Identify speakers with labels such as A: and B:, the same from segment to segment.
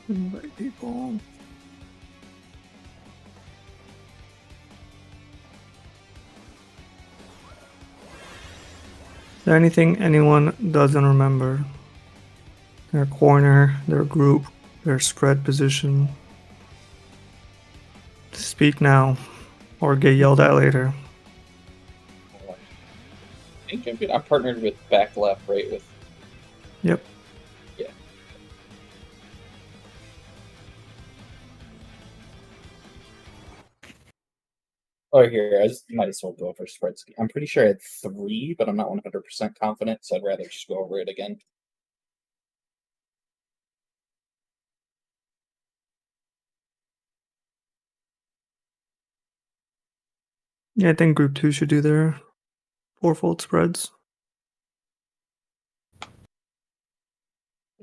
A: Invite people. Is there anything anyone doesn't remember? Their corner, their group, their spread position. Speak now, or get yelled at later.
B: I think I'm partnered with back left, right? With
A: Yep.
B: yeah. Oh, here, I just might as well go over spread scheme. I'm pretty sure I had 3, but I'm not 100% confident, so I'd rather just go over it again.
A: Yeah, I think group 2 should do their fourfold spreads.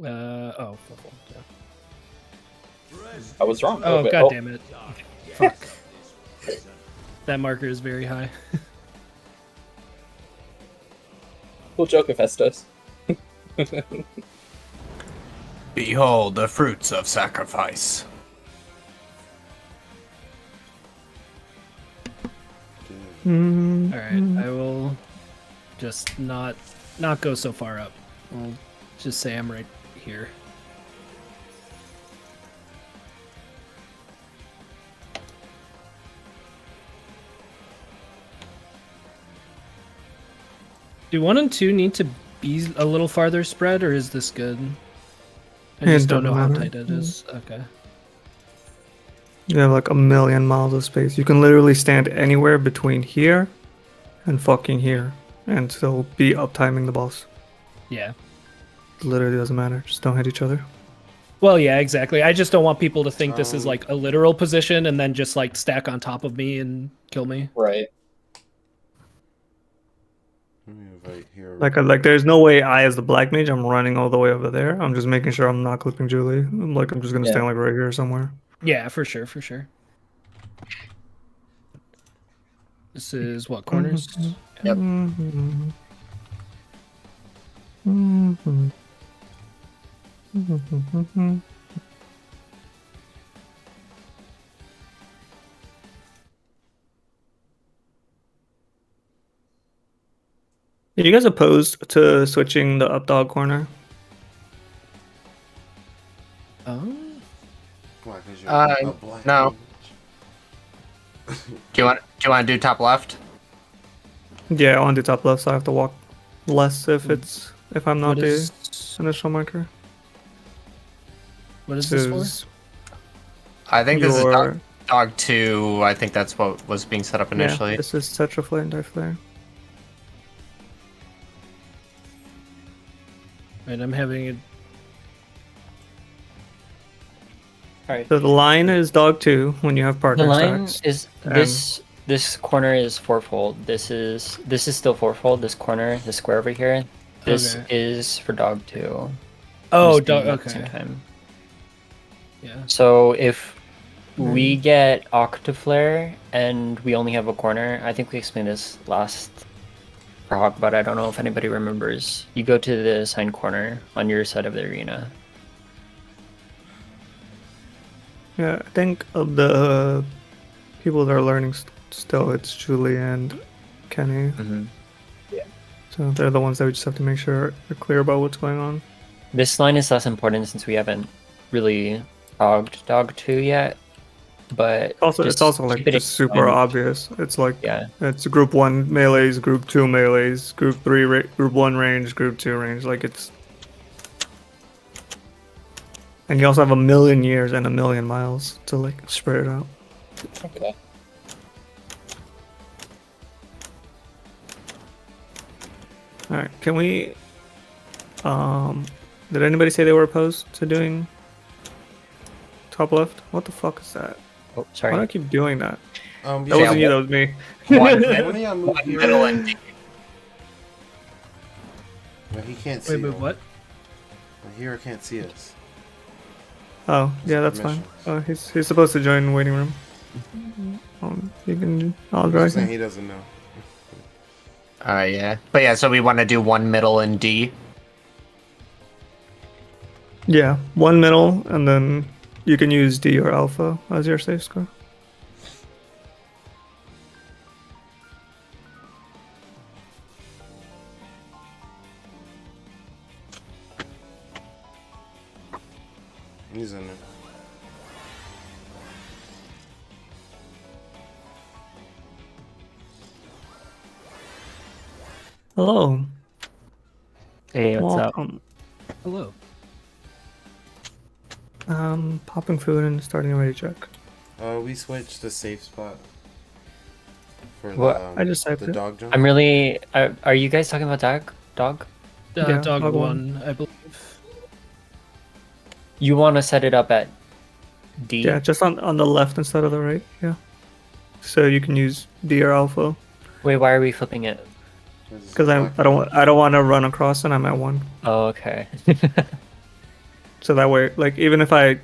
C: Oh, football. Yeah.
B: I was wrong.
C: Oh,
B: but,
C: god damn it. Fuck. That marker is very high.
B: Cool joke, Hephaestus.
D: Behold the fruits of sacrifice.
C: Alright, I will just not go so far up. I'll just say I'm right here. Do 1 and 2 need to be a little farther spread, or is this good? I just don't know how tight it is. Okay.
A: You have like a million miles of space. You can literally stand anywhere between here and fucking here and still be uptiming the boss.
C: Yeah.
A: It literally doesn't matter. Just don't hit each other.
C: Well, yeah, exactly. I just don't want people to think this is like a literal position and then just like stack on top of me and kill me.
B: Right.
E: Let me invite here.
A: Like there's no way I, as the black mage, I'm running all the way over there. I'm just making sure I'm not clipping Julie. I'm just gonna stand like right here somewhere.
C: Yeah, for sure, for sure. This is what, corners?
D: Yep.
A: Are you guys opposed to switching the up dog corner?
C: Oh.
E: Why, 'cause you're a black
D: no.
E: mage?
D: Do you want to do top left?
A: Yeah, I want to do top left, so I have to walk less if I'm not
C: What
A: the
C: is,
A: initial marker.
C: what is this for?
D: I think this is
A: Your-
D: dog 2. I think that's what was being set up initially.
A: Yeah, this is Tetraflare and Diflare.
C: Right, I'm having a...
F: Alright.
A: So the line is dog 2 when you have partner
F: The line
A: stacks.
F: is this corner is fourfold. This is still fourfold. This corner, the square over here. This
C: Okay.
F: is for dog 2.
C: Oh,
F: Just doing it at the
C: okay.
F: same time.
C: Yeah.
F: So if we get Octaflare and we only have a corner, I think we explained this last Frog, but I don't know if anybody remembers. You go to the assigned corner on your side of the arena.
A: Yeah, I think of the people that are learning still, it's Julie and Kenny.
F: Mm-hmm.
A: So they're the ones that we just have to make sure are clear about what's going on.
F: This line is less important since we haven't really progged dog 2 yet. But
A: It's also like just super obvious. It's like it's group 1 melees, group 2 melees, group 3 group 1 range, group 2 range. Like it's, and you also have a million years and a million miles to like spread it out.
B: Okay.
A: All right, can we? Did anybody say they were opposed to doing top left? What the fuck is that?
F: Oh, sorry.
A: Why do I keep doing that?
E: Yeah,
A: That wasn't you, that was me.
D: One
E: One of y'all move here.
D: middle and D.
E: But he can't see.
C: Wait, but
E: them.
C: what?
E: But here I can't see us.
A: Oh, yeah, that's fine. He's supposed to join waiting room. You can. I'll
E: I'm
A: drag
E: saying
A: him.
E: he doesn't know.
D: Yeah. But yeah, so we want to do 1 middle and D.
A: Yeah, one middle, and then you can use D or alpha as your safe score.
E: He's in it.
A: Hello.
F: Hey, what's up?
A: Welcome.
C: Hello.
A: Popping food and starting a ready check.
E: We switched the safe spot for
F: What?
E: the,
A: I just typed
E: the
A: it.
E: dog jump.
F: I'm really. Are you guys talking about dog?
A: Yeah,
C: Dog
A: dog
C: one, I believe.
F: You want to set it up at D?
A: Yeah, just on the left instead of the right. Yeah. So you can use D or alpha
F: Wait, why are we flipping it?
A: because I don't want to run across and I'm at 1.
F: Oh, okay.
A: So that way, like even if I,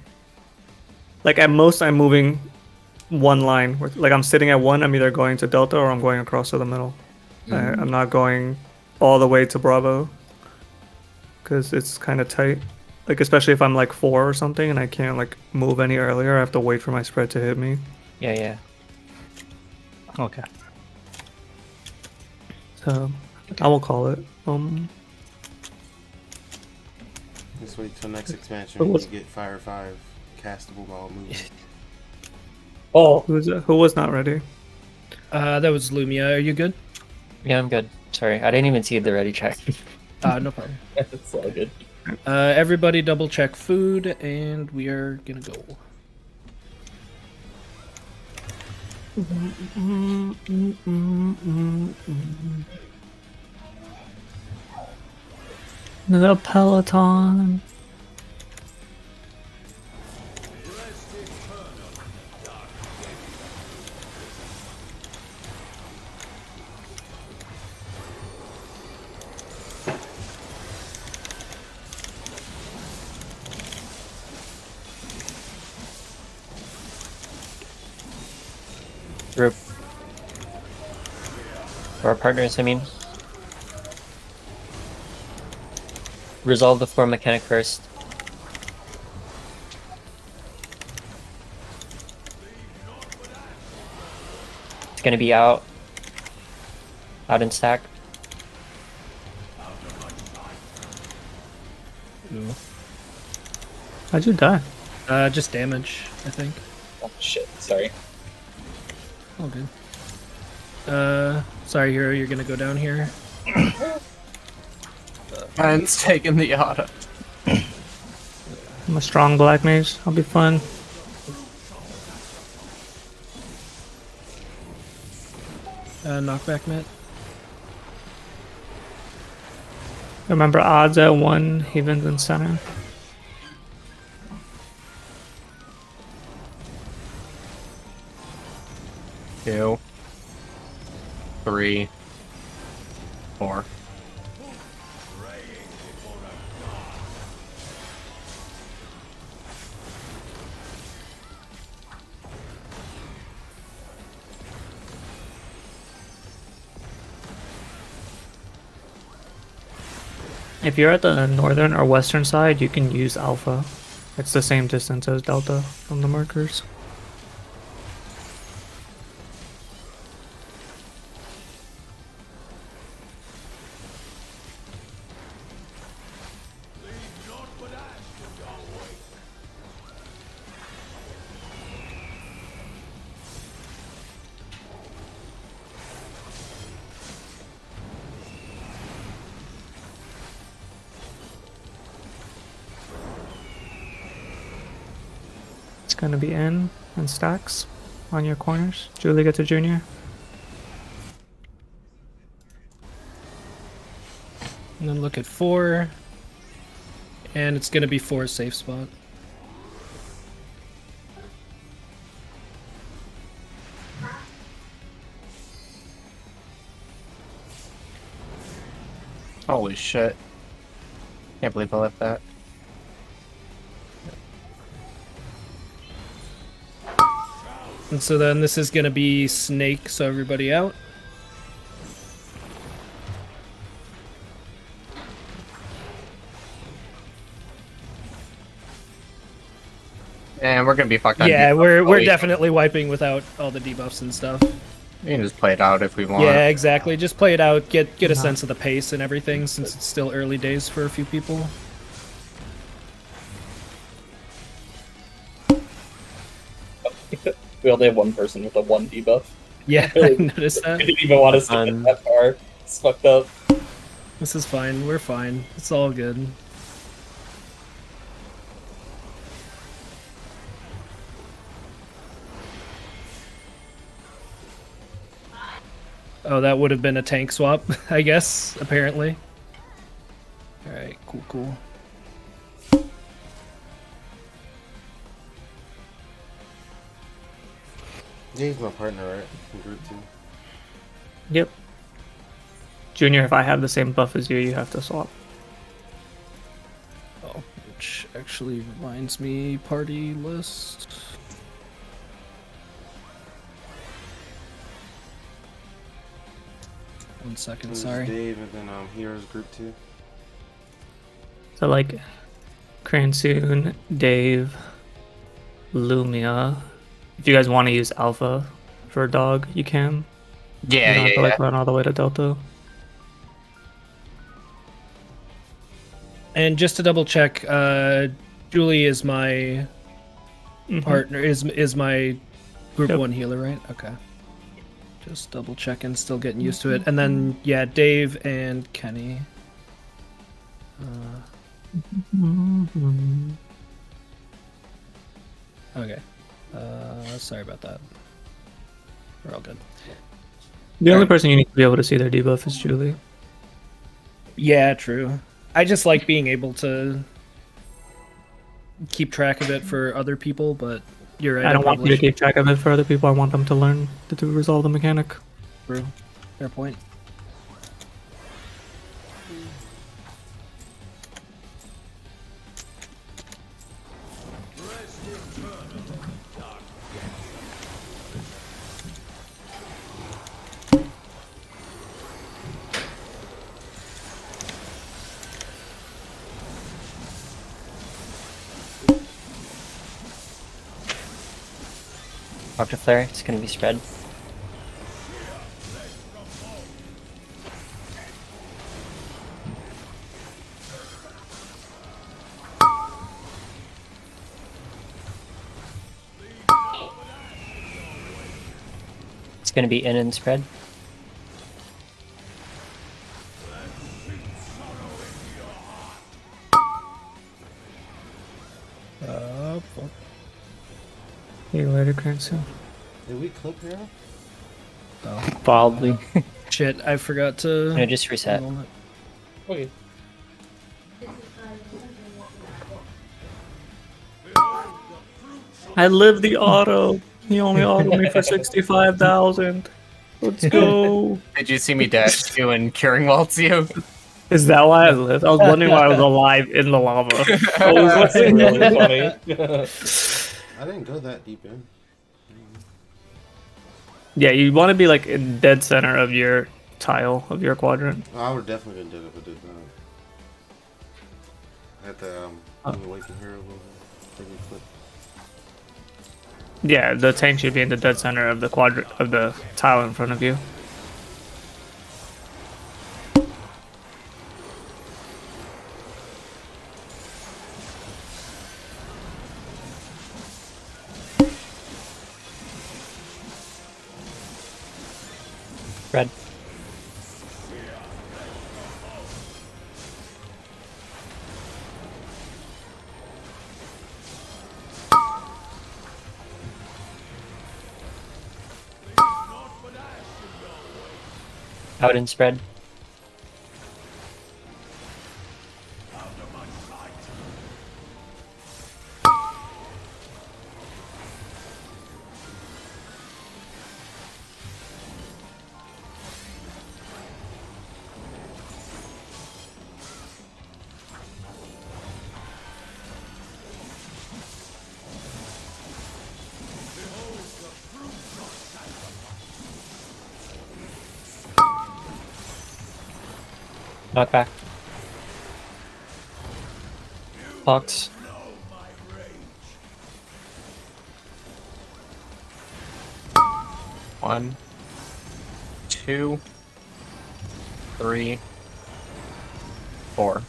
A: like at most I'm moving one line. Like I'm sitting at 1, I'm either going to Delta or I'm going across to the middle. I'm not going all the way to Bravo because it's kind of tight. Like especially if I'm like 4 or something and I can't like move any earlier, I have to wait for my spread to hit me.
F: Yeah.
C: Okay.
A: So I will call it.
E: Just wait till next expansion
A: But
E: when
A: what's-
E: you get Fire 5 castable ball moving.
F: Oh,
A: Who was not ready?
C: That was Lumia. Are you good?
F: yeah, I'm good. Sorry, I didn't even see the ready check.
C: No problem.
B: It's all good.
C: Everybody double check food, and we are gonna go.
A: The Peloton.
F: Group. For our partners, I mean. Resolve the floor mechanic first. It's gonna be out. Out in stack.
C: Ooh.
A: How'd you die?
C: Just damage, I think.
B: Oh shit! Sorry.
C: All good. Sorry, Hero, you're gonna go down here.
D: Mine's taking the auto.
A: I'm a strong black mage. I'll be fun.
C: Knockback net.
A: Remember odds at 1, Havens in center.
D: Two. 3. 4.
A: If you're at the northern or western side, you can use alpha. It's the same distance as delta from the markers. It's gonna be in and stacks on your corners. Julie gets a junior.
C: And then look at 4. And it's gonna be 4 safe spot.
D: Holy shit. Can't believe I left that.
C: And so then this is gonna be Snake, so everybody out.
D: And we're gonna be fucked on.
C: Yeah,
D: debuff,
C: we're
D: but we-
C: definitely wiping without all the debuffs and stuff.
D: We can just play it out if we want.
C: Yeah, exactly. Just play it out, get a
A: No.
C: sense of the pace and everything, since it's still early days for a few people.
B: We only have one person with a 1 debuff.
C: Yeah, I noticed
B: I
C: that.
B: didn't even want to skip it that far. It's fucked up.
C: This is fine. We're fine. It's all good. Oh, that would have been a tank swap, I guess, apparently. Alright, cool.
E: He's my partner, right? From group 2.
A: Yep. Junior, if I have the same buff as you, you have to swap.
C: Oh, which actually reminds me, party list. One second,
E: There's
C: sorry.
E: Dave and then Heroes group 2.
A: So like, Cransoon, Dave, Lumia. If you guys want to use Alpha for a dog, you can. You
D: Yeah,
A: don't have
D: yeah,
A: to like
D: yeah.
A: run all the way to Delta.
C: And just to double check, Julie is my partner, is my group
A: Yep.
C: 1 healer, right? Okay. Just double checking, still getting used to it. And then, yeah, Dave and Kenny. Okay. Sorry about that. We're all good.
A: The only person you need to be able to see their debuff is Julie.
C: Yeah, true. I just like being able to keep track of it for other people, but you're right.
A: I don't want you
C: probably
A: to keep track of it for other people. I want them to learn to resolve the mechanic.
C: True. Fair point.
F: Octa Flare, it's gonna be spread. It's gonna be in and spread.
C: Fuck.
A: See you later, Cransoon.
E: Did we clip Hero?
F: Probably.
C: Shit, I forgot to.
F: No, just reset.
B: Okay.
A: I live the auto. He only autoed me for 65,000. Let's go.
D: Did you see me dash you and curing waltz you?
A: Is that why I lived? I was wondering why I was alive in the lava.
B: That's really funny.
E: I didn't go that deep in.
A: Yeah, you want to be like in dead center of your tile of your quadrant.
E: Oh, I would definitely been dead if I did that. I had to awaken Hero a little bit. Maybe flip.
A: Yeah, the tank should be in the dead center of the quadrant of the tile in front of you.
F: Spread. Out and spread. Knockback. Fox.
D: 1, 2, 3, 4.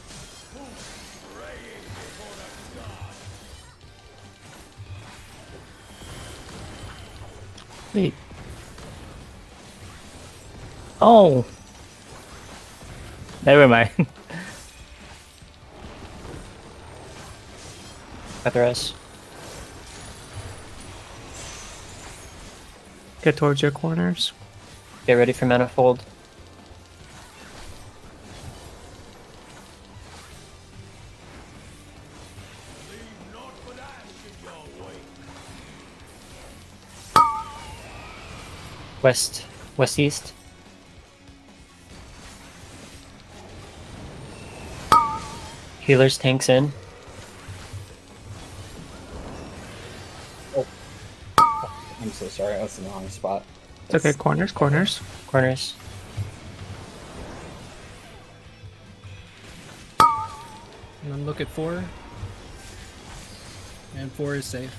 F: Wait. Oh. Never mind. Featheress.
A: Get towards your corners.
F: Get ready for manifold. West, west east. Healers tanks in.
B: I'm so sorry. I was in the wrong spot.
A: It's okay. Corners, corners.
F: Corners.
C: And then look at 4. And 4 is safe.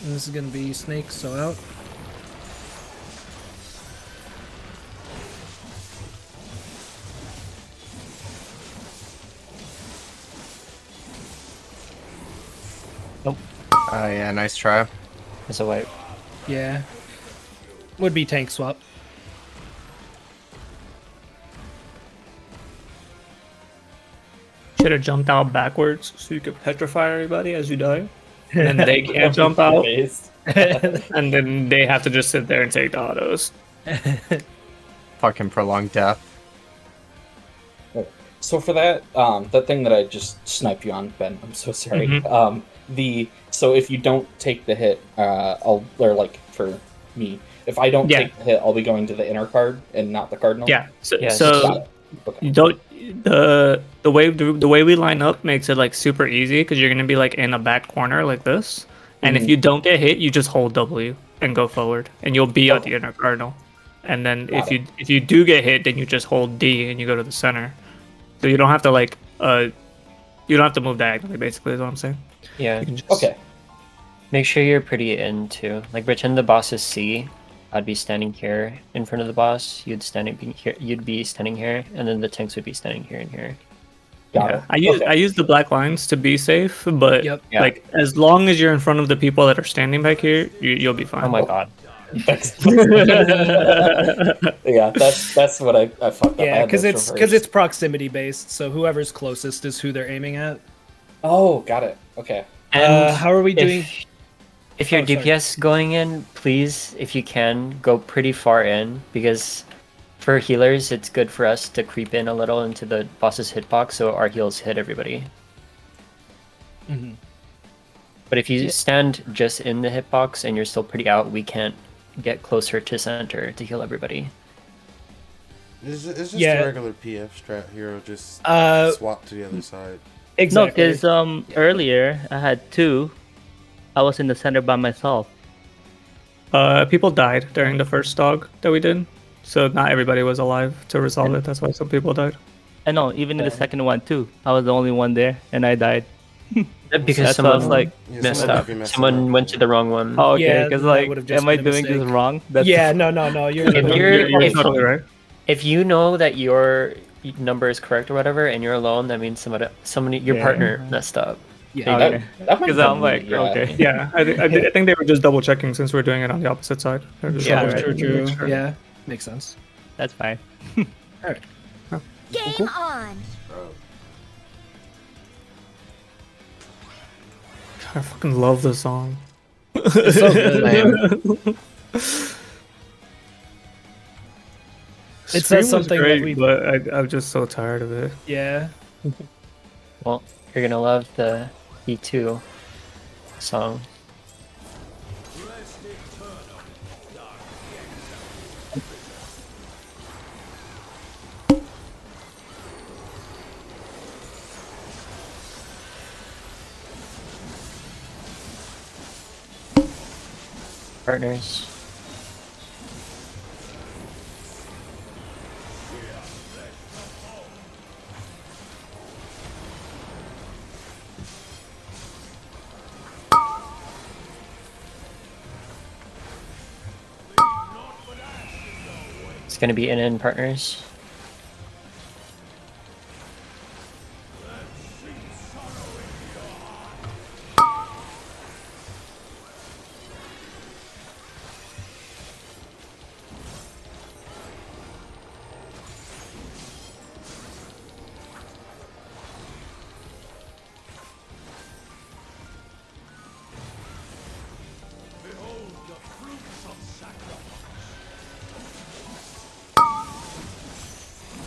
C: And this is gonna be snakes, so out.
D: Yeah, nice try.
F: There's a wipe.
C: Yeah. Would be tank swap.
A: Should have jumped out backwards so you could petrify everybody as you die. And then they can't jump out. And then they have to just sit there and take the autos.
D: Fucking prolonged death.
B: So for that, that thing that I just sniped you on, Ben, I'm so sorry. So if you don't take the hit, for me, if I don't take the hit, I'll be going to the inner card and not the cardinal.
A: Yeah. So,
F: Yes.
A: so
B: Okay.
A: you don't the way we line up makes it like super easy because you're gonna be like in a back corner like this, and if you don't get hit, you just hold W and go forward, and you'll be at the inner cardinal. And then if you do get hit, then you just hold D and you go to the center. So you don't have to you don't have to move diagonally. Basically, is what I'm saying.
F: Yeah.
A: You can just,
B: Okay.
F: Make sure you're pretty in too. Like pretend the boss is C. I'd be standing here in front of the boss. You'd be standing here, and then the tanks would be standing here and here.
B: Got it.
A: I use the black lines to be safe, but
C: Yep.
F: Yeah.
A: like as long as you're in front of the people that are standing back here, you'll be fine.
F: Oh my god.
B: Yeah, that's what I fucked up. I
C: Yeah,
B: had
C: because
B: those
C: it's
B: reversed.
C: proximity based, so whoever's closest is who they're aiming at.
B: Oh, got it. Okay.
F: And
C: How are we doing?
F: If you're
C: Oh, sorry.
F: DPS going in, please, if you can, go pretty far in, because for healers, it's good for us to creep in a little into the boss's hitbox so our heals hit everybody.
C: Mhm.
F: But if you stand just in the hitbox and you're still pretty out, we can't get closer to center to heal everybody.
E: It's just
C: Yeah.
E: a regular PF strat hero, just swap to the other side.
C: Exactly.
G: No, because earlier I had 2. I was in the center by myself.
A: People died during the first dog that we did, so not everybody was alive to resolve it. That's why some people died.
G: I know, even in the second one too. I was the only one there, and I died.
F: Because
G: That's why I
F: someone
G: was like,
E: Yeah,
F: messed
E: someone
F: up.
E: might be messing
F: Someone
E: up.
F: went to the wrong one.
G: oh, okay,
C: Yeah,
G: because
C: that
G: like,
C: would've just
G: am I
C: been a
G: doing this
C: mistake.
G: wrong? That's
C: Yeah, no, you're
F: If you're-
A: You're totally right.
F: If you know that your number is correct or whatever, and you're alone, that means somebody your
G: Yeah.
F: partner messed up.
C: yeah.
G: Okay.
B: That might
G: Because
B: have
G: I'm
B: been
G: like,
B: me,
G: okay.
A: Yeah, I think they were just double checking since we're doing it on the opposite side. They're just
G: Yeah,
A: double
G: right.
A: checking to
C: True.
A: make sure.
C: Yeah, makes sense.
G: That's fine.
H: Game on!
A: I fucking love this song.
C: It's so good. It says
A: Scream was
C: something that
A: great,
C: we-
A: but I'm just so tired of it.
C: Yeah.
F: Well, you're gonna love the E2 song. partners. It's gonna be in partners.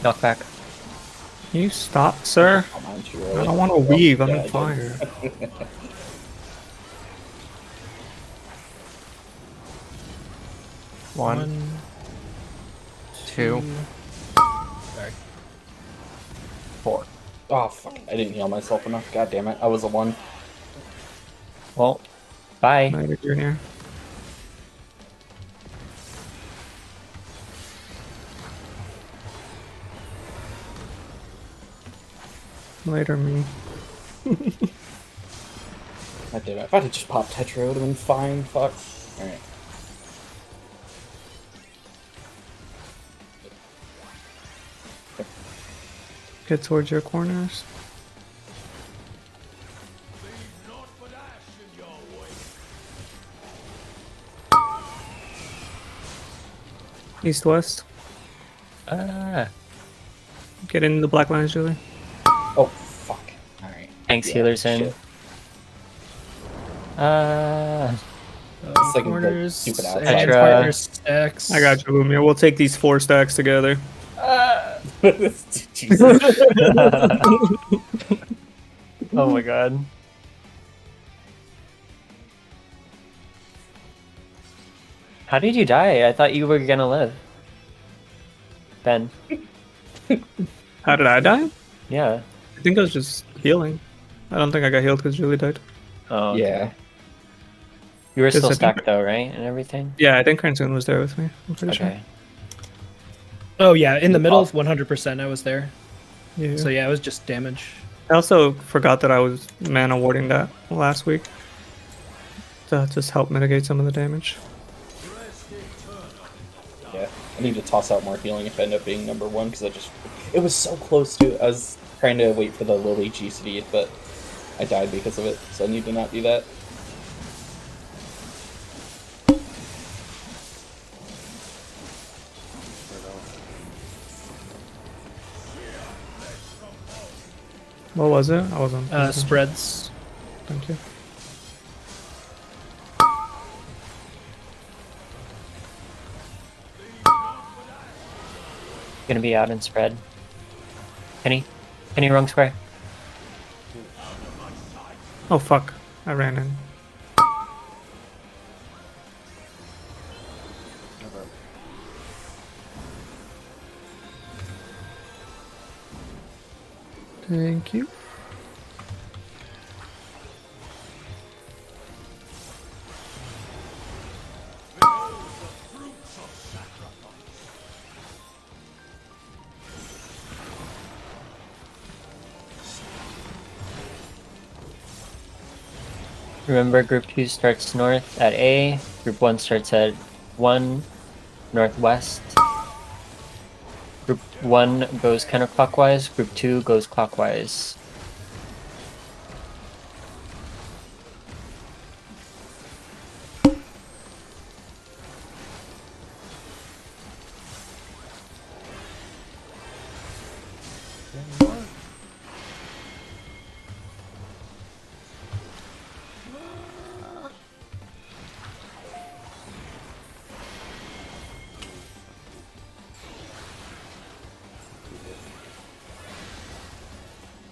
F: Knockback.
A: Can you stop, sir?
B: Come on, too
A: I
B: early.
A: don't want to weave. I'm
B: Yeah, I
A: on
B: did.
A: fire.
D: One, two.
C: Sorry.
F: 4.
B: Oh fuck! I didn't heal myself enough. God damn it! I was a 1.
F: Well, bye.
A: Later, Junior. Later, me.
B: God damn it! If I had just popped Tetra, it would have been fine. Fuck. All right.
A: Get towards your corners. East west.
F: Ah.
A: Get in the black lines, Julie.
B: Oh fuck! All right.
F: Thanks,
B: Yeah,
F: healers in.
B: shit. It's like the
C: Corners.
B: stupid
C: And
B: outside.
F: Tetra.
C: partners stacks.
A: I got you, Lumia. We'll take these 4 stacks together.
B: Jesus.
F: Oh my god. How did you die? I thought you were gonna live. Ben.
A: How did I die?
F: Yeah.
A: I think I was just healing. I don't think I got healed because Julie died.
F: Oh, okay.
B: Yeah.
F: You were
A: Yes, I
F: still
A: think-
F: stacked though, right? And everything?
A: Yeah, I think Cranston was there with me. I'm pretty
F: Okay.
C: Oh yeah, in the middle, 100%. I was there.
A: sure. Yeah.
C: So yeah, it was just damage.
A: I also forgot that I was mana warding that last week. To just help mitigate some of the damage.
B: Yeah. I need to toss out more healing if I end up being number 1 because it was so close to. I was trying to wait for the Lily GCD, but I died because of it. So I need to not do that.
A: What was it? I wasn't.
C: Spreads.
A: Thank you.
F: Gonna be out in spread. Penny? Penny wrong square.
A: Oh fuck! I ran in. Thank you.
F: Remember, group 2 starts north at A, group 1 starts at 1 northwest. Group 1 goes counterclockwise, group 2 goes clockwise.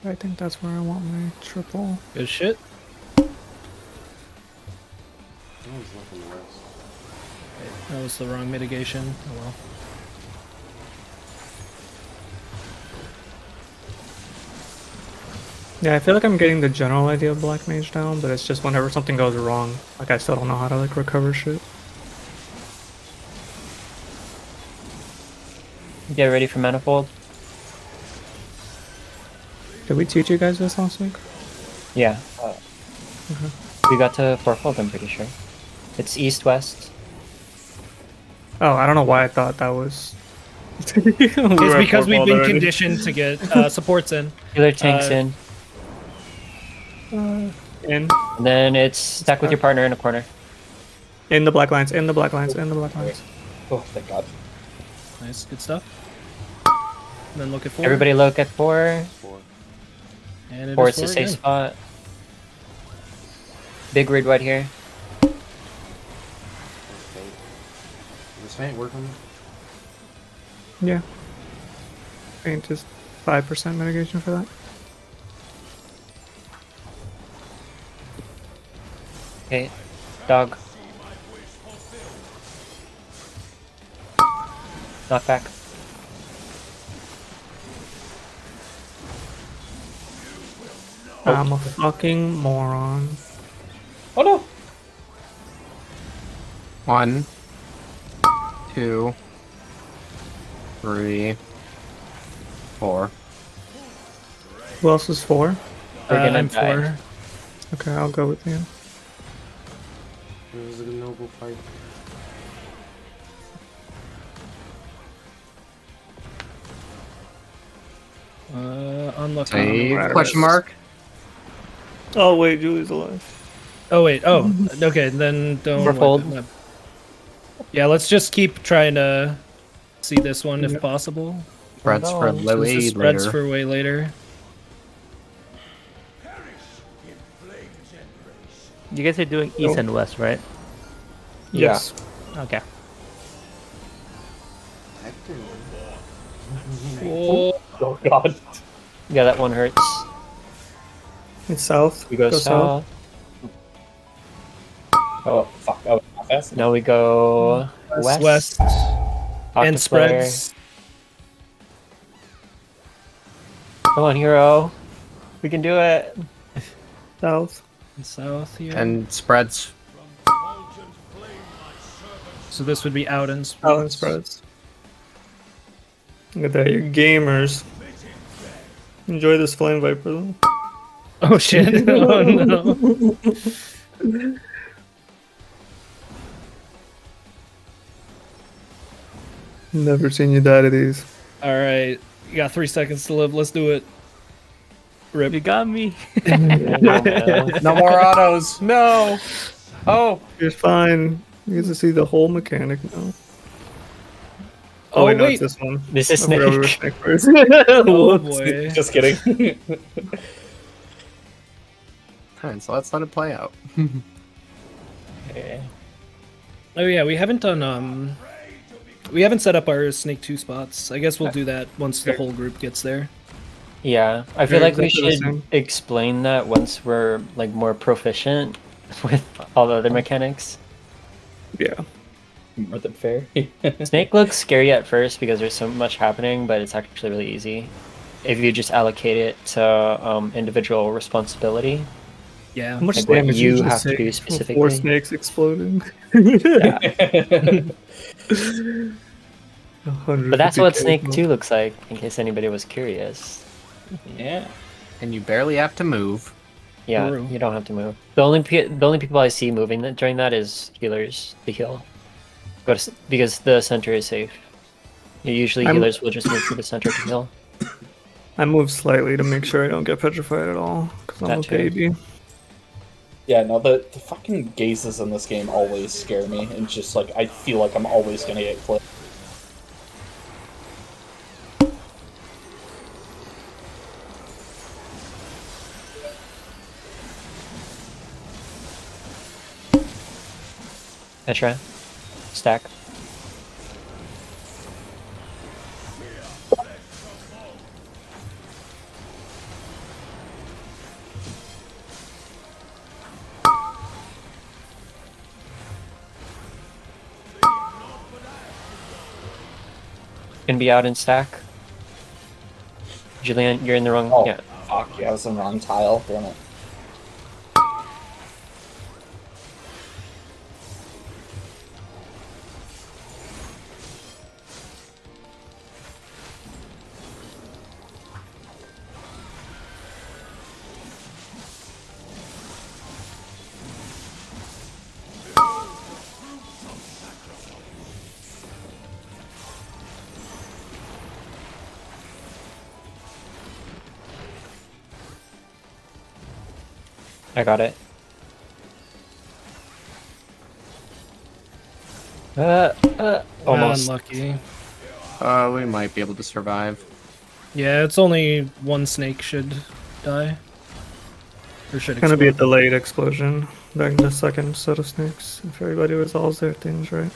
A: I think that's where I want my triple.
C: Good shit.
E: No one's left in the west.
C: That was the wrong mitigation. Oh well.
A: Yeah, I feel like I'm getting the general idea of Black Mage down, but it's just whenever something goes wrong, like I still don't know how to like recover shit.
F: Get ready for Manifold.
A: Did we teach you guys this last week?
F: Yeah. We got to Fourfold, I'm pretty sure. It's east-west.
A: Oh, I don't know why I thought that was.
C: It's because we've been conditioned to get supports in.
F: Healer tanks
C: Uh,
F: in.
A: in
F: And then it's stack with your partner in a corner.
A: in the black lines, in the black lines, in the black lines.
B: Oh, thank God.
C: Nice, good stuff. And then look at 4.
F: Everybody look at 4.
E: 4.
C: And it
F: 4
C: is
F: is the
C: 4
F: safe
C: again.
F: spot. Big red right here.
E: Okay. Does Faint work on me?
A: Yeah. Paint is 5% mitigation for that.
F: Okay. Dog. Knockback.
A: I'm a fucking moron.
B: Oh no!
D: 1, 2, 3, 4.
A: Who else is 4?
F: We're gonna
C: I'm
F: die.
C: 4.
A: Okay, I'll go with you.
E: It was a noble fight.
C: Unlucky.
D: Save,
A: right.
D: question mark.
A: Oh wait, Julie's alive.
C: Oh wait. Oh, okay. Then don't.
F: Fourfold.
C: wipe it. Yeah, let's just keep trying to see this one if
A: Yep.
C: possible.
D: Spreads for
F: on.
D: low
C: This is
D: aid
C: spreads
D: later.
C: for way later.
G: You guys are doing east
A: Oh.
G: and west, right?
A: Yes.
G: Okay.
E: Hector.
C: Whoa.
B: Oh God.
F: Yeah, that one hurts.
A: It's south.
F: We go south.
B: Oh fuck! Oh, not fast.
F: Now we go west.
C: West. And
F: Octaflare.
C: spreads.
F: Come on, hero. We can do it.
A: South.
C: And south here.
D: And spreads.
C: So this would be out and spreads.
A: Out and spreads. Look at that, you gamers. Enjoy this flame viper though.
C: Oh shit. Oh no.
A: Never seen you die to these.
C: Alright. You got 3 seconds to live. Let's do it. Rip.
G: You got me.
D: No more autos. No. Oh.
A: You're fine. You get to see the whole mechanic now.
C: Oh,
A: wait, no,
C: wait.
A: it's this one.
F: This is
A: I forgot we were
F: Snake.
A: Snake first.
C: Oh boy.
B: Just kidding.
D: Alright, so let's let it play out.
F: Okay.
C: Oh yeah, we haven't done we haven't set up our Snake 2 spots. I guess we'll do that once the whole group gets there.
F: Yeah, I feel
A: They're
F: like we
A: exactly the
F: should
A: same.
F: explain that once we're like more proficient with all the other mechanics.
A: Yeah.
B: More than fair.
F: Snake looks scary at first because there's so much happening, but it's actually really easy if you just allocate it to individual responsibility.
C: Yeah.
A: How much
F: Like what
A: damage
F: you
A: just
F: have to
A: take
F: do
A: with
F: specifically.
A: 4 snakes exploding.
F: But that's what
A: 150K
F: Snake
A: health.
F: 2 looks like, in case anybody was curious.
B: Yeah.
D: And you barely have to move.
F: Yeah,
C: True.
F: you don't have to move. The only people I see moving during that is healers to heal. Because the center is safe. Usually healers will just move to the center to heal.
A: I move slightly to make sure I don't get petrified at all, because I'm
F: That
A: a
F: too.
A: baby.
B: Yeah, no, the fucking gazes in this game always scare me, and just like I feel like I'm always gonna get clipped.
F: Petra, stack. Gonna be out in stack. Julian, you're in the wrong.
B: Oh,
F: Yeah.
B: fuck, yeah, I was in the wrong tile, damn it.
F: I got it. Almost.
C: Unlucky.
D: We might be able to survive.
C: Yeah, it's only one snake should die. Or should
A: It's gonna be a
C: explode.
A: delayed explosion during the second set of snakes if everybody resolves their things right.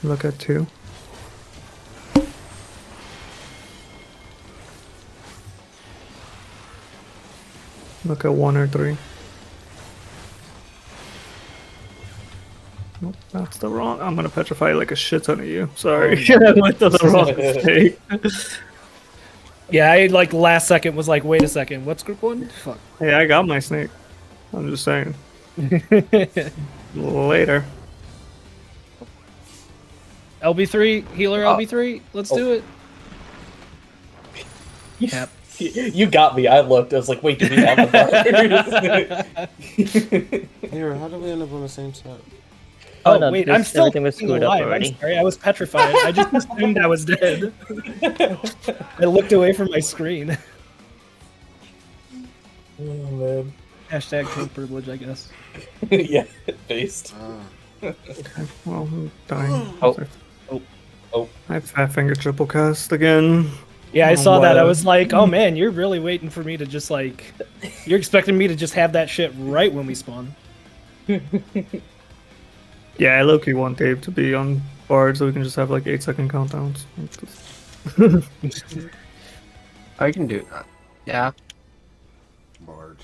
A: Look at 2. Look at 1 or 3. Nope, that's the wrong. I'm gonna petrify like a shit ton of you. Sorry, I went to the wrong snake.
C: Yeah, I like last second was like, wait a second, what's group 1? Fuck.
A: Hey, I got my snake. I'm just saying. Later.
C: LB3, healer LB3, let's do it. Yep.
B: You got me. I looked. I was like, wait, do we have the bars?
E: Here, how did we end up on the same set?
C: Oh,
G: no,
C: wait,
G: because
C: I'm still
G: everything was screwed up
C: alive.
G: already.
C: I'm sorry, I was petrified. I just assumed I was dead. I looked away from my screen.
B: Oh man.
C: Hashtag code privilege, I guess.
B: Yeah, based.
A: Well, I'm dying.
B: Oh.
A: I have fat finger triple cast again.
C: Yeah, I
A: Oh,
C: saw that. I
A: wow.
C: was like, oh man, you're really waiting for me to just like... You're expecting me to just have that shit right when we spawn.
A: Yeah, I low-key want Dave to be on board so we can just have like 8-second countdowns.
D: I can do that. Yeah,
E: Bard.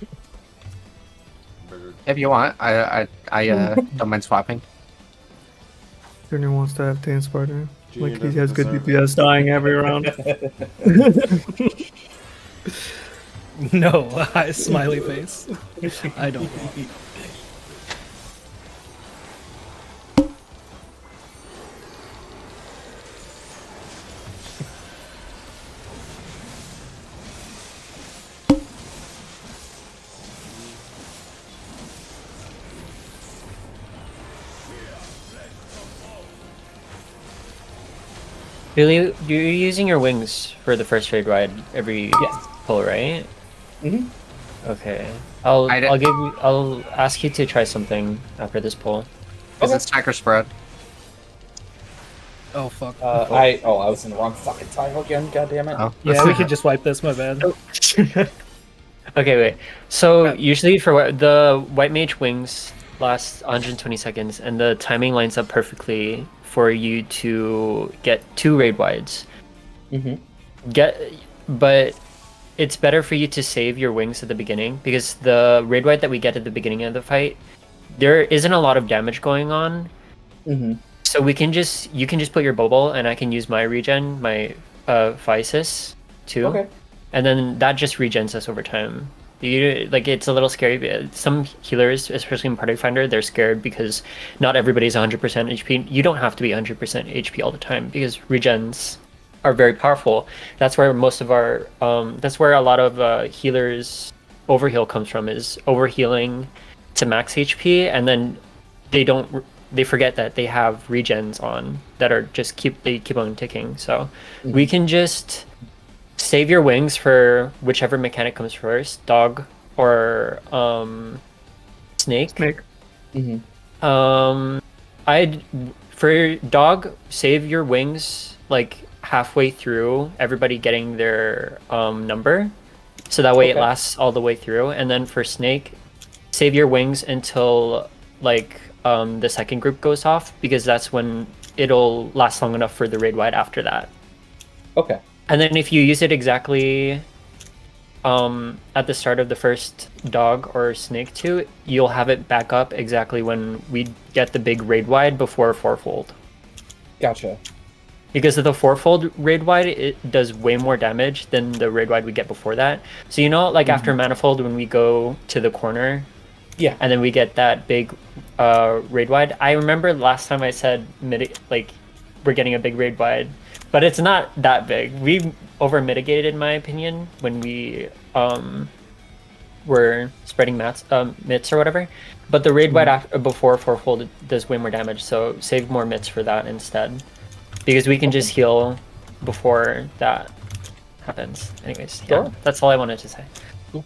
D: if you want. I don't mind swapping.
A: Junior wants to have Dance partner.
E: Junior
A: Like he has good
E: doesn't
A: DPS dying every round.
C: No, smiley face. I don't know.
F: Really, you're using your wings for the first raid ride every
B: Yes.
F: pull, right?
B: Mhm.
F: Okay. I'll
D: I d-
F: I'll ask you to try something after this pull.
D: Is it stack or spread?
C: Oh fuck.
B: I was in the wrong fucking tile again. God damn it.
D: Oh.
C: Yeah, we could just wipe this, my bad.
F: Okay, wait. So usually for the white mage wings last 120 seconds, and the timing lines up perfectly for you to get 2 raid wides.
B: Mm-hmm.
F: But it's better for you to save your wings at the beginning, because the raid wide that we get at the beginning of the fight, there isn't a lot of damage going on.
B: Mm-hmm.
F: So you can just put your bubble, and I can use my regen, my Physis too.
B: Okay.
F: And then that just regens us over time. It's a little scary. Some healers, especially in Party Finder, they're scared because not everybody's 100% HP. You don't have to be 100% HP all the time because regens are very powerful. That's where most of our that's where a lot of healers overheal comes from, is overhealing to max HP, and then they forget that they have regens on that are just keep on ticking. So we can just save your wings for whichever mechanic comes first, dog or snake.
A: Snake.
B: Mm-hmm.
F: I'd for dog, save your wings like halfway through, everybody getting their number, so that way it
B: Okay.
F: lasts all the way through. And then for snake, save your wings until like the second group goes off, because that's when it'll last long enough for the raid wide after that.
B: Okay.
F: And then if you use it exactly at the start of the first dog or snake too, you'll have it back up exactly when we get the big raid wide before fourfold.
B: Gotcha.
F: Because of the fourfold raid wide, it does way more damage than the raid wide we get before that. So like after manifold, when we go to the corner,
B: Yeah.
F: and then we get that big raid wide. I remember last time I said we're getting a big raid wide, but it's not that big. We over mitigated, in my opinion, when we were spreading mitts or whatever. But the raid wide before fourfold does way more damage, so save more mitts for that instead, because we can just heal before that happens. Anyways, yeah,
B: Sure.
F: that's all I wanted to say.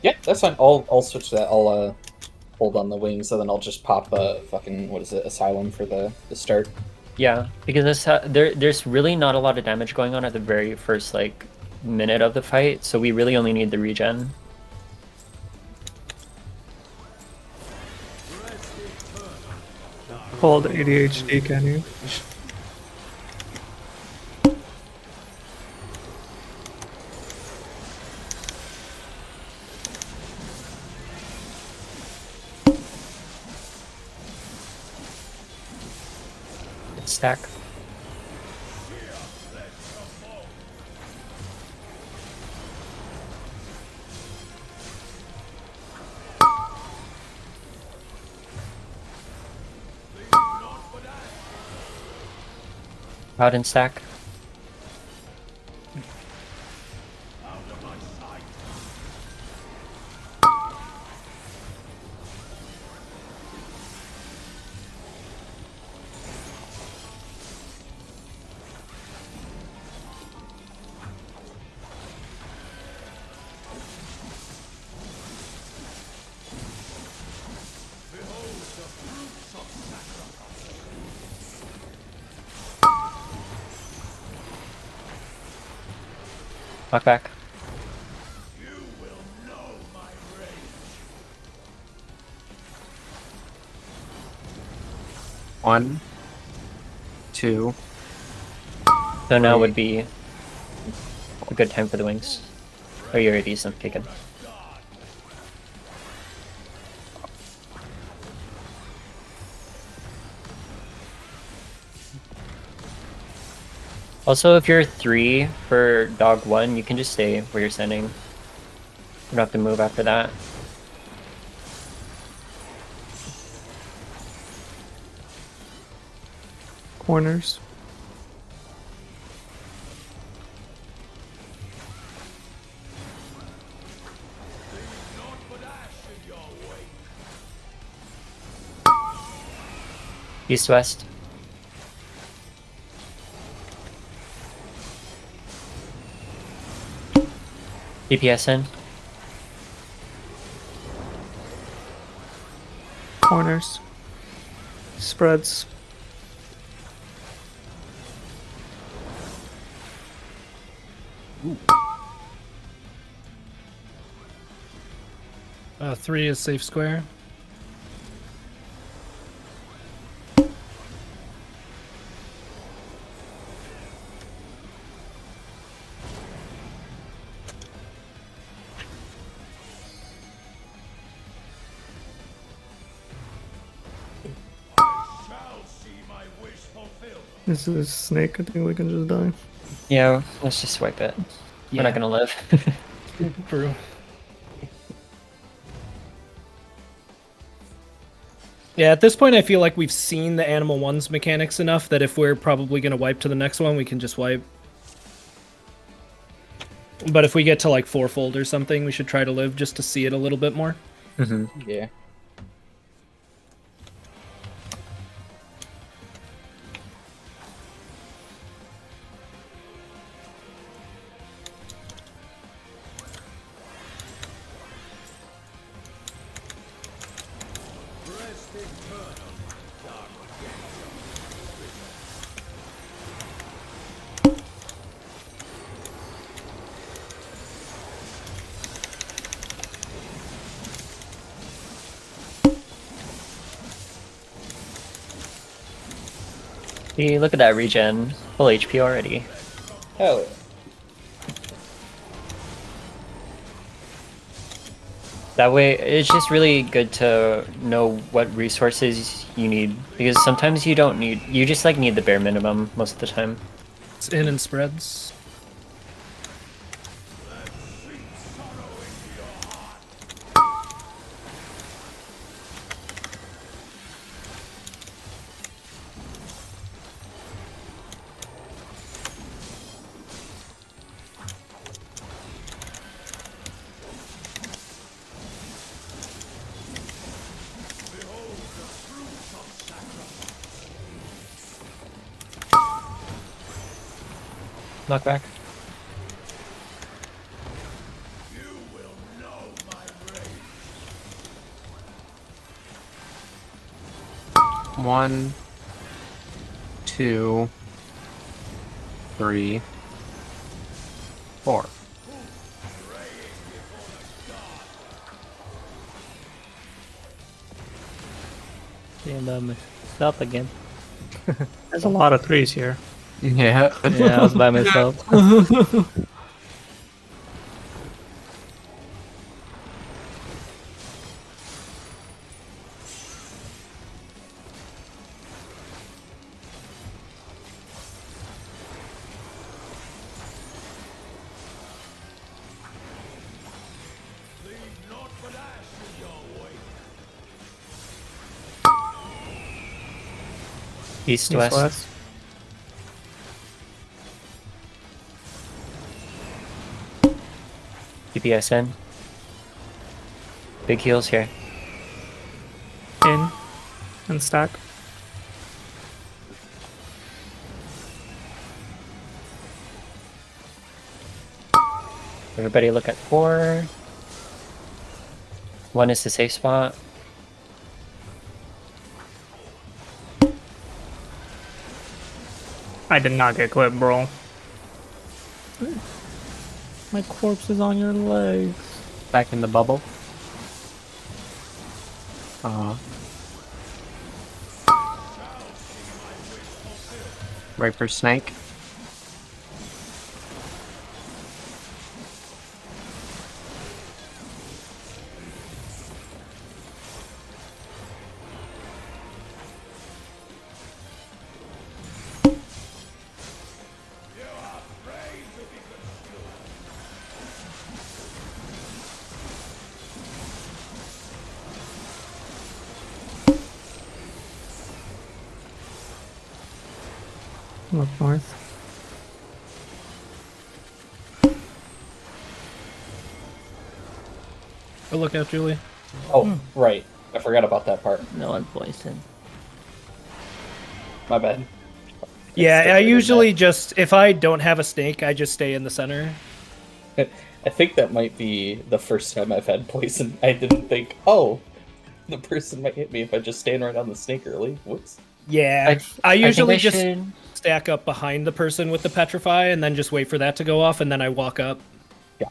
B: Yeah, that's fine. I'll switch that. I'll hold on the wings, and then I'll just pop a fucking what is it, Asylum for the start.
F: Yeah, because there's really not a lot of damage going on at the very first like minute of the fight, so we really only need the regen.
A: Called ADHD, can you?
F: Stack. Out and stack. Knock back.
D: One, two.
F: So now would be a good time for the wings. Oh, you're already some kicking. Also, if you're 3 for dog 1, you can just stay where you're standing. You don't have to move after that.
A: Corners.
F: East-west. DPS in.
A: Corners. Spreads.
C: Ooh. 3 is safe square.
A: This is a snake. I think we can just die.
F: Yeah, let's just swipe it. We're not gonna live.
C: True. Yeah, at this point I feel like we've seen the Animal One's mechanics enough that if we're probably gonna wipe to the next one, we can just wipe. But if we get to like fourfold or something, we should try to live just to see it a little bit more.
B: Yeah.
F: See, look at that regen. Full HP already.
B: Hell yeah.
F: That way, it's just really good to know what resources you need, because sometimes you don't need, you just like need the bare minimum most of the time.
C: It's in and spreads.
F: Knockback.
D: 1, 2, 3, 4.
G: Staying by myself again.
A: There's a lot of 3s here.
D: Yeah.
G: Yeah, I was by myself.
F: East, west. PPSN. Big heals here.
A: In and stack.
F: Everybody look at 4. 1 is the safe spot.
A: I did not get clipped, bro.
G: My corpse is on your legs.
D: Back in the bubble. Riper snake.
A: Look north.
C: Oh, look out, Julie.
B: Oh, right. I forgot about that part.
G: No one poisoned.
B: My bad.
C: Yeah,
B: Stick
C: I
B: right in
C: usually just, if I don't have a snake, I just stay in the center.
B: that. I think that might be the first time I've had poison. I didn't think, oh, the person might hit me if I just stand right on the snake early. Whoops.
C: Yeah,
F: I
C: I
F: think
C: usually
F: I
C: just
F: should-
C: stack up behind the person with the petrify and then just wait for that to go off, and then I walk up.
B: Yeah.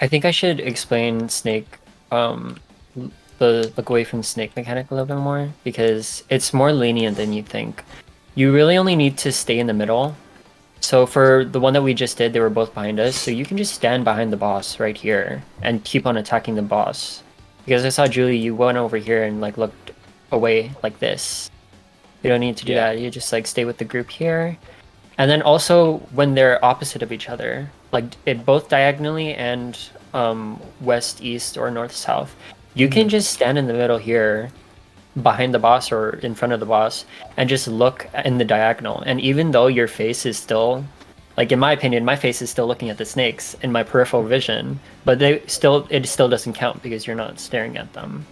F: I think I should explain snake, the look away from snake mechanic a little bit more, because it's more lenient than you think. You really only need to stay in the middle. So for the one that we just did, they were both behind us, so you can just stand behind the boss right here and keep on attacking the boss. Because I saw Julie, you went over here and like looked away like this. You don't need to do
B: Yeah.
F: that. You just like stay with the group here. And then also when they're opposite of each other, like it both diagonally and west, east, or north, south, you can just stand in the middle here behind the boss or in front of the boss and just look in the diagonal. And even though your face is still, like in my opinion, my face is still looking at the snakes in my peripheral vision, but it still doesn't count because you're not staring at them.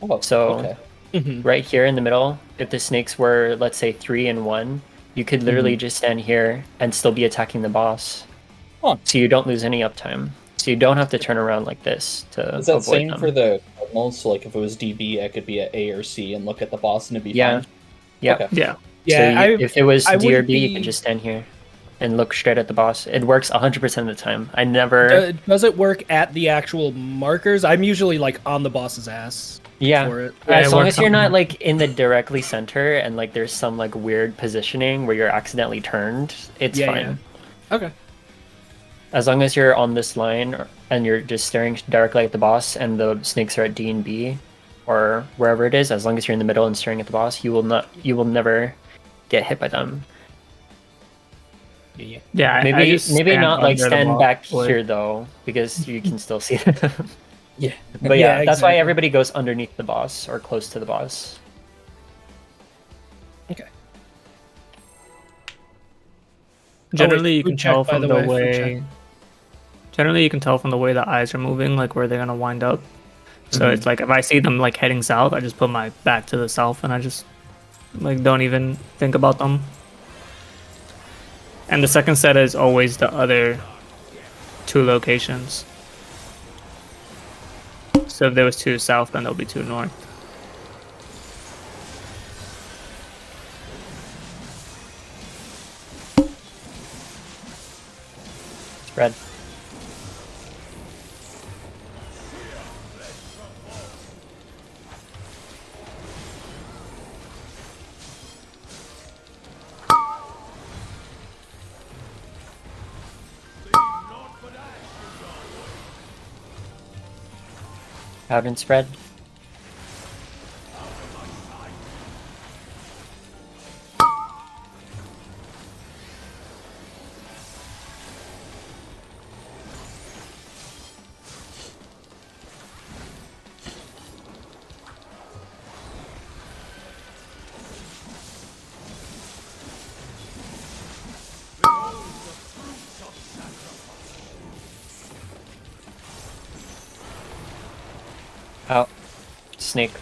B: Oh,
F: So
B: okay.
F: right here in the middle, if the snakes were, let's say, 3 and 1, you could literally just stand here and still be attacking the boss.
B: Huh.
F: So you don't lose any uptime. So you don't have to turn around like this to
B: Is that
F: avoid
B: same
F: them.
B: for the cardinals? So, like, if it was DB, I could be at A or C and look at the boss and it'd be
F: Yeah.
B: fine?
F: Yeah.
B: Okay.
A: Yeah.
C: Yeah,
F: So if it was
C: I
F: D or
C: wouldn't
F: B, you
C: be-
F: can just stand here and look straight at the boss. It works 100% of the time. I never.
C: Does it work at the actual markers? I'm usually like on the boss's ass
F: Yeah.
C: for it.
A: Yeah,
F: As
A: it
F: long
A: works
F: as you're
A: on-
F: not like in the directly center and like there's some like weird positioning where you're accidentally turned, it's
C: Yeah,
F: fine.
C: yeah. Okay.
F: As long as you're on this line and you're just staring directly at the boss and the snakes are at D and B or wherever it is, as long as you're in the middle and staring at the boss, you will never get hit by them.
A: Yeah. I
F: Maybe
A: just
F: maybe
A: stand
F: not like
A: under the
F: stand
A: block
F: back
A: wood.
F: here though, because you can still see them.
B: Yeah.
F: But yeah,
C: Yeah,
F: that's why
C: exactly.
F: everybody goes underneath the boss or close to the boss.
C: Okay.
A: Generally, you
C: food
A: can
C: check,
A: tell
C: by
A: from
C: the
A: the
C: way, food
A: way. Generally, you can tell from the way the eyes are moving, like where they're gonna wind up. So it's like if I see them like heading south, I just put my back to the south and I just like don't even think about them. And the second set is always the other 2 locations. So if there was 2 south, then there'll be 2 north.
F: Spread. Out and spread. Out. Snake.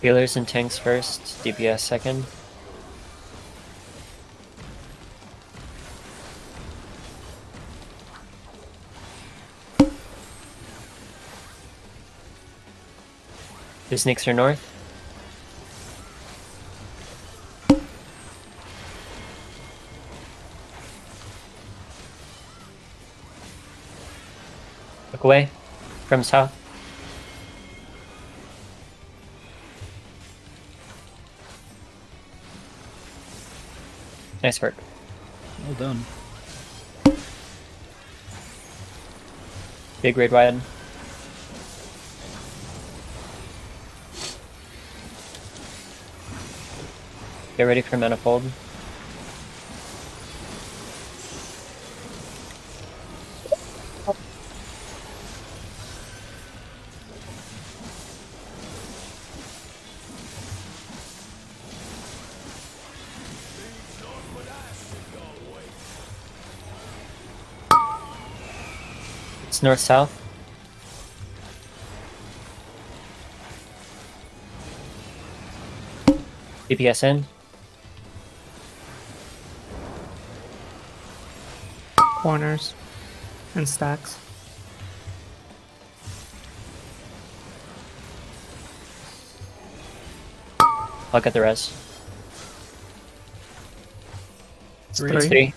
F: Healers and tanks first, DPS second. The snakes are north. Look away from south. Nice work.
C: Well done.
F: Big raid wide. Get ready for manifold. It's north-south. DPS in.
A: Corners and stacks.
F: I'll get the res.
A: Three.
F: It's 3.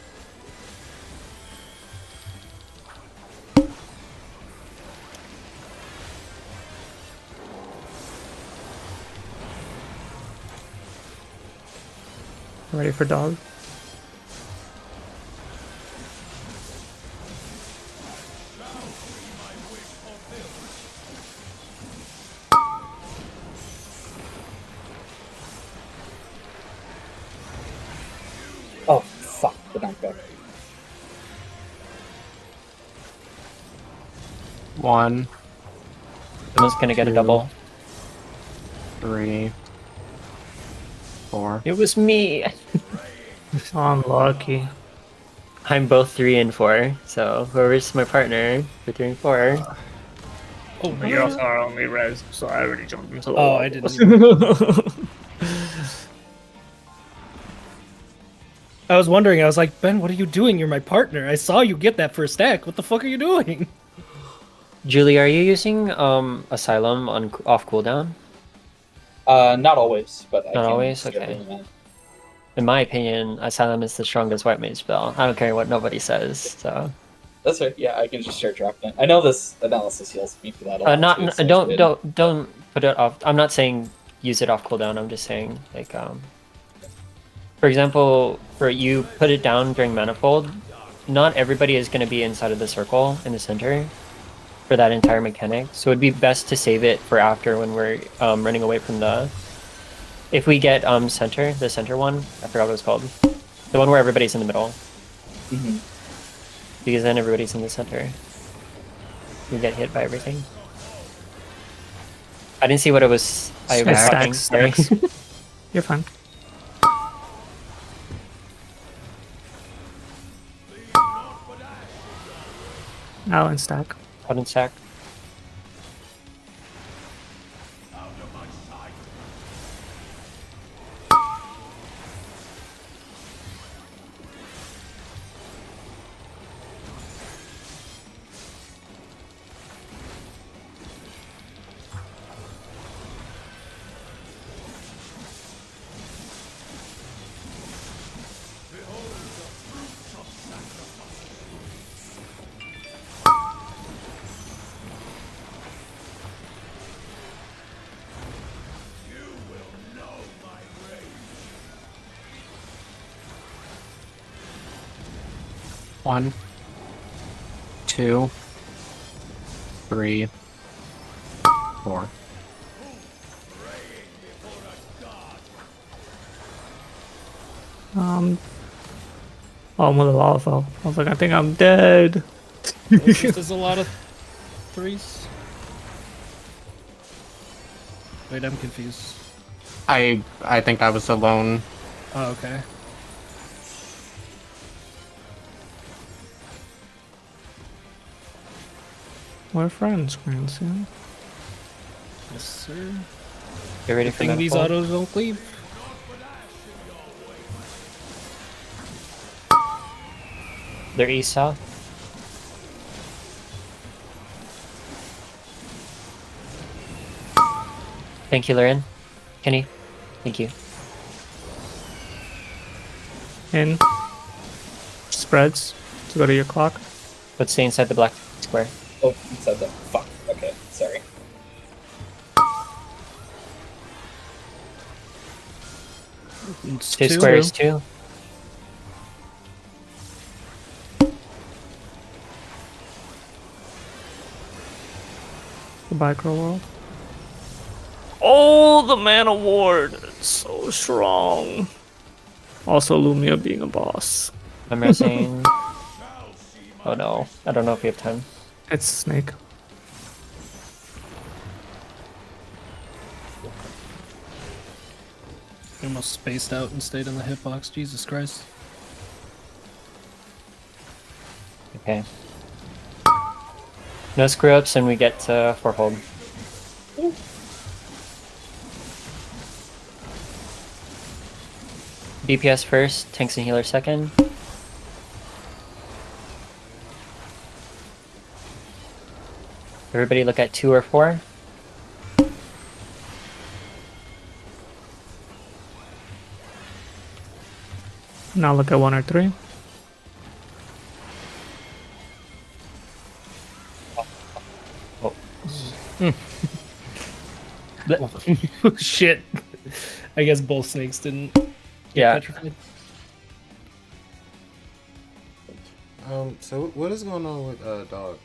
A: Ready for dog.
B: Oh, fuck, the knockback.
D: 1,
F: Someone's gonna get a double.
D: 3, 4.
F: It was me!
A: Unlucky.
F: I'm both 3 and 4, so whoever's my partner for 3 and 4.
C: Oh,
A: You're also our only res, so I already jumped into the
C: Oh,
A: wall.
C: I didn't. I was wondering. I was like, Ben, what are you doing? You're my partner. I saw you get that first stack. What the fuck are you doing?
F: Julie, are you using Asylum on off cooldown?
B: Not always, but I
F: Not
B: can
F: always?
B: start
F: Okay.
B: doing that.
F: In my opinion, Asylum is the strongest white mage spell. I don't care what nobody says. So
B: That's right. Yeah, I can just start dropping it. I know this analysis heals me for that a lot.
F: not
B: too, so it's
F: don't
B: good.
F: don't put it off. I'm not saying use it off cooldown. I'm just saying like for example, for you put it down during manifold. Not everybody is going to be inside of the circle in the center for that entire mechanic. So it'd be best to save it for after when we're running away from the. If we get center, the center one, I forgot what it's called, the one where everybody's in the middle.
B: Mhm.
F: Because then everybody's in the center. You get hit by everything. I didn't see what it was. I was talking. Sorry.
A: You're fine. Out and stack.
F: Out and stack.
D: 1, 2, 3, 4.
A: Oh, I'm with a lava fell. I was like, I think I'm dead.
C: There's a lot of 3s. Wait, I'm confused.
D: I think I was alone.
C: Oh, okay.
A: We're friends, Grandson.
C: Yes, sir.
F: Get ready
C: I
F: for
C: think these
F: Nightfall.
C: autos don't leave.
F: They're east south. Thank you, Laren. Kenny. Thank you.
A: In. Spreads to go to your clock.
F: Let's stay inside the black square.
B: Oh, you said that. Fuck. Okay, sorry.
C: It's
F: Two squares, 2.
A: Goodbye, Crow World. Oh, the Man Award. It's so strong. Also, Lumia being a boss.
F: I'm missing. Oh no. I don't know if we have time.
A: It's Snake.
C: I almost spaced out and stayed in the hitbox. Jesus Christ.
F: Okay. No screw ups and we get 4-hold. DPS first, tanks and healers second. Everybody look at 2 or 4.
A: Now look at 1 or 3.
C: Shit. I guess both snakes didn't get
F: Yeah.
C: petrified.
E: So what is going on with dog?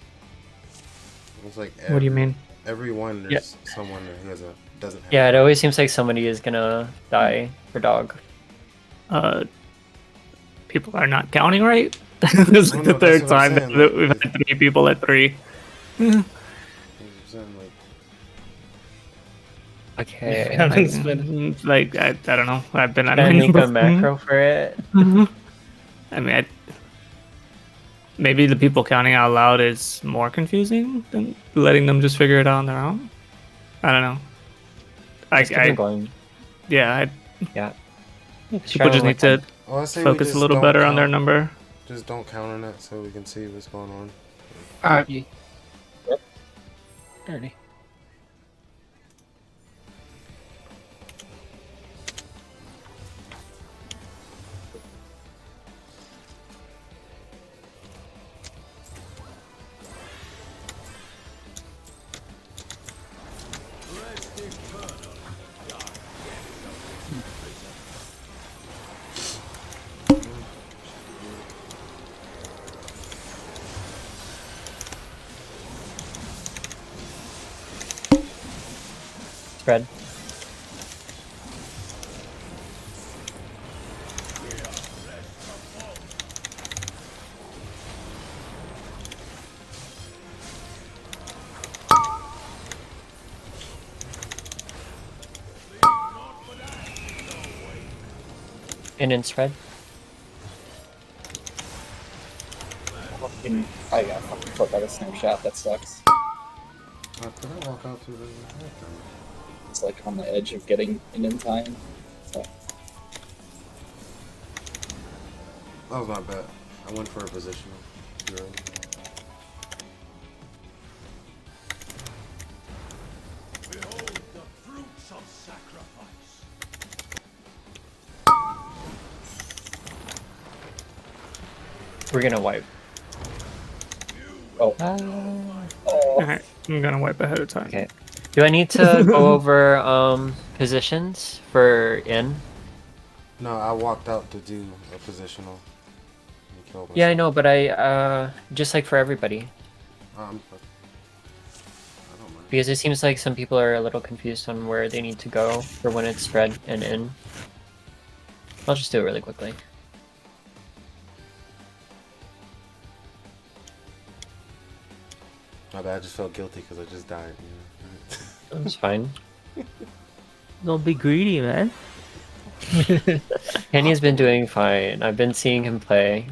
E: It's like
A: What do you mean?
E: everyone there's someone who doesn't have.
F: Yeah, it always seems like somebody is gonna die for dog.
A: People are not counting right. This is
E: Oh,
A: the
E: no,
A: third
E: that's what I'm
A: time
E: saying,
A: that
E: like,
A: we've had 3 people at 3.
F: Okay.
C: Haven't been-
A: Like, I don't know. I've been at
F: Can I
A: my
F: make
A: number
F: a macro for it?
A: I mean, maybe the people counting out loud is more confusing than letting them just figure it out on their own. I don't know.
F: Let's keep it going.
A: Yeah,
F: Yeah.
A: people just need to
E: Oh, I say
A: focus a little better on their number.
E: Just don't count on it so we can see what's going on.
C: Dirty.
F: Spread. In spread.
B: I got fucking put by the snapshot. That sucks.
E: Did I walk out through the
B: It's like on the edge of getting in time. So,
E: That was my bet. I went for a positional. Zero.
F: We're gonna wipe.
B: oh,
A: Alright, I'm gonna wipe ahead of time.
F: Okay. Do I need to go over positions for in?
E: No, I walked out to do a positional. kill myself.
F: Yeah, I know, but I just like for everybody,
E: I don't mind.
F: because it seems like some people are a little confused on where they need to go for when it's spread and in. I'll just do it really quickly.
E: My bad. I just felt guilty because I just died.
F: It's fine.
G: Don't be greedy, man.
F: Kenny's been doing fine. I've been seeing him play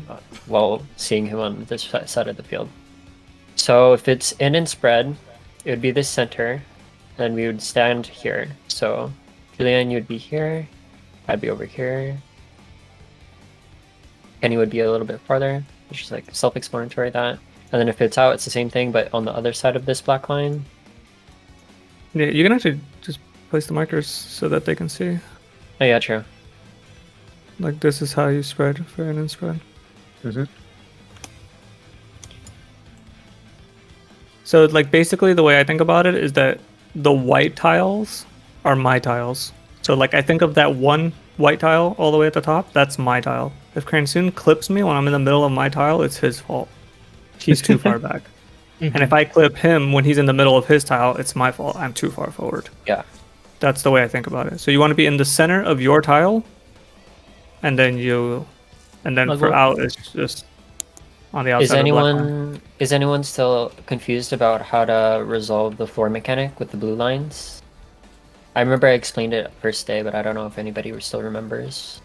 F: while seeing him on this side of the field. So if it's in and spread, it would be the center, then we would stand here. So Julian, you'd be here, I'd be over here. Kenny would be a little bit farther, which is like self-explanatory that. And then if it's out, it's the same thing, but on the other side of this black line.
A: Yeah, you can actually just place the markers so that they can see.
F: Oh yeah, true.
A: Like this is how you spread for in and spread. So like basically the way I think about it is that the white tiles are my tiles. So like I think of that one white tile all the way at the top, that's my tile. If Cranston clips me when I'm in the middle of my tile, it's his fault. He's too far back. And if I clip him when he's in the middle of his tile, it's my fault. I'm too far forward.
F: Yeah.
A: That's the way I think about it. So you want to be in the center of your tile, and then for out it's just on the outside.
F: Is anyone still confused about how to resolve the floor mechanic with the blue lines? I remember I explained it first day, but I don't know if anybody still remembers.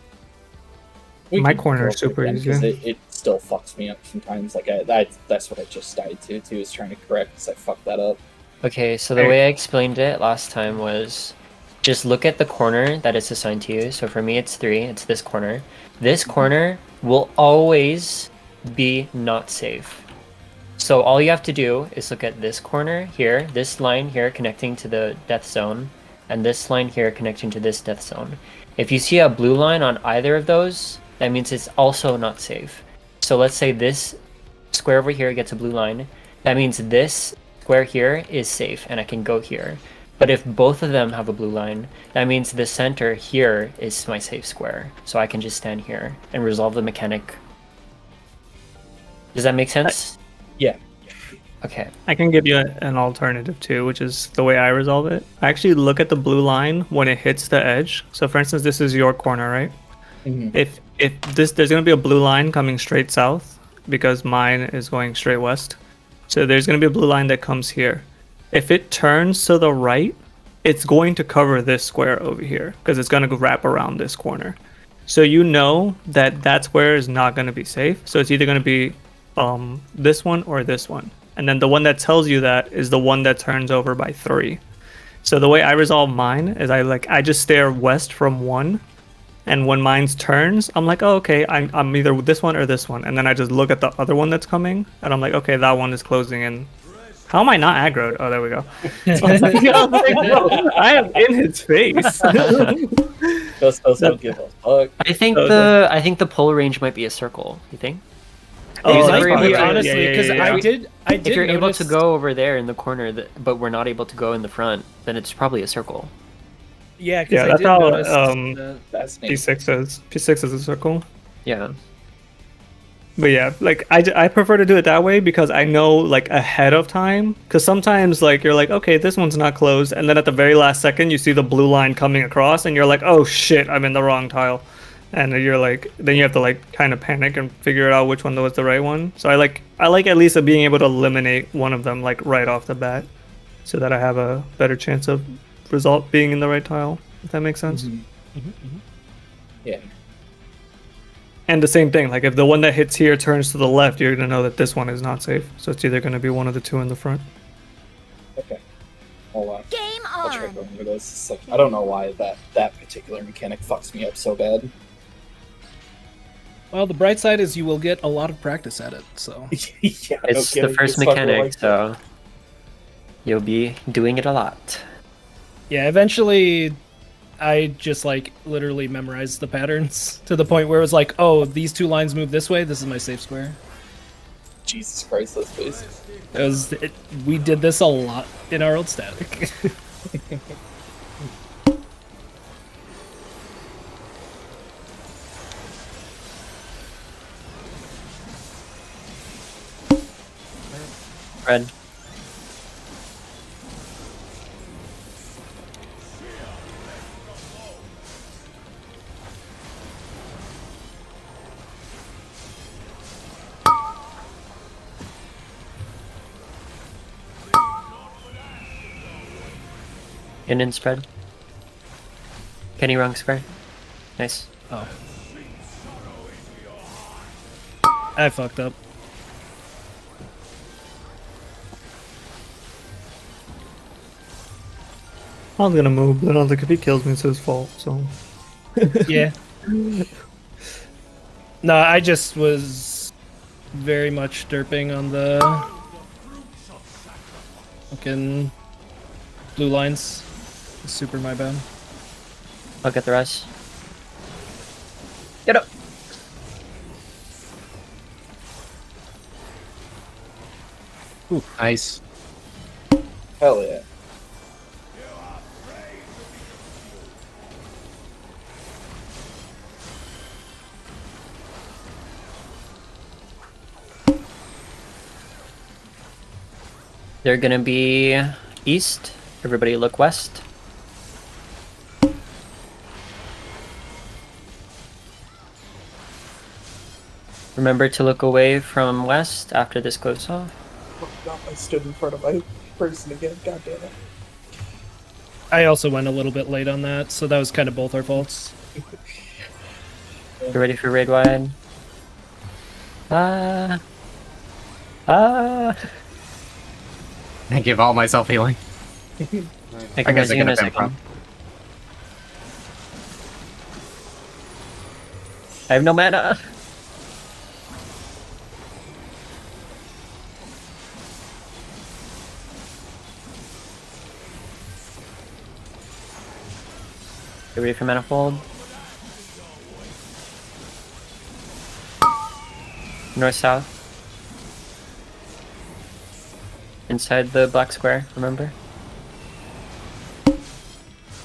A: My corner is super easy.
B: Because it still fucks me up sometimes. Like that's what I just died to too. Is trying to correct because I fucked that up.
F: Okay, so the way I explained it last time was just look at the corner that it's assigned to you. So for me, it's 3. It's this corner. This corner will always be not safe. So all you have to do is look at this corner here, this line here connecting to the death zone, and this line here connecting to this death zone. If you see a blue line on either of those, that means it's also not safe. So let's say this square over here gets a blue line. That means this square here is safe and I can go here. But if both of them have a blue line, that means the center here is my safe square. So I can just stand here and resolve the mechanic. Does that make sense?
B: Yeah.
F: Okay.
A: I can give you an alternative too, which is the way I resolve it. I actually look at the blue line when it hits the edge. So for instance, this is your corner, right?
B: Mm-hmm.
A: If there's going to be a blue line coming straight south because mine is going straight west. So there's going to be a blue line that comes here. If it turns to the right, it's going to cover this square over here because it's going to wrap around this corner. So you know that square is not going to be safe. So it's either going to be this one or this one. And then the one that tells you that is the one that turns over by 3. So the way I resolve mine is I just stare west from 1. And when mine turns, I'm like, oh, okay, I'm either this one or this one. And then I just look at the other one that's coming, and I'm like, okay, that one is closing in. How am I not aggroed? Oh, there we go. I am in his face.
B: Those don't give a fuck.
F: I think the pole range might be a circle. You think?
A: Oh,
C: Like,
A: that's probably
C: honestly, because
A: yeah.
C: I did.
F: If you're able
C: notice-
F: to go over there in the corner, but we're not able to go in the front, then it's probably a circle.
C: yeah, 'cause
A: Yeah,
C: I
A: that's
C: did
A: how
C: notice that-
B: That's
A: P6 is. P6 is a circle.
F: Yeah.
A: But yeah, like I prefer to do it that way because I know like ahead of time. Because sometimes like you're like, okay, this one's not closed, and then at the very last second you see the blue line coming across, and you're like, oh shit, I'm in the wrong tile, and you're like, then you have to like kind of panic and figure out which one was the right one. So I like at least being able to eliminate one of them like right off the bat, so that I have a better chance of result being in the right tile. If that makes sense.
B: Yeah.
A: And the same thing, like if the one that hits here turns to the left, you're gonna know that this one is not safe. So it's either gonna be one of the two in the front.
B: Okay. I'll try
H: on.
B: going over those. It's like, I don't know why that particular mechanic fucks me up so bad.
C: Well, the bright side is you will get a lot of practice at it. So
B: Yeah,
F: It's
B: no
F: the
B: kidding,
F: first
B: this fucker
F: mechanic,
B: likes it.
F: so you'll be doing it a lot.
C: yeah, eventually, I just like literally memorized the patterns to the point where it was like, oh, these two lines move this way. This is my safe square.
B: Jesus Christ, let's face
C: We did this a lot in our old static.
F: spread. In spread. Kenny wrong spread. Nice.
C: Oh. I fucked up.
A: I was gonna move, but I don't think if he kills me, it's his fault. So
C: Yeah. No, I just was very much derping on the fucking blue lines. Super my bad.
F: I'll get the rest. Get up.
D: Nice.
B: Hell yeah.
F: They're gonna be east. Everybody look west. Remember to look away from west after this goes off.
B: Oh, God, I stood in front of my person again. God damn it.
C: I also went a little bit late on that, so that was kind of both our faults.
F: Get ready for raid wide. Ah.
D: I give all myself healing.
F: I can
D: guess I
F: res you in
D: get
F: a
D: a bit
F: second. I have no mana. Get ready for manifold. North south. Inside the black square, remember?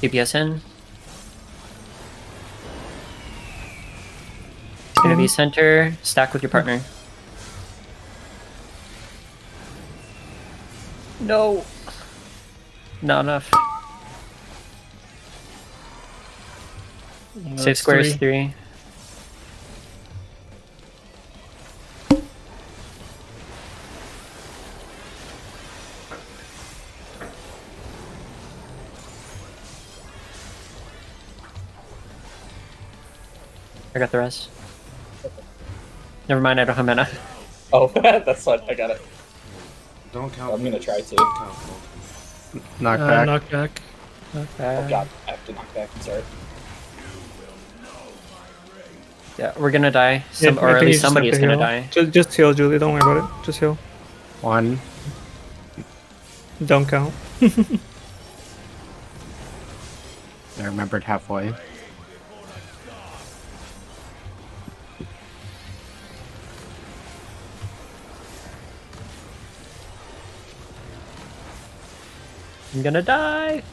F: DPS in. It's gonna be center, stack with your partner. No! Not enough. Safe
C: That's
F: square is
C: 3.
F: 3. I got the rest. Never mind, I don't have mana.
B: Oh, that's fine. I got it.
E: Don't count.
B: I'm gonna try to.
E: Don't count.
D: Knockback.
C: Knockback.
B: Oh god, I have to knock back. I'm sorry.
F: Yeah, we're gonna die.
A: Yeah,
F: Or
A: I
F: at
A: think you
F: least
A: just
F: somebody
A: have
F: is
A: to
F: gonna
A: heal.
F: die.
A: Just heal, Julie. Don't worry about it. Just heal.
D: 1.
A: Don't count.
D: I remembered halfway.
F: I'm gonna die!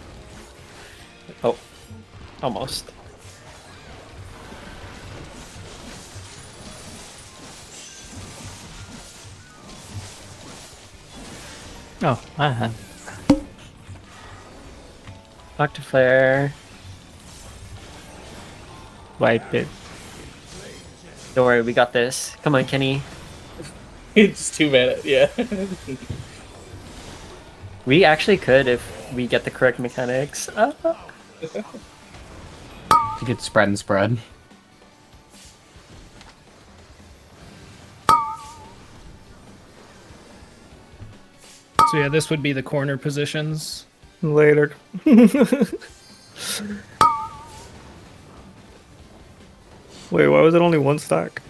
F: Oh. Almost.
G: Oh, I have.
F: Octaflare.
G: Wipe it.
F: Don't worry, we got this. Come on, Kenny.
B: It's 2 mana. Yeah.
F: We actually could if we get the correct mechanics.
D: You could spread and spread.
C: So yeah, this would be the corner positions.
A: Later. Wait, why was it only 1 stack?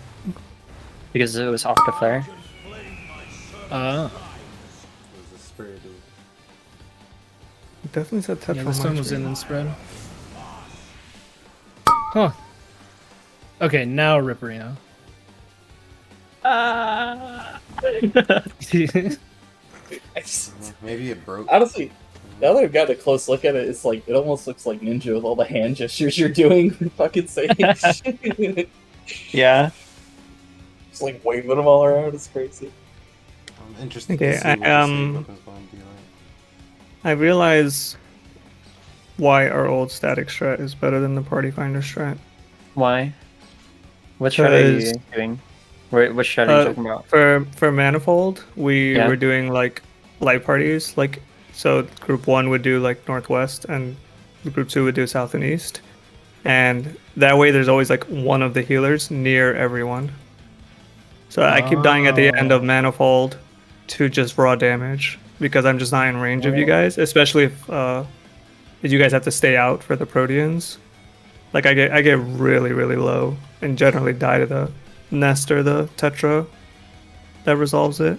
F: Because it was Octaflare.
C: Ah,
E: It was a spirit.
A: It definitely said Tetra.
C: yeah,
A: on
C: this
A: my
C: one was
A: screen.
C: in and spread. Huh. Okay, now Ripperino.
E: Maybe it broke.
B: Honestly, now that I've got a close look at it, it's like it almost looks like Ninja with all the hand gestures you're doing. Fucking Sage.
F: Yeah.
B: Just like waving them all around. It's crazy.
E: I'm interested
A: Okay,
E: to see what the save weapons bomb be like.
A: I realize why our old static strat is better than the party finder strat.
F: Why? What strat are you
A: 'Cause,
F: doing? What strat are you talking about?
A: For manifold, we
F: Yeah.
A: were doing like light parties, like so group 1 would do like northwest and group 2 would do south and east. And that way there's always like one of the healers near everyone. So I keep dying at the end of manifold to just raw damage because I'm just not in range of you guys, especially if you guys have to stay out for the Proteans. Like I get really low and generally die to the nest or the tetra that resolves it.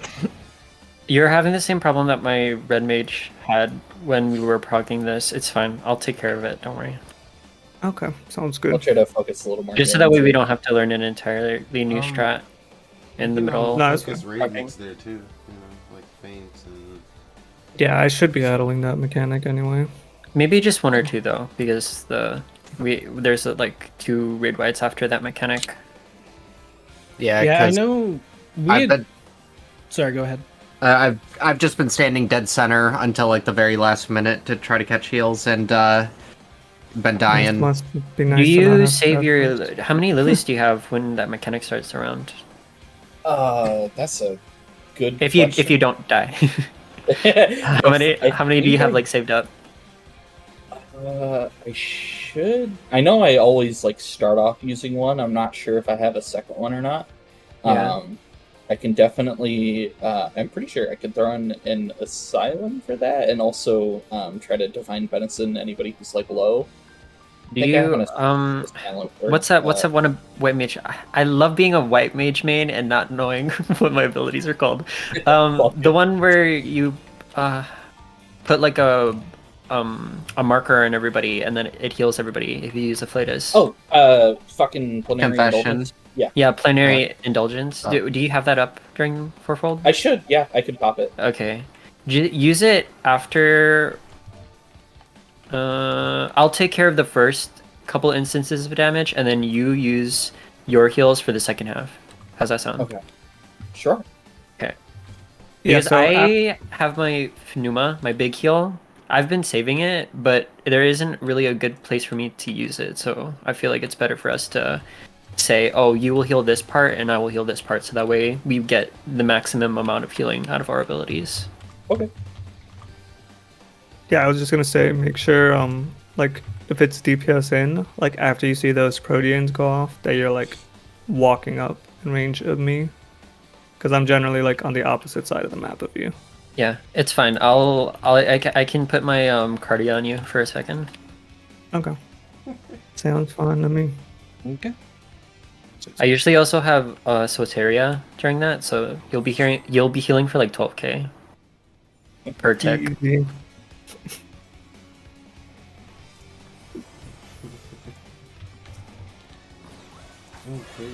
F: You're having the same problem that my red mage had when we were progging this. It's fine. I'll take care of it. Don't worry.
A: Okay, sounds
B: I'll
A: good.
B: try to focus a little more.
F: Just so that way we don't have to learn an entirely new strat in the middle.
A: No, it's
E: Focus
A: fine.
E: radiance there too, you know, like feints and.
A: Yeah, I should be idling that mechanic anyway.
F: Maybe just one or two though, because there's like 2 raid whites after that mechanic.
D: Yeah,
C: Yeah, I
D: 'cause
C: know.
D: I've been,
C: Sorry, go ahead.
D: I've just been standing dead center until like the very last minute to try to catch heals and been dying.
A: Must be nice.
F: Do
A: to not
F: you
A: have
F: save
A: stat
F: your? How many lilies do you have when that mechanic starts around?
B: That's a good.
F: If you don't die, how many do you have like saved up?
B: I should. I know I always like start off using one. I'm not sure if I have a second one or not.
F: Yeah.
B: I can definitely. I'm pretty sure I could throw in an asylum for that, and also try to divine venison anybody who's like low.
F: Do you what's that one of white mage? I love being a white mage main and not knowing what my abilities are called. The one where you put like a marker on everybody and then it heals everybody if you use a P8s.
B: Oh, fucking plenary
D: Confession.
B: indulgence. Yeah.
F: Yeah, plenary indulgence. Do you have that up during fourfold?
B: I should. Yeah, I could pop it.
F: Okay. Use it after. I'll take care of the first couple instances of damage, and then you use your heals for the second half. How's that sound?
B: Okay. Sure.
F: Okay.
A: Yeah,
F: Because
A: so
F: I have my Pneuma, my big heal. I've been saving it, but there isn't really a good place for me to use it. So I feel like it's better for us to say, oh, you will heal this part, and I will heal this part. So that way we get the maximum amount of healing out of our abilities.
B: Okay.
A: Yeah, I was just gonna say, make sure, like, if it's DPS in, like, after you see those Proteans go off, that you're, like, walking up in range of me. Because I'm generally, like, on the opposite side of the map of you.
F: Yeah, it's fine. I can put my cardio on you for a second.
A: Okay. Sounds fine to me.
C: Okay.
F: I usually also have Soteria during that, so you'll be healing for like 12k per tick.
A: Easy.
E: Okay.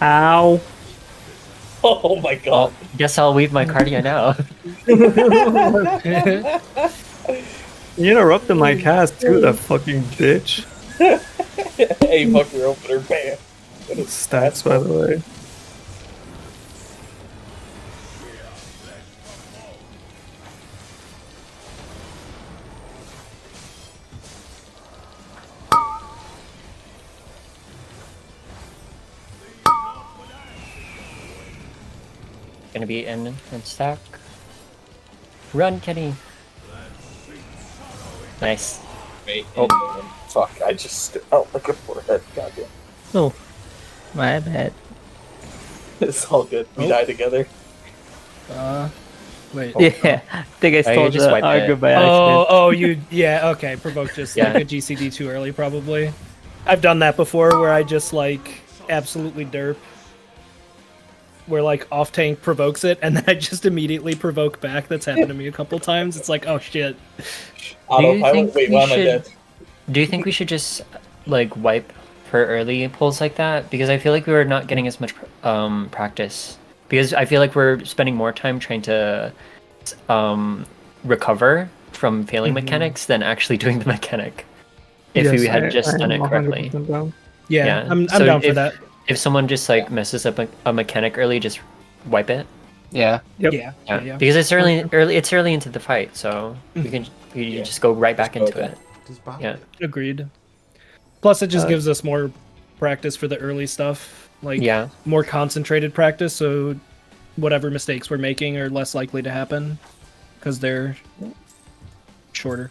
A: Ow.
B: Oh my god.
F: Guess I'll leave my cardio now.
A: You interrupted my cast too, that fucking bitch.
B: Hey, fuck your opener, bam.
A: Stats, by the way.
F: Gonna be in stack. Run, Kenny. Nice.
B: Wait,
F: Oh.
B: fuck, I just out like a forehead. Goddamn.
G: Oh, my bad.
B: It's all good. We die together.
C: Wait.
G: Yeah, I think I stole
F: just
G: the
F: wiped
G: Argo
F: it.
G: by accident.
C: Oh, yeah, okay. Provoke just
F: Yeah.
C: like a GCD too early, probably. I've done that before where I just like absolutely derp. Where like off tank provokes it and then I just immediately provoke back. That's happened to me a couple times. It's like, oh shit.
B: Autopilot? Wait, why am I dead?
F: Do you think we should just like wipe for early pulls like that? Because I feel like we were not getting as much practice. Because I feel like we're spending more time trying to recover from failing mechanics than actually doing the mechanic. if
A: Yes,
F: we had
A: I
F: just done it
A: am
F: correctly.
A: 100% down.
C: Yeah, I'm
F: So
C: down for
F: if-
C: that.
F: If someone just like messes up a mechanic early, just wipe it.
D: Yeah.
A: Yep.
F: Yeah, because it's early. It's early into the fight, so you just go right back
B: go
F: into
B: again.
F: it.
E: Just bop
F: Yeah.
E: it.
C: Agreed. Plus, it just
A: Uh,
C: gives us more practice for the early stuff. Like,
F: Yeah.
C: more concentrated practice, so whatever mistakes we're making are less likely to happen because they're shorter.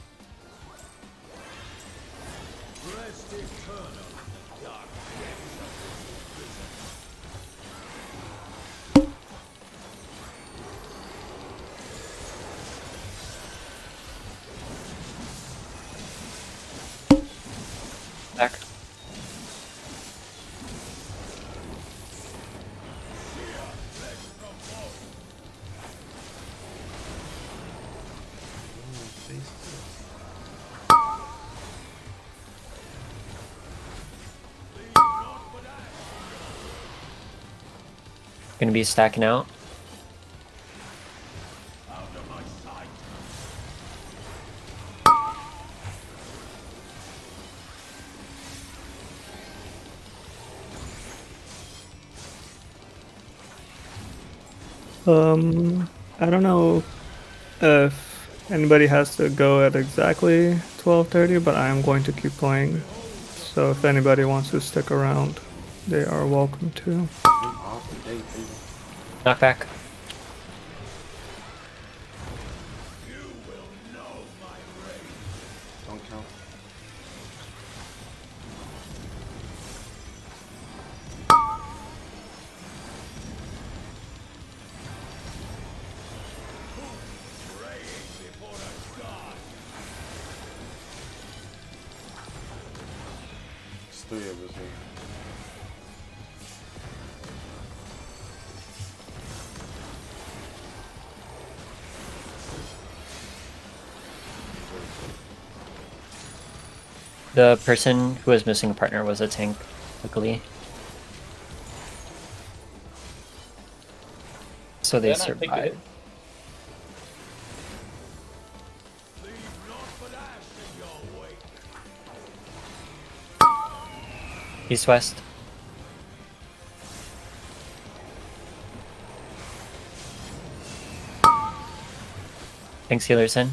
F: Back. Gonna be stacking out.
A: I don't know if anybody has to go at exactly 12:30, but I am going to keep playing. So if anybody wants to stick around, they are welcome to.
E: I'm off the day, baby.
F: Knockback.
E: Don't count. There's 3 of us here.
F: The person who was missing a partner was a tank, luckily. So they
B: Then I think
F: survived.
B: it-
F: East west. Thanks, healers in.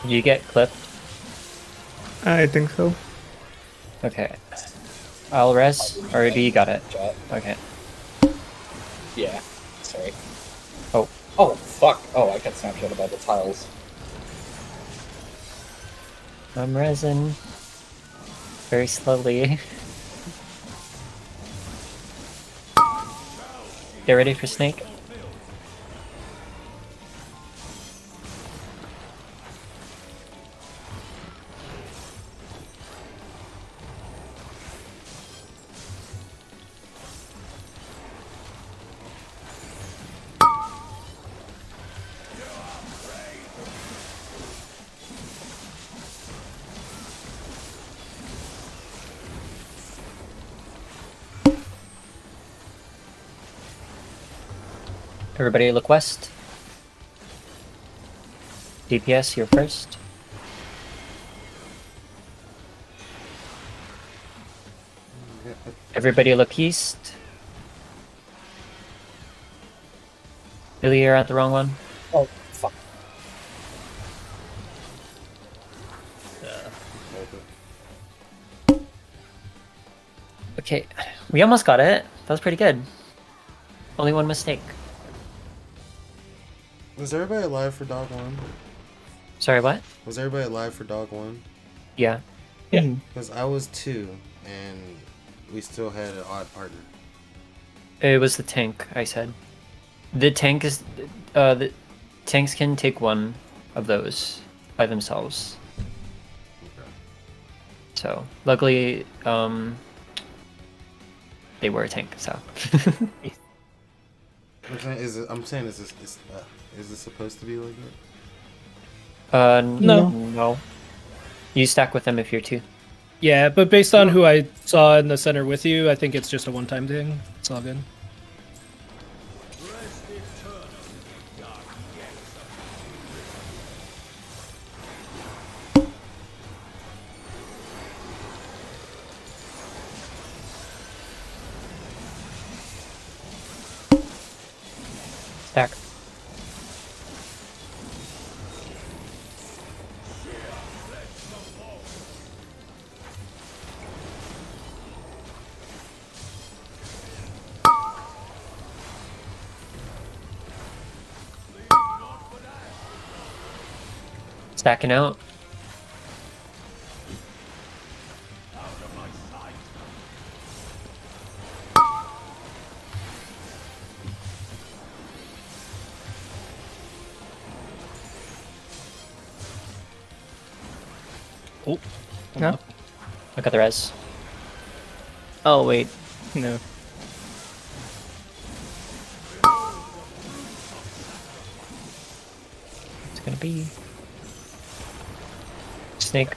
F: You get clipped.
A: I think so.
F: Okay. I'll res, or do you got it?
B: Chat.
F: Okay.
B: Yeah. Sorry.
F: Oh.
B: Oh fuck. Oh, I got snapshot about the tiles.
F: I'm resin. Very slowly. Get ready for snake. Everybody look west. DPS, you're first. Everybody look east. Billy, you're at the wrong one.
B: Oh fuck.
F: Okay, we almost got it. That was pretty good. Only one mistake.
E: Was everybody alive for dog 1?
F: Sorry, what?
E: Was everybody alive for dog 1?
F: Yeah.
B: Yeah.
E: Because I was 2, and we still had an odd partner.
F: It was the tank, I said. The tank is... the tanks can take one of those by themselves.
E: Okay.
F: So, luckily, they were a tank, so...
E: I'm saying, is this supposed to be like that?
F: No. You stack with them if you're two.
C: Yeah, but based on who I saw in the center with you, I think it's just a one-time thing. It's all good.
F: Stack. Stacking out.
C: Oh,
F: No. Look at the res.
G: Oh wait, no.
F: It's gonna be snake.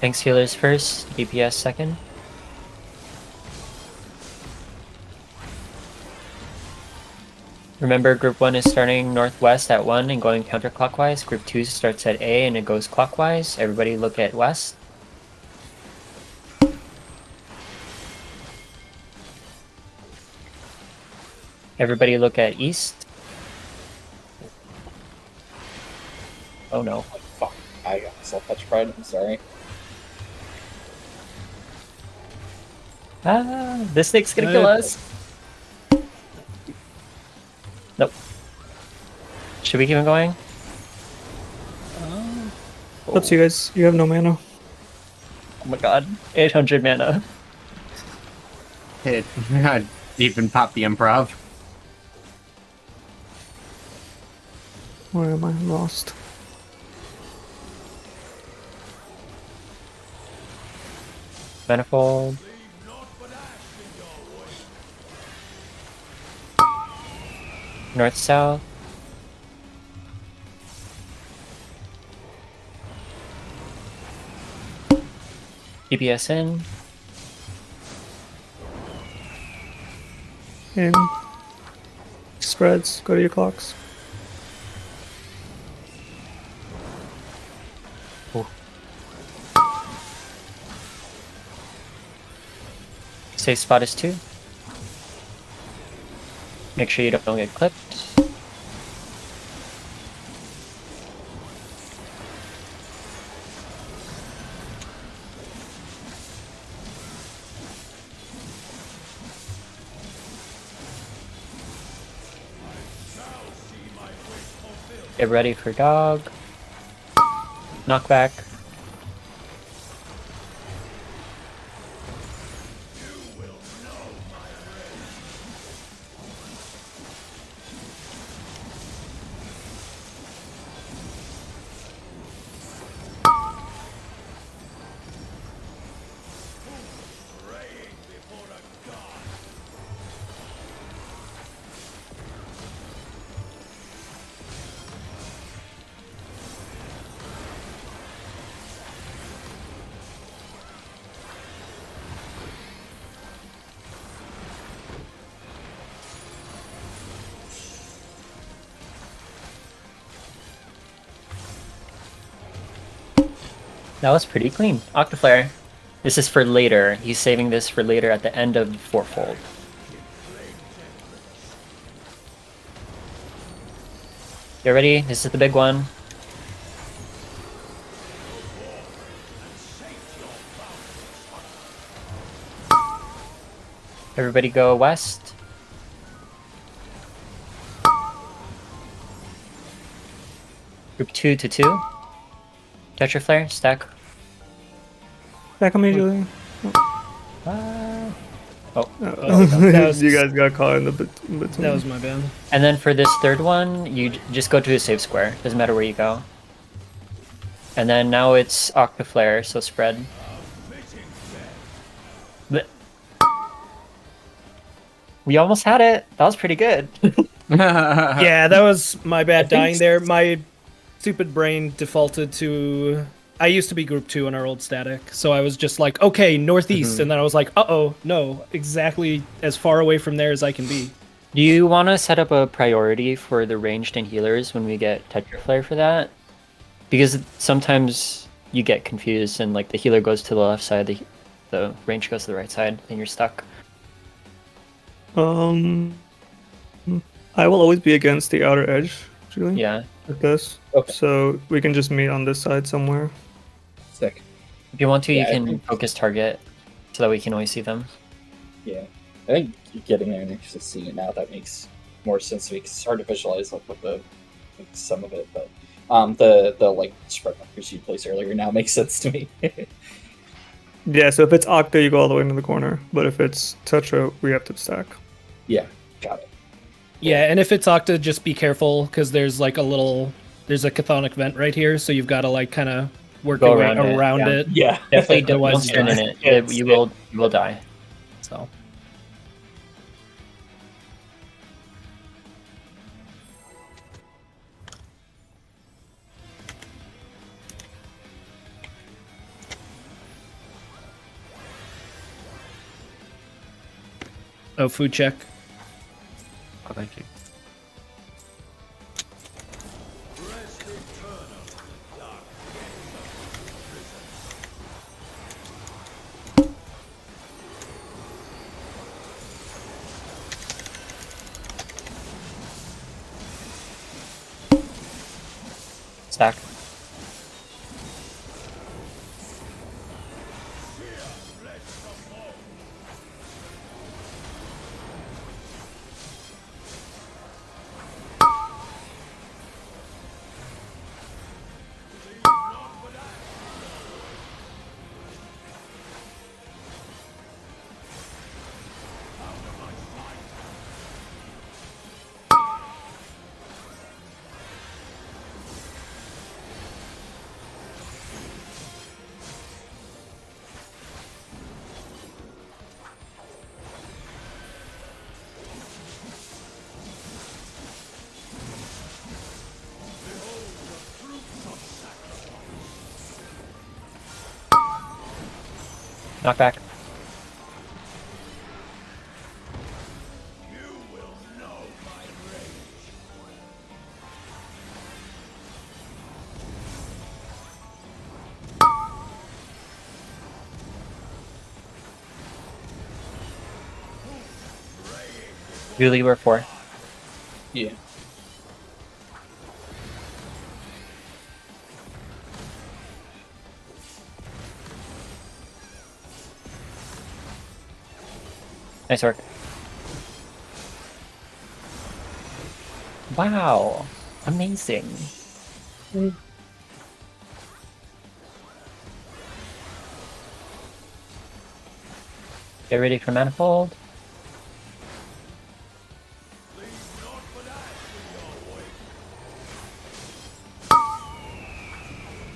F: Thanks healers first, DPS second. Remember, group 1 is starting northwest at 1 and going counterclockwise. Group 2 starts at A and it goes clockwise. Everybody look at west. Everybody look at east. Oh no.
B: Fuck, I got myself petrified. I'm sorry.
F: Ah, this snake's gonna kill us. Nope. Should we keep him going?
A: Up to you guys. You have no mana.
F: Oh my god. 800 mana.
D: Hit. Even pop the improv.
A: Where am I? Lost.
F: Manifold. North south. DPS in.
A: In. Spreads. Go to your clocks.
F: Safe spot is 2. Make sure you don't get clipped. Get ready for dog. Knockback. That was pretty clean. Octaflare. This is for later. He's saving this for later at the end of the fourfold. Get ready. This is the big one. Everybody go west. Group 2 to 2. Catch your flare, stack.
A: Back immediately.
F: Oh.
C: That was-
A: You guys got caught in the in between.
C: That was my bad.
F: And then for this third one, you just go to a safe square. Doesn't matter where you go. And then now it's Octaflare, so spread. Blech. We almost had it. That was pretty good.
C: Yeah, that was my bad
B: think
C: dying there. My stupid brain defaulted to. I used to be group 2 on our old static, so I was just like, okay, northeast, and then I was like, uh-oh, no, exactly as far away from there as I can be.
F: Do you want to set up a priority for the ranged and healers when we get Tetra Flare for that? Because sometimes you get confused and like the healer goes to the left side, the range goes to the right side, and you're stuck.
A: I will always be against the outer edge, Julie.
F: Yeah.
A: Like this.
B: Okay.
A: So we can just meet on this side somewhere.
B: Sick.
F: If you want to,
B: Yeah,
F: you
B: I
F: can
B: think-
F: focus target so that we can always see them.
B: Yeah, I think getting there and actually seeing it now, that makes more sense to me. 'Cause it's hard to visualize like what like, some of it, but the like spread markers you placed earlier now makes sense to me.
A: Yeah, so if it's Octa, you go all the way into the corner. But if it's Tetra, we have to stack.
B: Yeah, got it.
C: Yeah, and if it's Octa, just be careful, because there's like there's a chthonic vent right here, so you've got to like kind of work
F: Go
C: your way
F: around it,
C: around
F: yeah.
C: it.
B: Yeah,
F: Definitely don't
C: Otherwise
F: stand in it.
B: It's-
F: You will die.
C: So. Oh, food check.
D: Oh, thank you.
F: Stack. Knock back. Julie, we're 4.
B: yeah.
F: Nice work. Wow. Amazing. Get ready for manifold.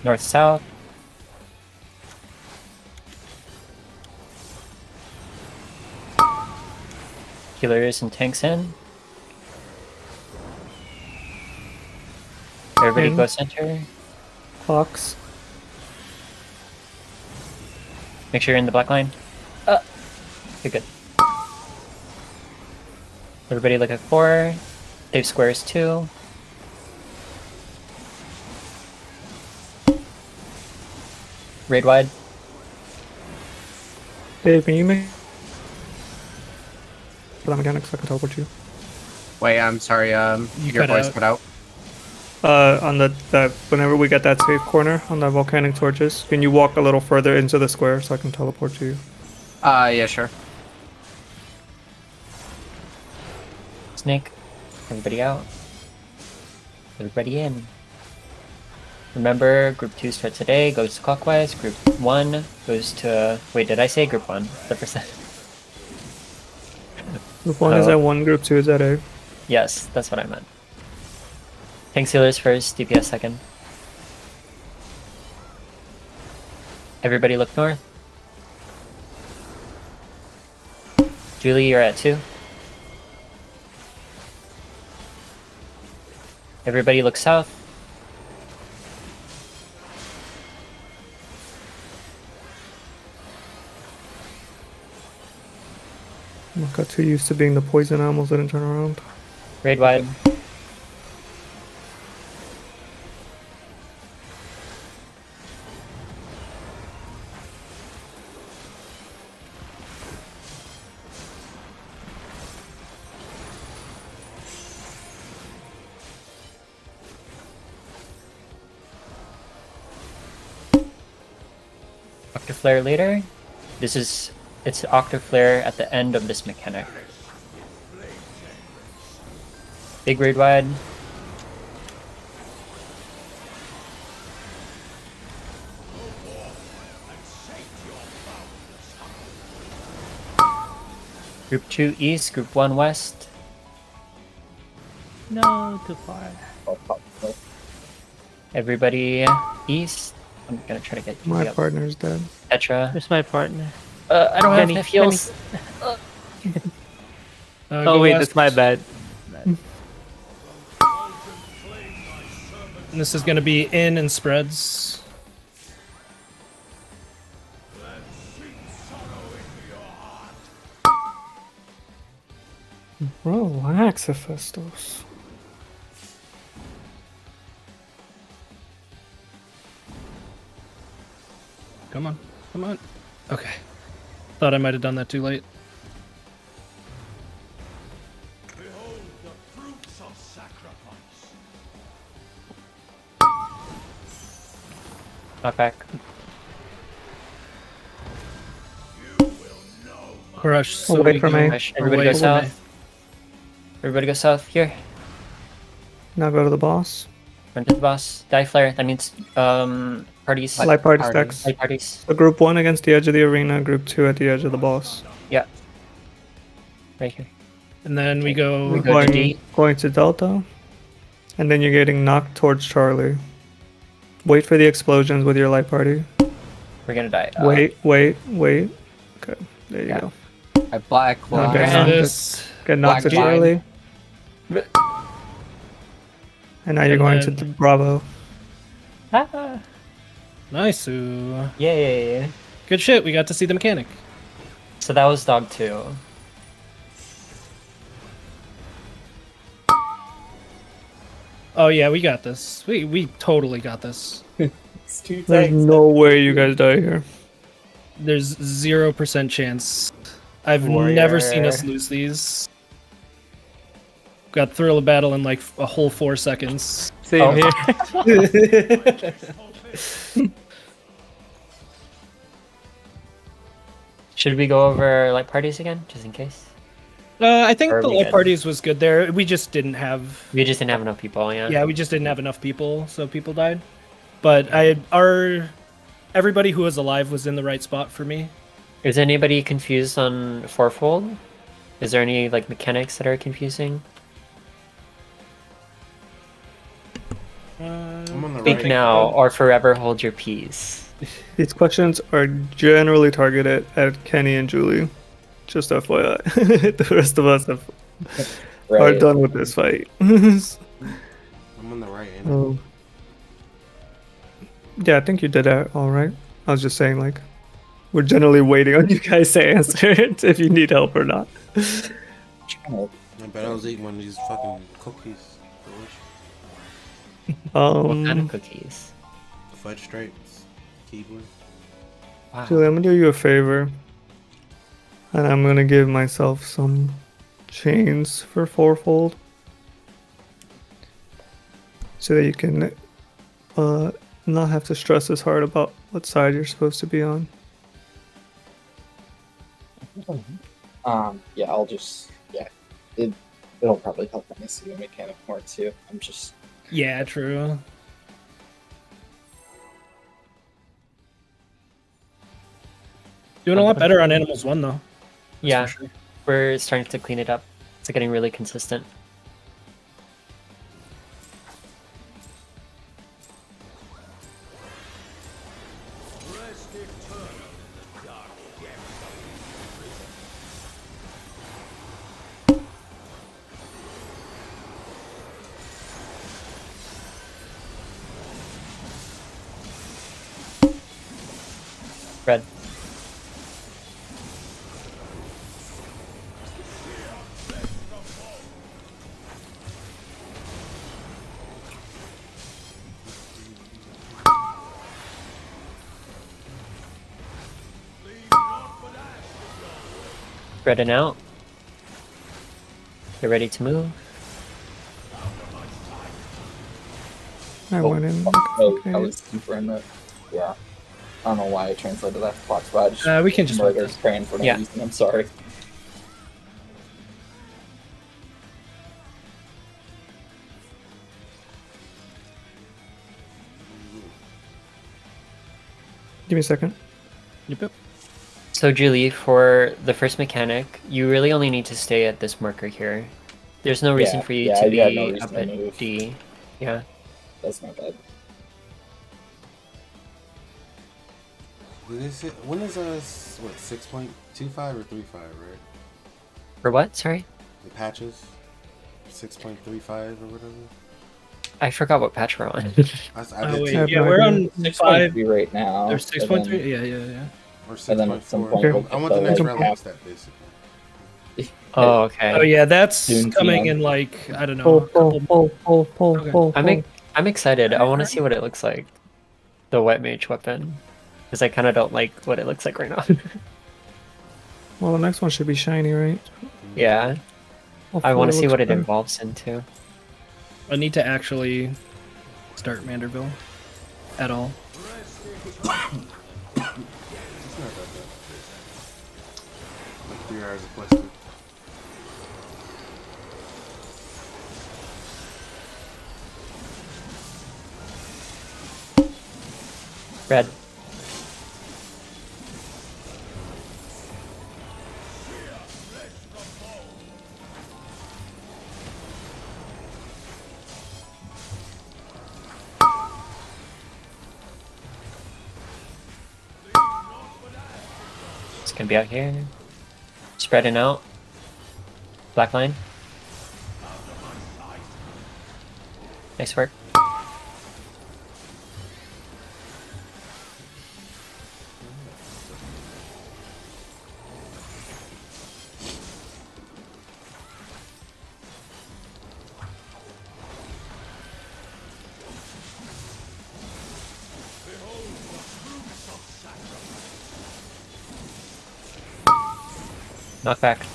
F: North south. Healers and tanks in. Everybody
A: In.
F: go center.
A: Clocks.
F: Make sure you're in the black line. Okay, good. Everybody look at 4. Save squares 2. Raid wide.
A: Dave, can you make for that mechanic so I can teleport you?
D: Wait, I'm sorry. Your
C: cut
D: voice
C: out.
D: cut out.
A: On that whenever we get that safe corner on the volcanic torches, can you walk a little further into the square so I can teleport to you?
D: Yeah, sure.
F: Snake. Everybody out. Everybody in. Remember, group 2 starts today, goes to clockwise. Group 1 goes to... Wait, did I say group 1? The percent.
A: Group 1 is
F: Oh.
A: at 1, group 2 is at A.
F: Yes, that's what I meant. Tanks healers first, DPS second. Everybody look north. Julie, you're at 2. Everybody look south.
A: I got too used to being the poison animals that didn't turn around.
F: Raid wide. Octaflare later. It's Octaflare at the end of this mechanic. Big raid wide. Group 2 east, group 1 west.
G: No, too far.
F: Everybody east. I'm gonna try to get you
A: My
F: up.
A: partner's dead.
F: Tetra.
G: Where's my partner?
F: I don't
G: Jenny,
F: have heals.
G: Oh
C: Go
G: wait,
C: west.
G: that's my bad.
C: And this is going to be in and spreads.
A: Relax, Hephaestus.
C: Come on. Come on. Okay. Thought I might have done that too late.
F: Knock back.
C: Crush. So
A: Away
C: we
A: from
C: go-
A: me.
F: Push. Everybody
C: away
F: go
C: from me.
F: south. Everybody go south. Here.
A: Now go to the boss.
F: Run to the boss. Die flare. That means parties.
A: Light party
D: party.
A: stacks.
F: Light parties.
A: So group 1 against the edge of the arena, group 2 at the edge of the boss.
F: Yeah. Right here.
C: And then we go.
F: We go to D.
A: Going to Delta. And then you're getting knocked towards Charlie. Wait for the explosions with your light party.
F: We're gonna die.
A: Wait. Okay, there you
F: Yeah.
A: go.
D: I black
A: Okay.
D: cloth.
A: Yeah.
C: this.
A: Get knocked to
D: Black
A: Charlie. And now you're
C: And
A: going to
C: then-
A: Bravo.
F: Ah.
C: Nice.
F: Yay.
C: Good shit. We got to see the mechanic.
F: So that was dog 2.
C: Oh yeah, we got this. We totally got this.
B: It's two
A: There's
B: tanks.
A: no way you guys die here.
C: There's 0% chance. I've
F: Warrior.
C: never seen us lose these. Got thrill of battle in like a whole 4 seconds.
G: Same
F: Oh.
G: here.
F: Should we go over light parties again, just in case?
C: I think
F: Or
C: the
F: we
C: light
F: good?
C: parties was good there. We just didn't have.
F: We just didn't have enough people.
C: Yeah, we just didn't have enough people, so people died. But everybody who was alive was in the right spot for me.
F: Is anybody confused on fourfold? Is there any like mechanics that are confusing?
E: I'm on the
F: Think
E: right.
F: now or forever hold your peace.
A: These questions are generally targeted at Kenny and Julie. Just FYI. The rest of us are
B: Right.
A: done with this fight.
E: I'm on the right end.
A: Oh. Yeah, I think you did that all right. I was just saying, like, we're generally waiting on you guys to answer it if you need help or not.
E: I bet I was eating one of these fucking cookies. Delicious.
F: What kind of cookies?
E: Fudge stripes. Keebler.
F: Wow.
A: Julie, I'm gonna do you a favor, and I'm gonna give myself some chains for fourfold, so that you can not have to stress as hard about what side you're supposed to be on.
B: Yeah, I'll just it'll probably help when I see the mechanic more too. I'm just
C: Yeah, true. Doing a lot better on Animals 1 though.
F: Yeah,
C: for sure.
F: we're starting to clean it up. It's getting really consistent. Red. Red and out. Get ready to move.
A: I went in.
B: Oh,
A: Okay.
B: I was super in the. Yeah. I don't know why I translated that to Fox, but I just
C: We can just
B: murdered Cran for no
F: Yeah.
B: reason. I'm sorry.
A: Give me a second.
C: Yep.
F: So Julie, for the first mechanic, you really only need to stay at this marker here. There's no reason
B: Yeah,
F: for you
B: yeah,
F: to
B: I
F: be
B: had no reason
F: up
B: to
F: at
B: move.
F: D. Yeah.
B: That's not bad.
E: Did they say, when is what 6.25 or 3.5, right?
F: For what? Sorry?
E: The patches, 6.35 or whatever.
F: I forgot what patch we're on.
E: I
C: Oh,
E: did
C: wait,
E: too.
C: yeah, we're on 5.
B: 6.3 right now.
C: Or
B: and
C: 6.3?
B: then-
C: Yeah.
E: Or
B: And then at some
E: 6.4.
B: point
A: Okay.
B: we'll
E: I
B: get
E: want the next
B: like,
E: realm
B: half-
E: stat basically.
F: Oh, okay.
C: Oh, yeah, that's
B: Soon,
C: coming
B: Tion.
C: in like, I don't know.
A: Pull,
C: a couple-
A: pull,
C: Okay.
F: I'm excited. I want to see what it looks like. The wet mage weapon. Because I kind of don't like what it looks like right now.
A: Well, the next one should be shiny, right?
F: yeah. I
A: Hopefully
F: want to see
A: looks
F: what it
A: good.
F: evolves into.
C: I need to actually start Manderville at all.
E: It's not that bad. Like 3 hours of plastic.
F: Red. It's gonna be out here. Spreading out. Black line. Nice work. Knockback.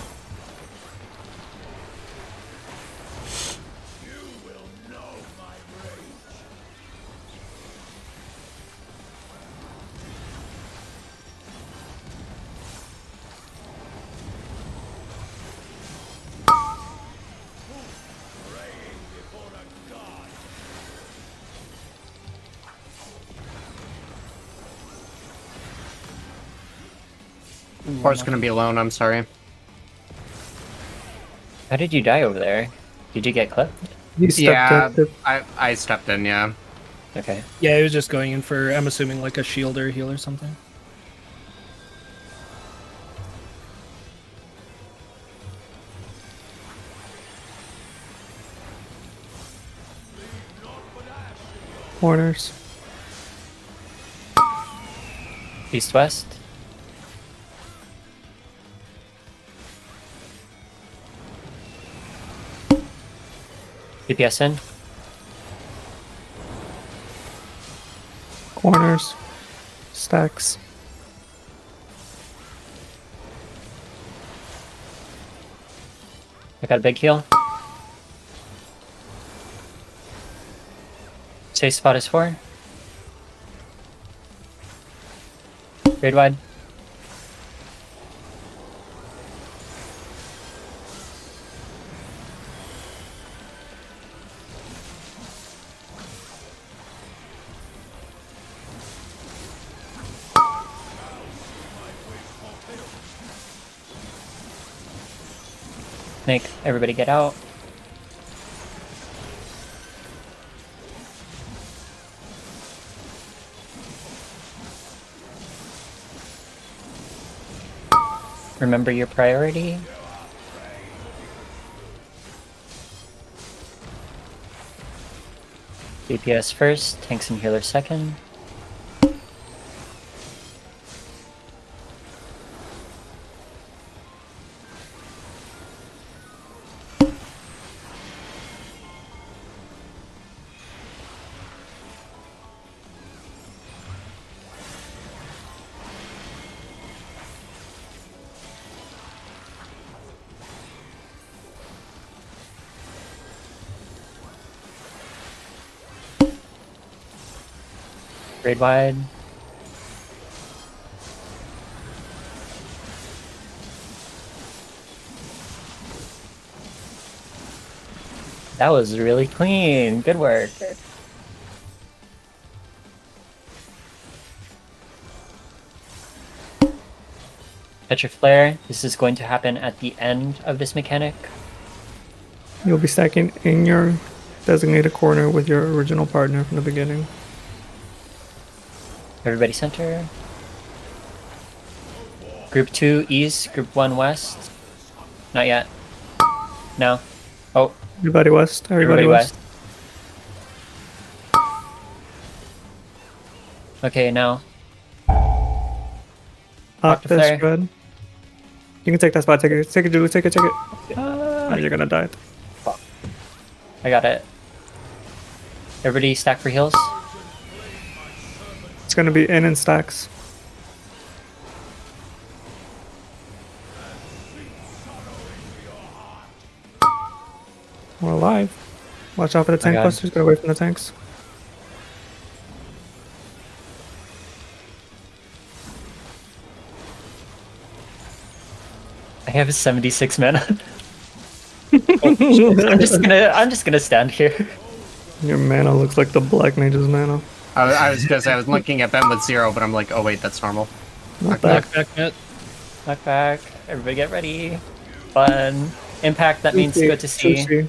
D: Fort's gonna be alone, I'm sorry.
F: How did you die over there? Did you get clipped?
A: He stepped
D: Yeah,
A: in.
D: I stepped in, yeah.
F: Okay.
C: Yeah, he was just going in for, I'm assuming, like a shield or heal or something.
A: Corners.
F: East west. DPS in.
A: Corners. Stacks.
F: I got a big heal. Safe spot is 4. Grade wide. Snake, everybody get out. Remember your priority. DPS first, tanks and healers second. Grade wide. That was really clean. Good work. Catch your flare. This is going to happen at the end of this mechanic.
A: You'll be stacking in your designated corner with your original partner from the beginning.
F: Everybody center. Group 2 east, group 1 west. Not yet. No. Oh,
A: Everybody west. Everybody west.
F: Okay, now.
A: Octa
F: Flare.
A: spread. You can take that spot. Take it. Take it, Julie. Take it. Take it. Oh, you're gonna die.
F: I got it. Everybody stack for heals.
A: It's gonna be in stacks. We're alive. Watch out for the tank
F: God.
A: busters. Get away from the tanks.
F: I have 76 mana. I'm just gonna stand here.
A: Your mana looks like the black mage's mana.
D: I was gonna say I was looking at Ben with 0, but I'm like, oh wait, that's normal.
A: Not bad.
C: Back, Matt.
F: Knock back. Everybody get ready. Fun. Impact, that means good to see.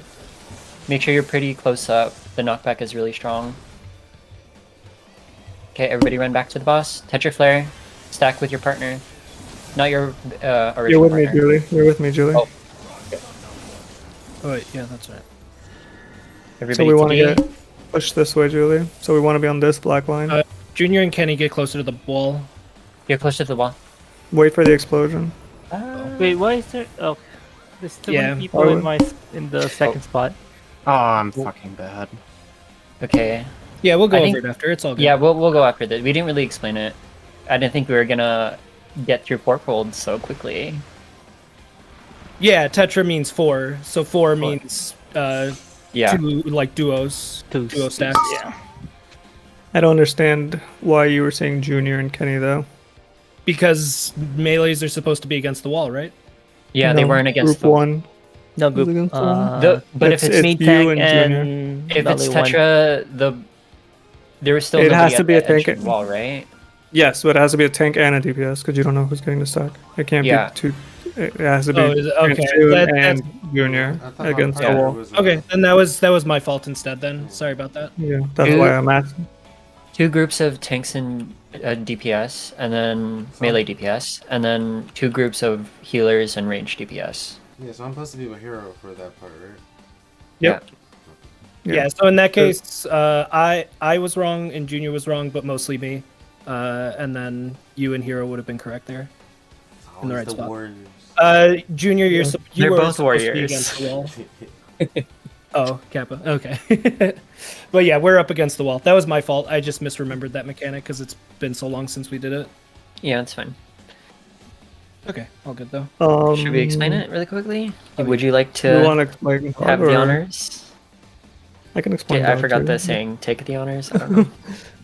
F: Make sure you're pretty close up. The knockback is really strong. Okay, everybody run back to the boss. Touch your flare. Stack with your partner. Not your original
A: You're with
F: partner.
A: me, Julie. You're with me, Julie.
F: Oh.
C: Oh wait, yeah, that's right.
F: Everybody
A: So we want to
F: TD.
A: get pushed this way, Julie. So we want to be on this black line.
C: Junior and Kenny get closer to the wall.
F: Get close to the wall.
A: Wait for the explosion.
G: Wait, why is there? Oh, there's too
C: Yeah.
G: many people
A: Oh.
G: in the second spot.
D: Oh, I'm fucking bad.
F: Okay.
C: Yeah, we'll go
F: I
C: over
F: think-
C: it after. It's all good.
F: Yeah, we'll go after this. We didn't really explain it. I didn't think we were gonna get through fourfold so quickly.
C: Yeah, tetra means 4, so 4 means
F: Yeah.
C: 2 like duos. Duo stacks.
G: Yeah.
A: I don't understand why you were saying Junior and Kenny though.
C: Because melees are supposed to be against the wall, right?
F: Yeah, they
A: No,
F: weren't against
A: group
F: the
A: one.
G: No group.
A: against the wall?
F: But if it's
G: me,
A: you
G: tank,
A: and
G: and
F: if it's
G: Valley one.
F: Tetra, there was still
A: It
F: nobody
A: has to
F: at
A: be a
F: the edge
A: tank.
F: of the wall, right?
A: Yes, but it has to be a tank and a DPS because you don't know who's getting the stack. It can't
F: Yeah.
A: be two. It has to be
C: Oh, is it- okay.
A: Pantune
C: That's-
A: and Junior
E: I thought my
A: against the
E: partner
A: wall.
E: was,
C: Okay, then that was my fault instead. Then sorry about that.
A: Yeah, that's
F: Dude.
A: why I'm asking.
F: 2 groups of tanks and DPS, and then melee DPS, and then 2 groups of healers and range DPS.
E: Yeah, so I'm supposed to be my hero for that part, right?
A: Yep.
C: Yeah. So in that case, I was wrong and Junior was wrong, but mostly me. And then you and Hero would have been correct there.
E: It's
C: In the
E: always
C: right
E: the
C: spot.
E: Warriors.
C: Junior, you
F: They're
C: were
F: both
C: supposed to be
F: warriors.
C: against the wall. Oh, Kappa. Okay. But yeah, we're up against the wall. That was my fault. I just misremembered that mechanic because it's been so long since we did it.
F: Yeah, that's fine.
C: Okay, all good though.
F: Should we explain it really quickly? Would you like
A: Do you
F: to
A: want to explain?
F: have the honors?
A: I can explain.
F: Okay, I
A: that
F: forgot
A: too.
F: the saying. Take the honors. I don't know.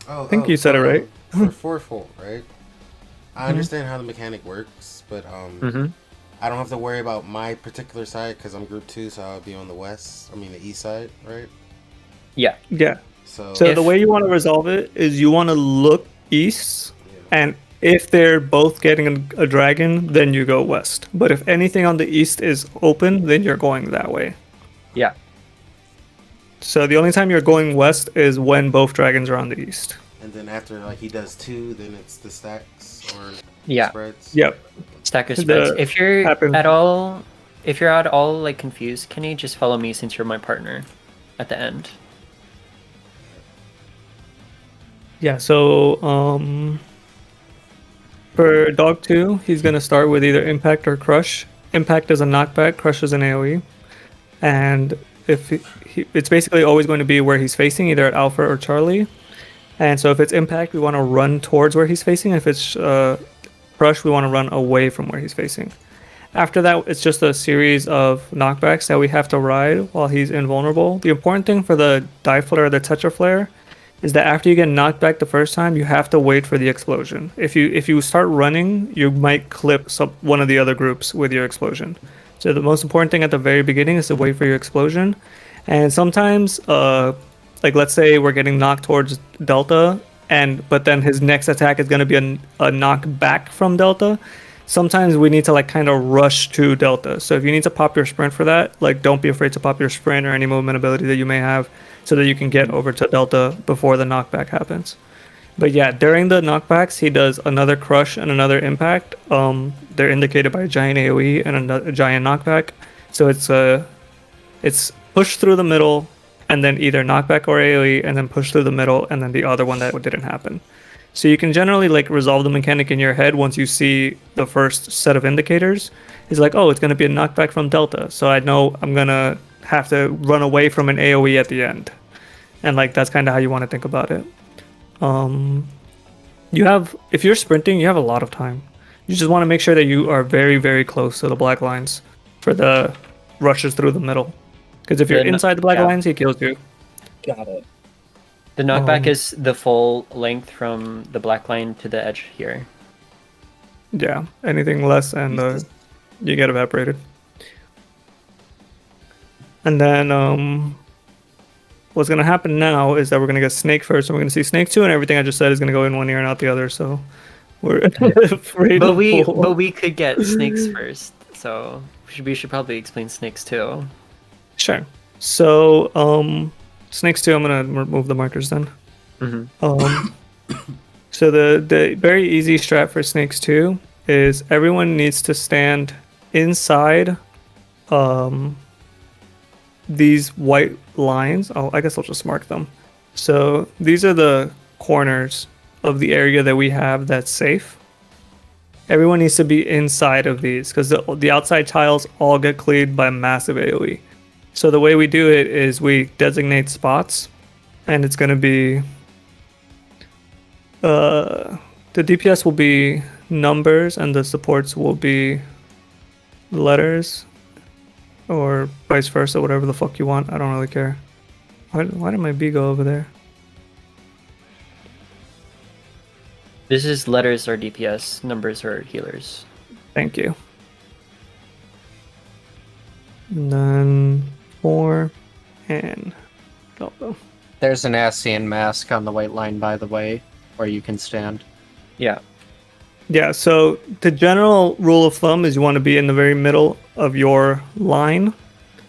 E: Oh,
A: I think you said it right.
E: For fourfold, right? I understand how the mechanic works, but
F: Mhm.
E: I don't have to worry about my particular side because I'm group 2, so I'll be on the west. I mean the east side, right?
F: Yeah.
A: Yeah.
E: So,
A: So
F: If-
A: the way you want to resolve it is you want to look east,
E: yeah.
A: and if they're both getting a dragon, then you go west. But if anything on the east is open, then you're going that way.
F: Yeah.
A: So the only time you're going west is when both dragons are on the east.
E: And then after like he does 2, then it's the stacks or
F: Yeah.
E: spreads.
A: Yep.
F: Stacker
A: The
F: spreads. If you're
A: happen-
F: at all like confused, can you just follow me since you're my partner at the end?
A: Yeah, so for Dog 2, he's going to start with either Impact or Crush. Impact is a knockback, Crush is an AoE. And if it's basically always going to be where he's facing, either at Alpha or Charlie. And so if it's Impact, we want to run towards where he's facing. If it's Crush, we want to run away from where he's facing. After that, it's just a series of knockbacks that we have to ride while he's invulnerable. The important thing for the Die Flare or the Tetra Flare is that after you get knocked back the first time, you have to wait for the explosion. If you start running, you might clip one of the other groups with your explosion. So the most important thing at the very beginning is to wait for your explosion. And sometimes, like let's say we're getting knocked towards Delta, but then his next attack is going to be a knock back from Delta. Sometimes we need to like kind of rush to Delta. So if you need to pop your sprint for that, like don't be afraid to pop your sprint or any movement ability that you may have, so that you can get over to Delta before the knockback happens. But yeah, during the knockbacks, he does another crush and another impact. They're indicated by a giant AoE and a giant knockback. So it's push through the middle, and then either knockback or AoE, and then push through the middle, and then the other one that didn't happen. So you can generally like resolve the mechanic in your head once you see the first set of indicators. It's like, oh, it's going to be a knockback from Delta, so I know I'm going to have to run away from an AoE at the end. And like that's kind of how you want to think about it. If you're sprinting, you have a lot of time. You just want to make sure that you are very, very close to the black lines for the rushes through the middle. Because if you're inside the black lines, he kills you.
B: Got it.
F: The knockback is the full length from the black line to the edge here.
A: Yeah, anything less and you get evaporated. And then what's going to happen now is that we're going to get Snake first, and we're going to see Snake 2, and everything I just said is going to go in one ear and out the other, so we're afraid
F: But we could get Snakes first, so we should probably explain Snakes too.
A: Sure. So, Snakes 2, I'm going to remove the markers then. So the very easy strat for Snakes 2 is everyone needs to stand inside these white lines. I guess I'll just mark them. So these are the corners of the area that we have that's safe. Everyone needs to be inside of these because the outside tiles all get cleared by massive AoE. So the way we do it is we designate spots, and it's going to be the DPS will be numbers and the supports will be letters, or vice versa, whatever the fuck you want. I don't really care. Why did my B go over there?
F: This is letters or DPS, numbers or healers.
A: Thank you. And then 4 and Delta.
D: There's an Ascian mask on the white line, by the way, where you can stand.
F: Yeah.
A: Yeah, so the general rule of thumb is you want to be in the very middle of your line.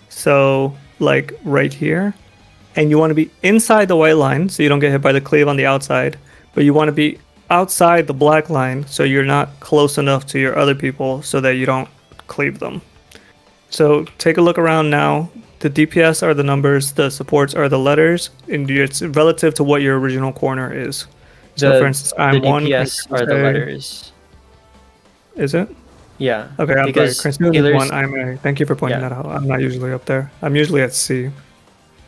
A: So, like right here. And you want to be inside the white line so you don't get hit by the cleave on the outside. But you want to be outside the black line so you're not close enough to your other people so that you don't cleave them. So take a look around now. The DPS are the numbers, the supports are the letters, and it's relative to what your original corner is. So for instance, I'm
F: the
A: one.
F: DPS are the letters.
A: Is it?
F: Yeah.
A: Okay, I'm
F: because
A: sorry. Crinson
F: healers,
A: is one. I'm A. Thank you for pointing
F: Yeah.
A: that out. I'm not usually up there. I'm usually at C.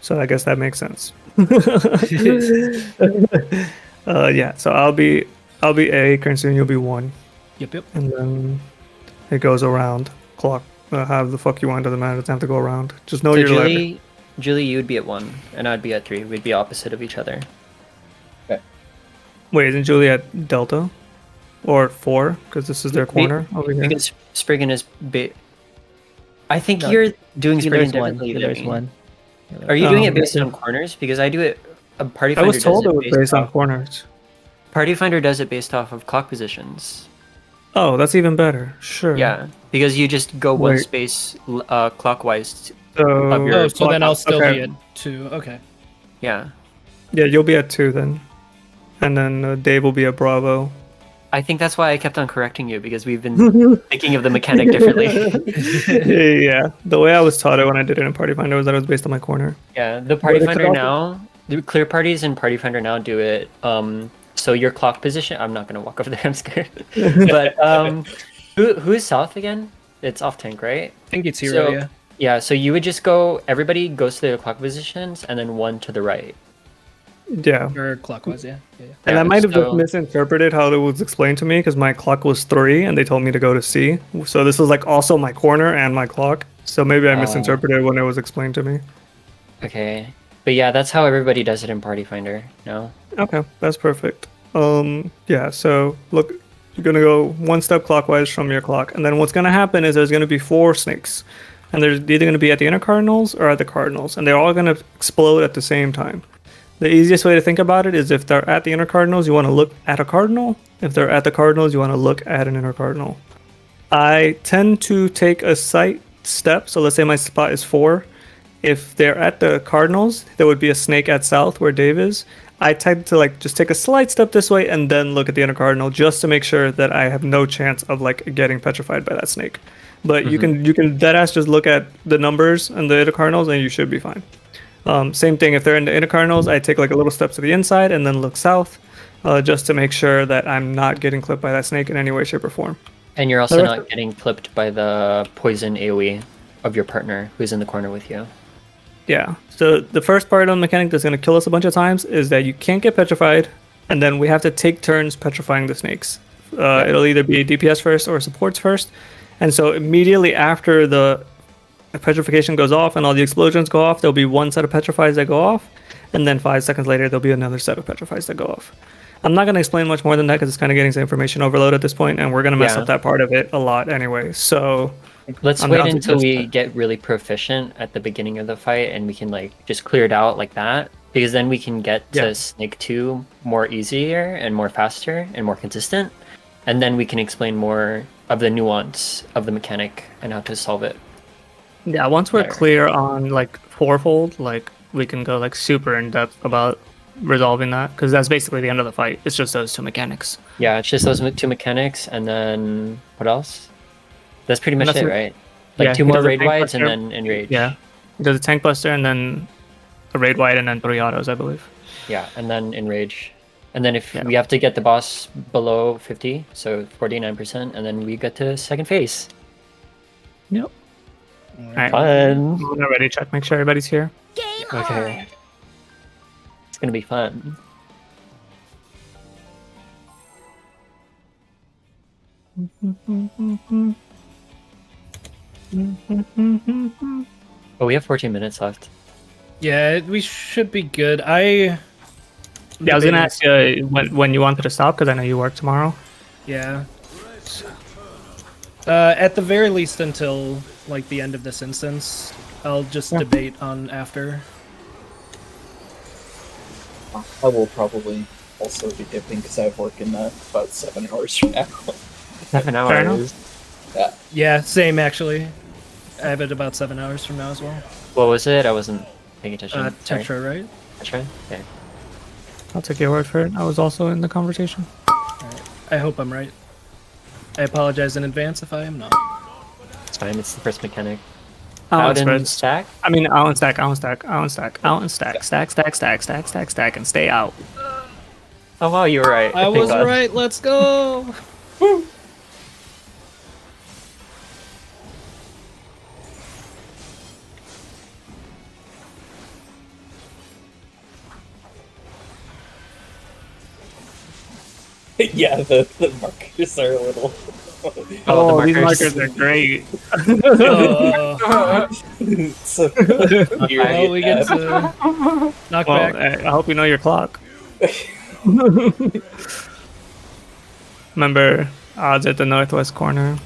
A: So I guess that makes sense. Yeah, so I'll be A, Crinson, you'll be 1.
C: Yep.
A: And then it goes around. Clock. However the fuck you want, doesn't matter. It doesn't have to go around. Just know
F: so
A: your letter.
F: Julie, you would be at 1, and I'd be at 3. We'd be opposite of each other.
A: Wait, isn't Julie at Delta? Or 4? Because this is their corner over here.
F: Because Spriggan is I think
G: No,
F: you're doing Spriggan
G: Healer's one.
F: differently than
G: Healer's
F: me.
G: one.
F: Are you doing it
A: Okay.
F: based on corners? Because I do it. Party
A: I
F: Finder
A: was told
F: does
A: it was based on
F: off,
A: corners.
F: Party Finder does it based off of clock positions.
A: Oh, that's even better. Sure.
F: Yeah, because you just go one
A: Wait.
F: space clockwise.
A: So,
F: Of your-
C: Oh, so then I'll still
A: okay.
C: be at 2. Okay.
F: Yeah,
A: Yeah, you'll be at 2 then. And then Dave will be at Bravo.
F: I think that's why I kept on correcting you because we've been thinking of the mechanic differently.
A: Yeah, the way I was taught it when I did it in Party Finder was that it was based on my corner.
F: Yeah, the Party
A: But it could
F: Finder
A: also-
F: now, the clear parties in Party Finder now do it. So your clock position. I'm not gonna walk over there. I'm scared. But who is south again? It's off tank, right?
C: I think it's hero,
F: So-
C: yeah.
F: Yeah. So you would just go. Everybody goes to their clock positions, and then one to the right.
A: Yeah.
C: Or clockwise, yeah.
A: And
F: Yeah,
A: I might have
F: so-
A: just misinterpreted how it was explained to me because my clock was 3 and they told me to go to C. So this is like also my corner and my clock. So maybe I
F: Oh.
A: misinterpreted when it was explained to me.
F: Okay. But yeah, that's how everybody does it in Party Finder. No.
A: Okay, that's perfect. Yeah, so look, you're gonna go one step clockwise from your clock, and then what's gonna happen is there's gonna be 4 snakes, and there's either gonna be at the inner cardinals or at the cardinals, and they're all gonna explode at the same time. The easiest way to think about it is if they're at the inner cardinals, you want to look at a cardinal. If they're at the cardinals, you want to look at an inner cardinal. I tend to take a sight step, so let's say my spot is 4. If they're at the cardinals, there would be a snake at south where Dave is. I tend to like just take a slight step this way and then look at the inner cardinal just to make sure that I have no chance of like getting petrified by that snake. But you can deadass just look at the numbers and the inner cardinals and you should be fine. Same thing if they're in the inner cardinals, I take like a little step to the inside and then look south, just to make sure that I'm not getting clipped by that snake in any way, shape, or form.
F: And you're also not getting clipped by the poison AoE of your partner who's in the corner with you.
A: Yeah. So the first part of the mechanic that's going to kill us a bunch of times is that you can't get petrified, and then we have to take turns petrifying the snakes. It'll either be DPS first or supports first. And so immediately after the petrification goes off and all the explosions go off, there'll be one set of petrifies that go off, and then 5 seconds later there'll be another set of petrifies that go off. I'm not going to explain much more than that because it's kind of getting some information overload at this point, and we're going to mess up that part of it a lot anyway. So
F: let's wait until we get really proficient at the beginning of the fight and we can like just clear it out like that, because then we can get to Snake 2 more easier and more faster and more consistent, and then we can explain more of the nuance of the mechanic and how to solve it.
A: Yeah, once we're clear on like fourfold, like we can go like super in depth about resolving that, because that's basically the end of the fight. It's just those 2 mechanics.
F: Yeah, it's just those 2 mechanics, and then what else? That's pretty much it, right? Like 2 more raid wides and then enrage.
A: Yeah, there's a tank buster and then a raid wide and then 3 autos, I believe.
F: Yeah, and then enrage. And then if we have to get the boss below 50, so 49%, and then we get to second phase.
A: Yep. Alright,
F: fun.
A: I'm ready. Check, make sure everybody's here.
F: Okay. It's gonna be fun. Oh, we have 14 minutes left.
C: Yeah, we should be good. I
A: was gonna ask you when you wanted to stop, because I know you work tomorrow.
C: Yeah. At the very least until like the end of this instance. I'll just debate on after.
B: I will probably also be dipping because I have work in about 7 hours from now.
F: 7 hours?
B: Yeah.
C: Yeah, same actually. I have it about 7 hours from now as well.
F: What was it? I wasn't paying attention.
C: Tetra, right?
F: Tetra? Okay.
A: I'll take your word for it. I was also in the conversation.
C: Right. I hope I'm right. I apologize in advance if I am not.
F: It's fine, it's the first mechanic.
A: Out
F: and stack?
A: I mean, out and stack, out and stack, out and stack, out and stack, stack, stack, stack, stack, stack, stack, and stay out.
F: Oh wow, you were right.
C: I was right, let's go!
B: Woo! Yeah, the markers are a little...
A: Oh, these markers are great.
B: So,
C: oh, we get to knock back.
A: I hope you know your clock. Remember, odds at the northwest corner.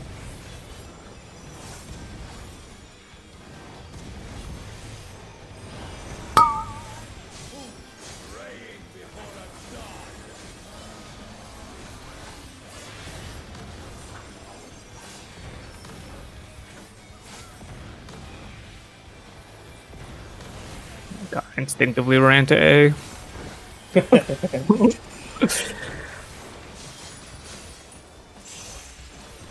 A: God, instinctively ran to A.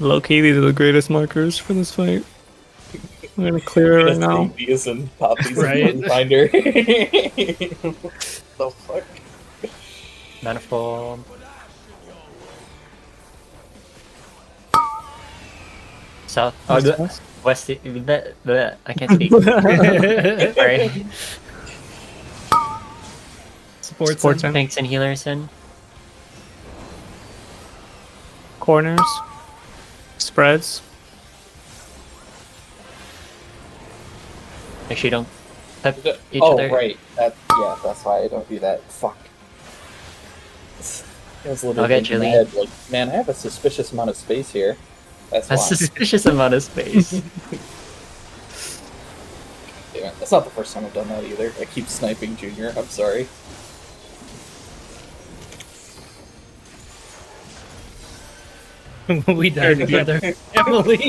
A: Low key, these are the greatest markers for this fight. I'm gonna clear it right now.
B: These and poppies
C: Right.
B: and finder. The fuck?
F: Manifold. South. Oh, west. Bleh, I can't speak. Sorry.
C: Supports
A: in.
F: Tanks and healers in.
A: Corners. Spreads.
F: Actually, don't each
B: Oh,
F: other.
B: right. Yeah, that's why I don't do that. Fuck. I was literally
F: Okay,
B: thinking in my
F: Julie.
B: head, like, man, I have a suspicious amount of space here. That's
F: A
B: why.
F: suspicious amount of space.
B: Yeah, that's not the first time I've done that either. I keep sniping Junior. I'm sorry.
C: We died together, Emily.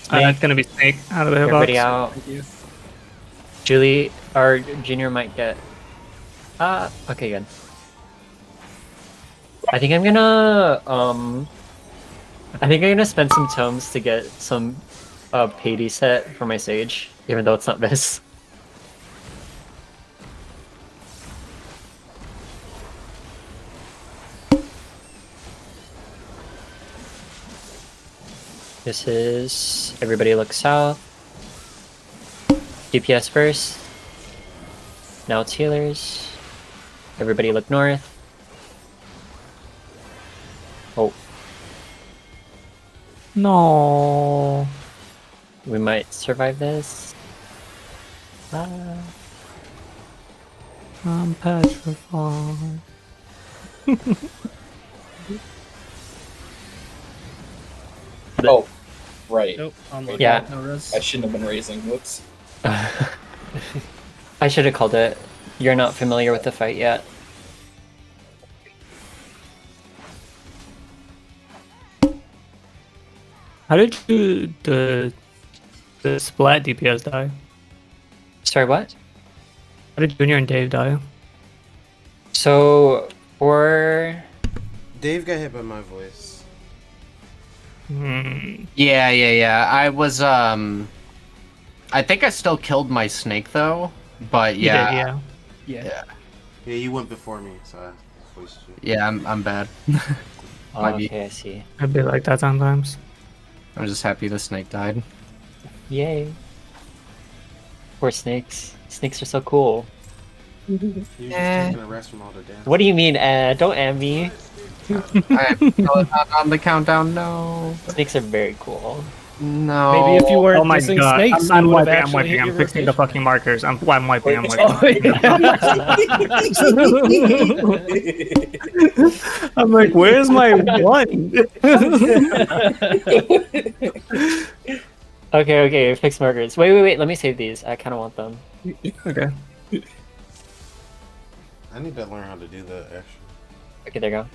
A: It's gonna be Snake out of the hitbox.
F: Everybody out. Julie or Junior might get. Okay, good. I think I'm gonna spend some tomes to get some P8s set for my Sage, even though it's not this. This is everybody look south. DPS first. Now it's healers. Everybody look north. Oh,
A: No.
F: we might survive this.
A: I'm petrified.
B: Oh, right.
C: Nope, unlucky.
F: Yeah.
C: No res.
B: I shouldn't have been raising. Whoops.
F: I should have called it. You're not familiar with the fight yet.
A: How did you the splat DPS die?
F: Sorry, what?
A: How did Junior and Dave die?
F: So for
E: Dave got hit by my voice.
D: Yeah. I was I think I still killed my snake though, but
A: You
D: yeah.
A: did, yeah.
C: Yeah.
E: Yeah, you went before me, so I voiced you.
D: Yeah, I'm bad.
F: oh,
D: Might be.
F: okay, I see.
A: I'd be like that sometimes.
D: I'm just happy the snake died.
F: Yay. Poor snakes. Snakes are so cool.
E: You're just taking a rest from all the dance.
F: What do you mean, don't add me.
D: I'm not on the countdown. No.
F: Snakes are very cool.
D: No.
C: Maybe if you weren't
A: Oh my
C: dissing
A: god.
C: snakes,
A: I'm
C: you would have
A: wiping, I'm
C: actually hit
A: wiping. I'm
C: your
A: fixing the
C: rotation.
A: fucking markers. I'm wiping, I'm wiping. I'm like, where's my one?
F: Okay, fix markers. Wait, let me save these. I kind of want them.
A: Okay.
E: I need to learn how to do that, actually.
F: Okay, there you go.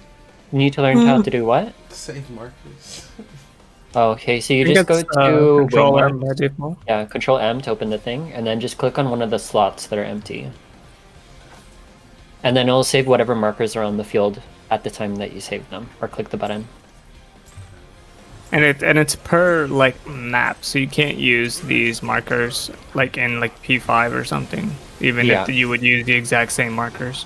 F: You need to learn how to do what?
E: Save markers.
F: Oh, okay, so you
A: I think
F: just go
A: it's,
F: to
A: Control
F: Waymark.
A: M by default.
F: Yeah, Control M to open the thing, and then just click on one of the slots that are empty. And then it'll save whatever markers are on the field at the time that you save them, or click the button.
A: And it's per like map, so you can't use these markers like in like P5 or something. Even
F: Yeah.
A: if you would use the exact same markers.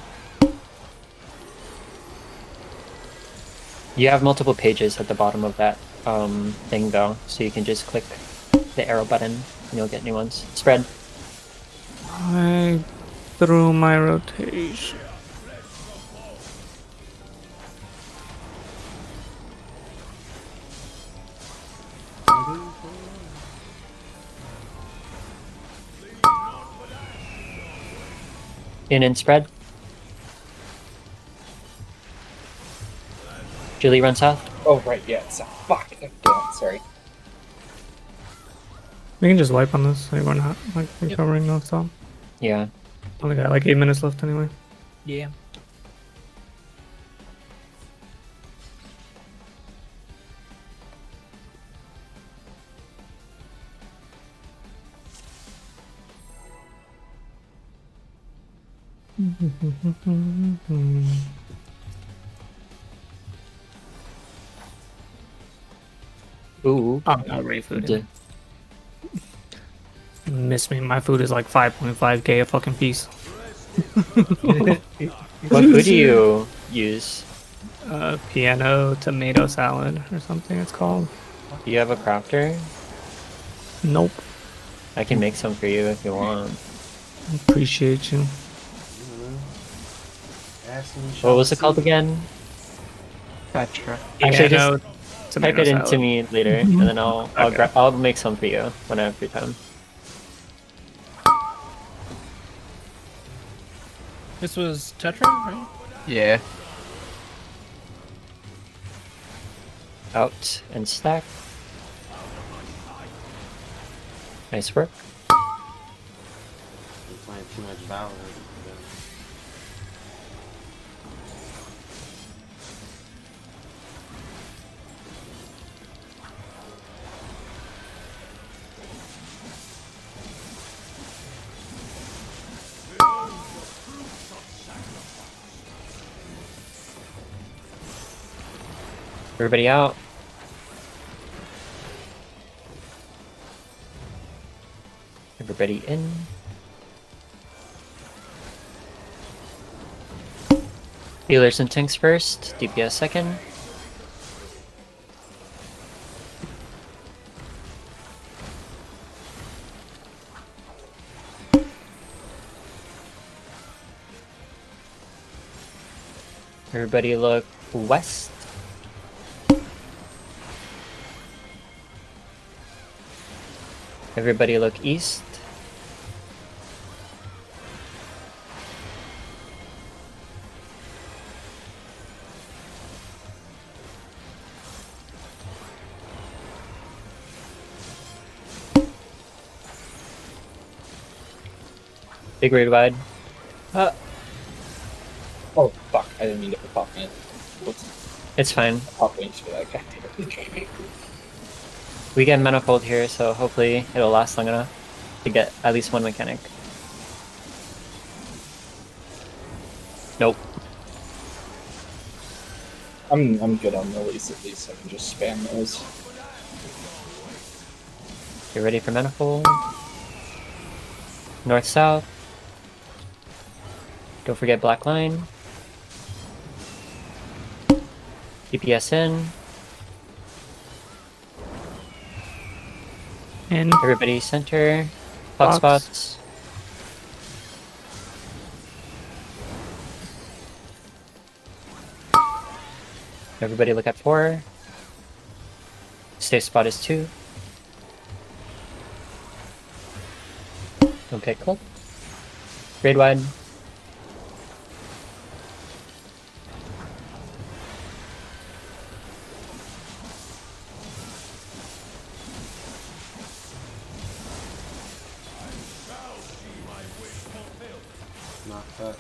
F: You have multiple pages at the bottom of that thing though, so you can just click the arrow button and you'll get new ones. Spread.
A: I threw my rotation.
F: In and spread. Julie, run south.
B: Oh, right, yeah. It's fuck. Damn it, sorry.
A: We can just wipe on this, so we're not like recovering no stop.
F: Yeah.
A: Only got like 8 minutes left anyway.
C: Yeah.
F: Ooh.
A: I'm not ready for
F: D-
A: it. Miss me, my food is like 5.5k a fucking piece.
F: What food do you use?
A: Piano tomato salad or something it's called.
F: Do you have a crafter?
A: Nope.
F: I can make some for you if you want.
A: Appreciate you.
E: Ask me,
F: What was it called again?
D: Gotcha.
F: Actually,
A: Piano tomato
F: Type it into
A: salad.
F: me later, and then I'll
A: Okay.
F: I'll make some for you when I have free time.
C: This was Tetra, right?
D: Yeah.
F: Out and stack. Nice work.
E: I'm playing too much Valorant.
F: Everybody out. Everybody in. Healers and tanks first, DPS second. Everybody look west. Everybody look east. Big raid wide.
B: Oh fuck! I didn't mean to pop in. What's
F: It's fine.
B: pop wings for that guy?
F: We get manifold here, so hopefully it'll last long enough to get at least one mechanic. Nope.
B: I'm good on millies at least. I can just spam those.
F: Get ready for manifold. North south. Don't forget black line. DPS in.
A: In.
F: Everybody center. Hot
A: Box.
F: spots. Everybody look at 4. Safe spot is 2. Don't get clipped. Grade wide.
E: Not that.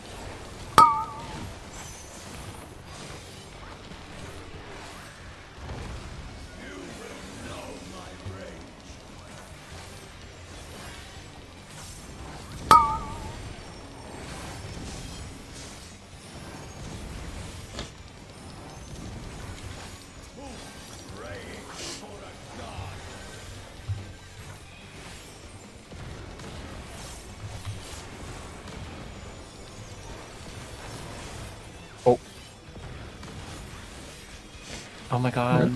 F: Oh my god.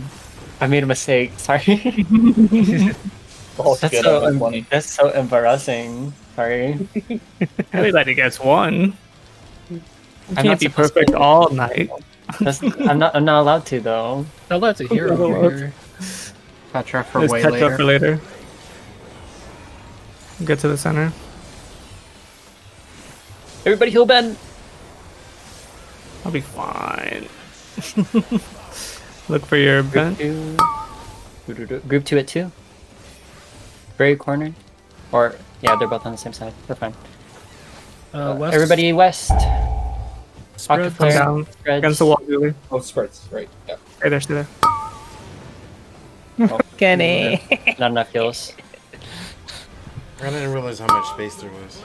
F: I made a mistake. Sorry.
B: Oh,
F: That's
B: good.
F: so
B: I'm funny.
F: that's so embarrassing. Sorry.
A: Everybody gets one. You
F: I'm
A: can't
F: not
A: be
F: supposed
A: perfect
F: to-
A: all night.
F: I'm not allowed to though.
C: Oh, that's a hero over here.
D: Petra for
A: Let's
D: way
A: catch
D: later.
A: up for later. Get to the center.
F: Everybody heal Ben.
A: I'll be fine. Look for your
F: Group
A: vent.
F: 2. Group 2 at 2. Very corner. Or yeah, they're both on the same side. They're fine.
C: West.
F: Everybody west.
C: Spread.
F: Octaflare.
A: Come down
F: Spreads.
A: against the wall, Julie.
B: Oh, spreads. Right. Yeah.
A: Stay there, stay there.
G: Kenny.
F: Not enough heals.
E: I didn't realize how much space there was.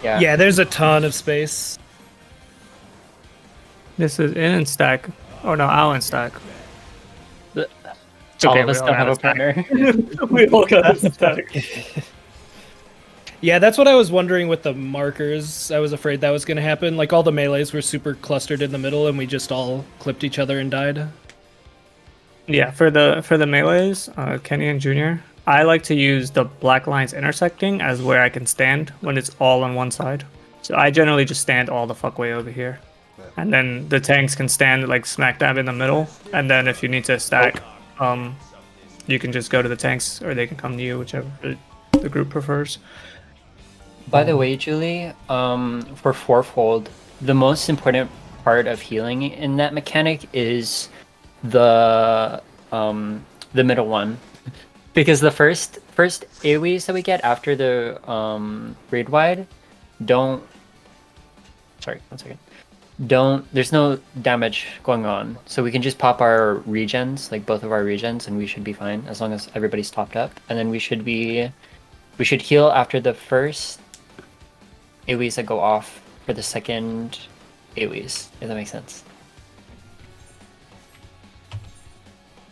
F: Yeah.
C: Yeah, there's a ton of space.
A: This is in and stack. Oh no, out and stack.
F: The-
A: It's
F: All
A: okay,
F: of
A: we
F: us
A: all
F: don't have a
A: stack.
F: partner.
A: We all got a stack.
C: Yeah, that's what I was wondering with the markers. I was afraid that was going to happen. Like all the melees were super clustered in the middle, and we just all clipped each other and died.
A: Yeah, for the melees, Kenny and Junior, I like to use the black lines intersecting as where I can stand when it's all on one side. So I generally just stand all the fuck way over here. And then the tanks can stand like smack dab in the middle. And then if you need to stack, you can just go to the tanks, or they can come to you, whichever the group prefers.
F: By the way, Julie, for fourfold, the most important part of healing in that mechanic is the middle one, because the first AoEs that we get after the raid wide don't. Sorry, 1 second. There's no damage going on, so we can just pop our regens, like both of our regens, and we should be fine as long as everybody's topped up. And then we should heal after the first AoEs that go off for the second AoEs, if that makes sense.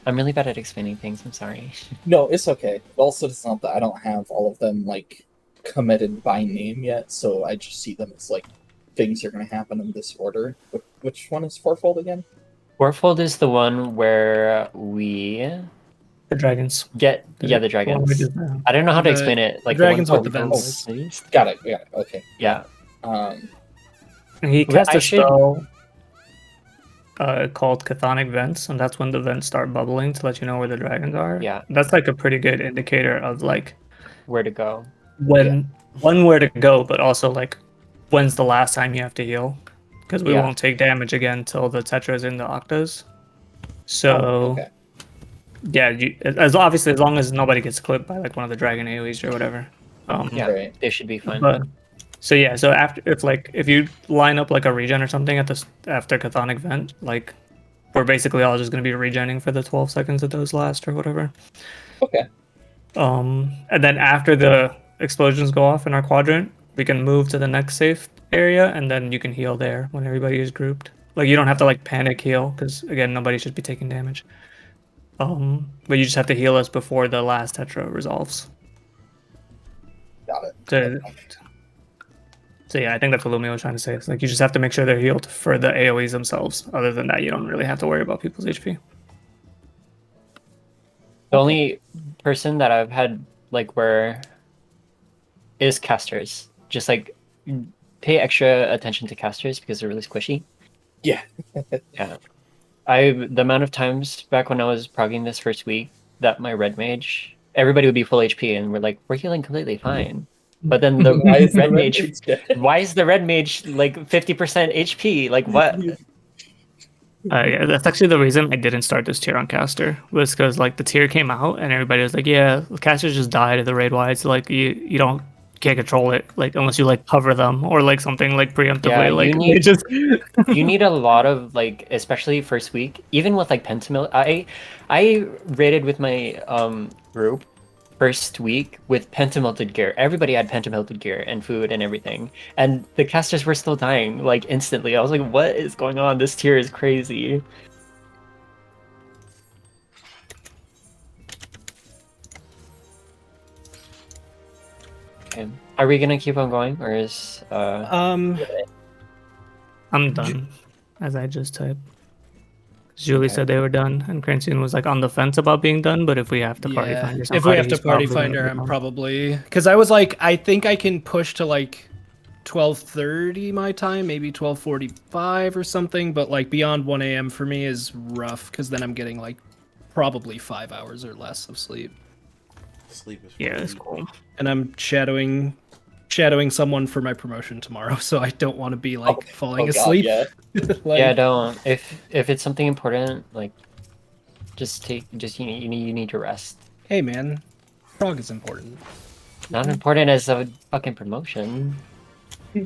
F: I'm really bad at explaining things, I'm sorry.
B: No, it's okay. Also, it's not that I don't have all of them like committed by name yet, so I just see them as like things are going to happen in this order. Which one is fourfold again?
F: Fourfold is the one where we
A: The dragons.
F: get the
A: one we
F: dragons.
A: did now.
F: I don't know how to
C: The
F: explain it. Like
C: dragons
F: the
C: with the vents.
B: Got it. Okay.
F: Yeah.
A: He cast
F: I
A: a
F: should-
A: spell called Chthonic Vents, and that's when the vents start bubbling to let you know where the dragons are.
F: Yeah.
A: That's like a pretty good indicator of like
F: Where to go?
A: when where to go, but also like when's the last time you have to heal, because we
F: Yeah.
A: won't take damage again till the tetra is in the octas. So
B: Okay.
A: yeah, as long as nobody gets clipped by like one of the dragon AoEs or whatever.
F: Yeah,
B: Right.
F: they should be fine.
A: But so yeah, so after if you line up like a regen or something at this after Chthonic Vent, like we're basically all just gonna be regenning for the 12 seconds that those last or whatever.
B: Okay.
A: And then after the explosions go off in our quadrant, we can move to the next safe area, and then you can heal there when everybody is grouped. Like you don't have to like panic heal, because again, nobody should be taking damage. But you just have to heal us before the last tetra resolves.
B: Got it.
A: So yeah, I think that's what Lumia was trying to say. It's like you just have to make sure they're healed for the AoEs themselves. Other than that, you don't really have to worry about people's HP.
F: The only person that I've had like where is casters. Just like pay extra attention to casters because they're really squishy.
B: Yeah.
F: Yeah. The amount of times back when I was progging this first week that my red mage, everybody would be full HP and we're healing completely fine. But then the
B: Why is the
F: red
B: red
F: mage,
B: mage dead?
F: why is the red mage like 50% HP? Like what?
A: Yeah, that's actually the reason I didn't start this tier on caster, was because like the tier came out and everybody was like, yeah, casters just died at the raid wide, so like you can't control it like unless you like cover them or like something like preemptively.
F: Yeah,
A: like
F: you need-
A: they just
F: You need a lot of like, especially first week, even with like pentamil. I raided with my group first week with pentamelted gear. Everybody had pentamelted gear and food and everything, and the casters were still dying like instantly. I was like, what is going on? This tier is crazy. Okay. Are we gonna keep on going, or is
A: I'm done, as I just typed. Julie said they were done, and Cranston was like on the fence about being done. But if we have to party finder,
C: if we have to
A: he's
C: party
A: probably
C: finder,
A: gonna be
C: I'm
A: done.
C: probably, because I was like, I think I can push to like 12:30 my time, maybe 12:45 or something. But like beyond 1 a.m. for me is rough, because then I'm getting like probably 5 hours or less of sleep,
E: Sleep is
A: Yeah, that's
E: free.
A: cool.
C: and I'm shadowing someone for my promotion tomorrow, so I don't want to be like falling
B: God,
C: asleep.
B: yeah.
C: Like,
F: yeah, don't. If it's something important, like just you need to rest.
C: hey man, prog is important.
F: Not important as a fucking promotion.
C: No,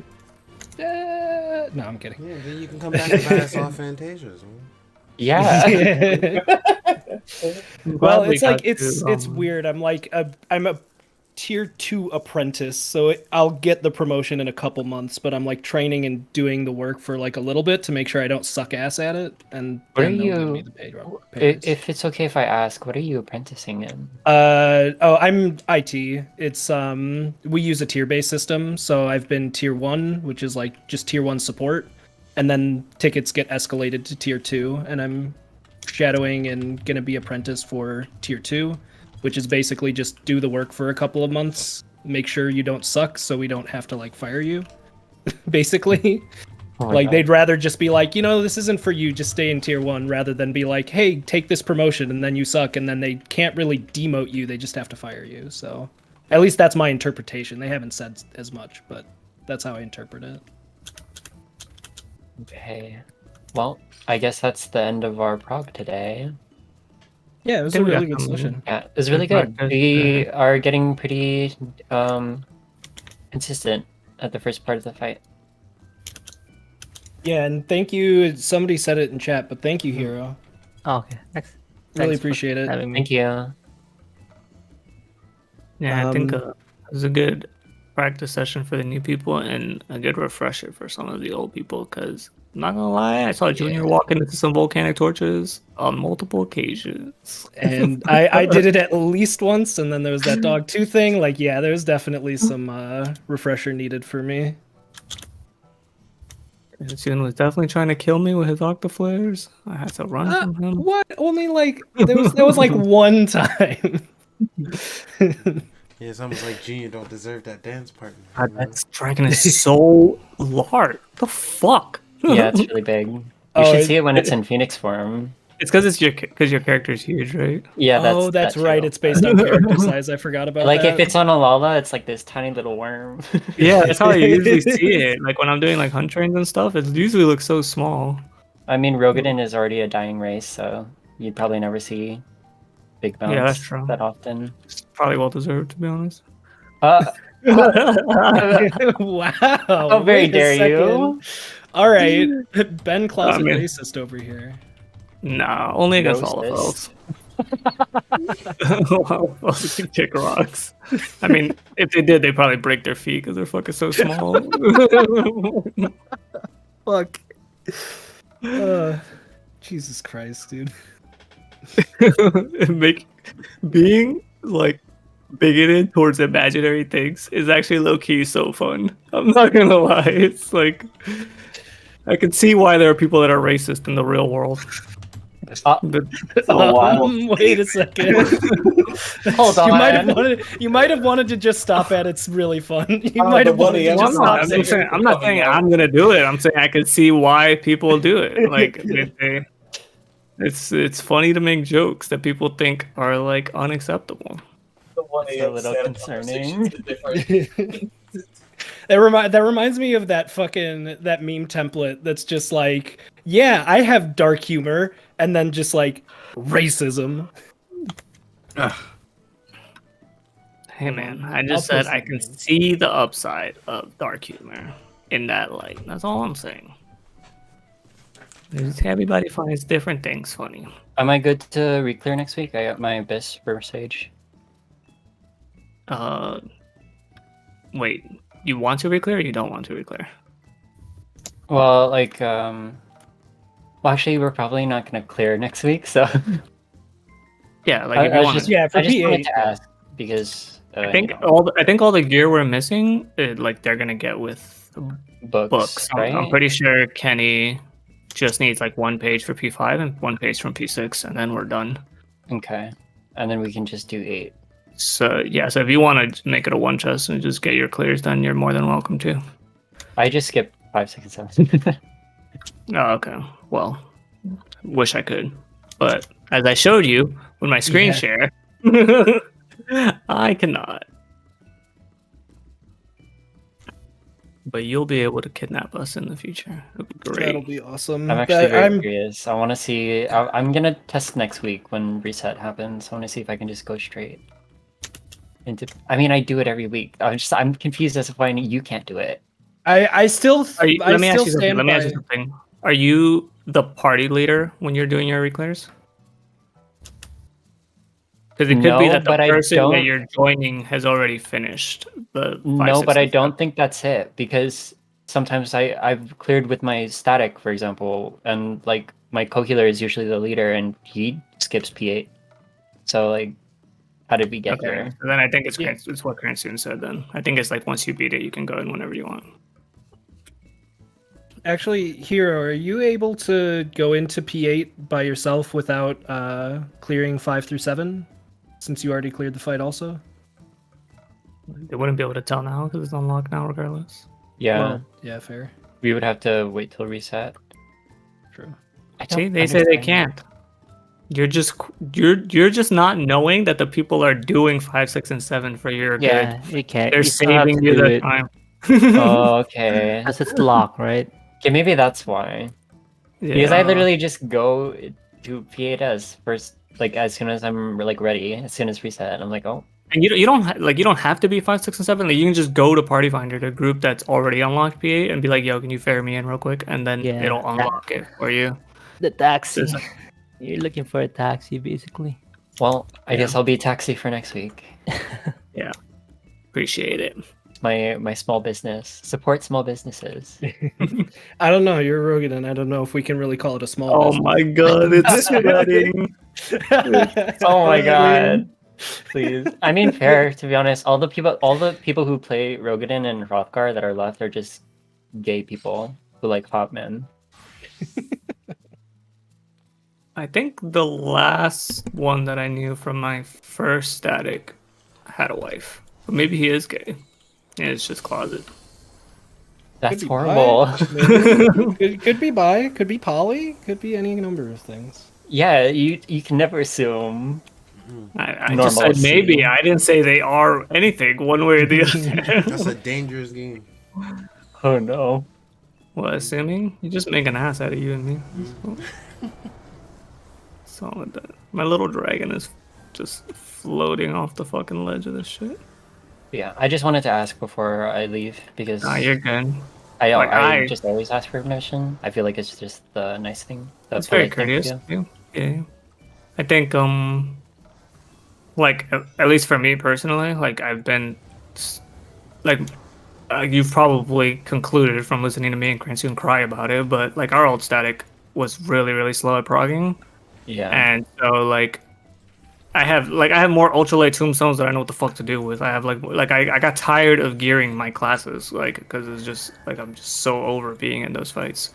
C: I'm kidding.
E: Yeah, then you can come back and buy us all Fantasias, man.
F: Yeah.
C: Well,
A: we
C: it's like
A: got
C: it's
A: to,
C: weird. I'm like I'm a tier 2 apprentice, so I'll get the promotion in a couple months, but I'm like training and doing the work for like a little bit to make sure I don't suck ass at it, and
F: What
C: then
F: are
C: they'll give
F: you-
C: me the pay raise.
F: If it's okay if I ask, what are you apprenticing in?
C: I'm IT. It's we use a tier-based system, so I've been tier 1, which is like just tier 1 support, and then tickets get escalated to tier 2, and I'm shadowing and gonna be apprentice for tier 2, which is basically just do the work for a couple of months, make sure you don't suck so we don't have to like fire you, basically.
F: Oh my
C: Like
F: God.
C: they'd rather just be like, this isn't for you, just stay in tier 1, rather than be like, hey, take this promotion, and then you suck, and then they can't really demote you, they just have to fire you. So at least that's my interpretation. They haven't said as much, but that's how I interpret it.
F: Okay. Well, I guess that's the end of our prog today.
C: Yeah, it was a
A: think we
C: really
A: got
C: good
A: some-
C: session.
F: Yeah, it was really good.
A: practice,
F: We are getting pretty consistent at the first part of the fight.
C: Yeah, and thank you. Somebody said it in chat, but thank you, Hero.
G: Oh, okay. Thanks.
C: Really
G: Thanks for
C: appreciate it.
G: having me.
F: Thank you.
A: Yeah, I think
C: Um,
A: it was a good practice session for the new people and a good refresher for some of the old people. Because I'm not gonna lie, I saw Junior walking into some volcanic torches on multiple occasions.
C: And I did it at least once, and then there was that dog 2 thing. Like, yeah, there's definitely some refresher needed for me.
A: Jun was definitely trying to kill me with his octaflares. I had to run from him.
C: What? Only like that was like one time.
E: Yeah, it's almost like Junior don't deserve that dance partner.
A: God, that dragon is so large. The fuck?
F: Yeah, it's really big. You
C: Oh,
F: should see it when it's in Phoenix form.
A: It's because your character is huge, right?
F: Yeah,
C: that's
F: that's
C: right.
F: too.
C: It's based on character size. I forgot about
F: Like
C: that.
F: if it's on Alala, it's like this tiny little worm.
A: Yeah, that's how I usually see it. Like when I'm doing like hunt trains and stuff, it usually looks so small.
F: I mean, Rogadin is already a dying race, so you'd probably never see big bounce
A: Yeah, that's true.
F: that often.
A: It's probably well deserved, to be honest.
F: Uh,
C: Wow.
F: how very
C: wait a
F: dare
C: second.
F: you?
C: All right. Ben Closet
A: I mean-
C: racist over here.
A: Nah, only against
F: Roast
A: all of
F: this.
A: elves. All elves can kick rocks. I mean, if they did, they'd probably break their feet because they're fucking so small.
C: Fuck. Jesus Christ, dude.
A: Being like bigoted towards imaginary things is actually low key so fun. I'm not gonna lie. It's like I can see why there are people that are racist in the real world.
F: Uh,
A: But
F: Oh, wow.
C: Wait a second.
F: Hold
C: You might have wanted to just stop at it's really fun. You
B: Oh,
C: might
B: the
C: have wanted to
B: one
C: just
B: EM
C: stop
A: I'm,
C: there.
A: just saying, I'm not saying I'm gonna do it. I'm saying I can see why people do it. Like it's funny to make jokes that people think are like unacceptable.
F: It's a little concerning.
C: That reminds me of that meme template that's just like, yeah, I have dark humor, and then just like racism.
A: Hey man, I just
C: I'll
A: said
C: post
A: I
C: that
A: can
C: meme.
A: see the upside of dark humor in that light. That's all I'm saying. Just everybody finds different things funny.
F: Am I good to reclear next week? I got my Abyss for Sage.
A: Wait, you want to reclear or you don't want to reclear?
F: Well, like, well, actually, we're probably not going to clear next week, so
A: Yeah, like
F: I,
A: if
F: I
A: you
F: was
A: want.
F: just,
C: Yeah, for
F: I just wanted
C: P8.
F: to ask because
A: I think all the gear we're missing, like they're gonna get with books.
F: right?
A: I'm pretty sure Kenny just needs like one page for P5 and one page from P6, and then we're done.
F: Okay, and then we can just do 8.
A: So yeah, so if you want to make it a one chest and just get your clears done, you're more than welcome to.
F: I just skipped 5, 6, and 7.
A: Oh, okay. Well, wish I could, but as I showed you with my screen
C: Yeah.
A: share, I cannot. But you'll be able to kidnap us in the future. It'll be great.
C: That'll be awesome.
F: I'm actually very
C: I'm
F: curious. I want to see. I'm gonna test next week when reset happens. I want to see if I can just go straight into. I mean, I do it every week. I'm confused as to why you can't do it.
C: I still
A: Let me ask you something.
C: stand
A: Let me ask
C: by-
A: you something. Are you the party leader when you're doing your reclares? Because it could be
F: No,
A: that the
F: but I
A: person that
F: don't-
A: you're joining has already finished the.
F: No,
A: 5,
F: but
A: 6,
F: I
A: and
F: don't think that's it because sometimes I've cleared with my static, for example, and like my co-healer is usually the leader and he skips P8. So like, how did we get
A: Okay,
F: here?
A: so then I think it's
C: Yeah.
A: it's what Cranston said. Then I think it's like once you beat it, you can go in whenever you want.
C: Actually, Hero, are you able to go into P8 by yourself without clearing 5 through 7? Since you already cleared the fight also?
A: They wouldn't be able to tell now because it's unlocked now, regardless.
F: Yeah.
C: Well, yeah, fair.
F: We would have to wait till reset.
C: True.
F: I don't
A: See, they say they
F: understand.
A: can't. You're just not knowing that the people are doing 5, 6, and 7 for your
G: Yeah,
A: good.
G: you can't.
A: They're
G: You still have
A: saving
G: to
A: you
G: do
A: the
G: it
A: time.
F: Oh, okay.
G: because it's locked, right?
F: Okay, maybe that's why. Because I literally just go to P8s first, like as soon as I'm like ready, as soon as reset, and I'm like, oh,
A: And you don't have to be 5, 6, and 7. Like you can just go to Party Finder, the group that's already unlocked P8, and be like, "Yo, can you ferry me in real quick?" And then
G: Yeah,
A: it'll unlock it for you.
G: The taxi.
A: Just-
G: You're looking for a taxi, basically.
F: well, I guess I'll be taxi for next week.
A: Yeah, appreciate it.
F: My small business, support small businesses.
C: I don't know. You're Rogan, and I don't know if we can really call it a small
A: Oh
C: business.
A: my god, it's spreading.
F: Oh my god. Please. I mean, fair, to be honest. All the people who play Rogadin and Hrothgar that are left are just gay people who like hot men.
A: I think the last one that I knew from my first static had a wife. But maybe he is gay. Yeah, it's just closet.
F: That's
C: be
F: horrible.
C: Could be bi, could be poly, could be any number of things.
F: Yeah, you can never assume.
A: I just said
F: Normalcy.
A: maybe. I didn't say they are anything one way or the
E: That's
A: other.
E: a dangerous game.
F: Oh no.
A: Well, assuming you just make an ass out of you and me. Solid. My little dragon is just floating off the fucking ledge of this shit.
F: Yeah, I just wanted to ask before I leave because
A: Nah, you're good.
F: I
A: like,
F: I
A: I-
F: just always ask for permission. I feel like it's just the nice thing. The
A: It's very
F: polite thing to
A: courteous.
F: do.
A: Yeah. I think like at least for me personally, like I've been like you've probably concluded from listening to me and Cransoon cry about it, but like our old static was really slow at progging,
F: Yeah.
A: and so like I have more ultralight tombstones that I know what the fuck to do with. I have I got tired of gearing my classes because it's just like I'm just so over being in those fights.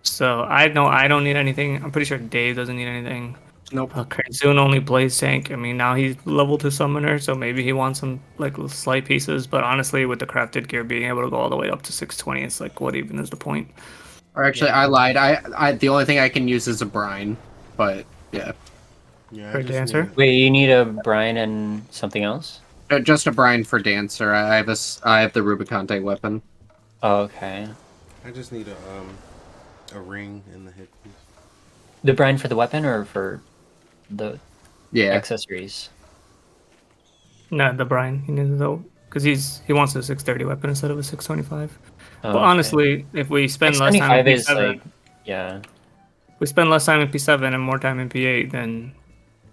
A: So I know I don't need anything. I'm pretty sure Dave doesn't need anything.
D: Nope.
A: Soon only Blaze tank. I mean, now he's leveled to summoner, so maybe he wants some like slight pieces. But honestly, with the crafted gear being able to go all the way up to 620, it's like, what even is the point?
D: Or actually, I lied. I the only thing I can use is a brine, but yeah,
E: Yeah,
A: For
E: I just
A: Dancer?
E: need
F: Wait, you need a Brian and something else?
D: Just a brine for dancer. I have I have the Rubicante weapon.
F: Oh, okay.
E: I just need a ring in the headpiece.
F: The Brian for the weapon or for the
D: Yeah,
F: accessories?
A: No, the Brian. He needs though because he wants a 630 weapon instead of a 625.
F: Oh,
A: But
F: okay.
A: honestly, if we spend less time in
F: 625 is
A: P7,
F: like, yeah.
A: if we spend less time in P7 and more time in P8, then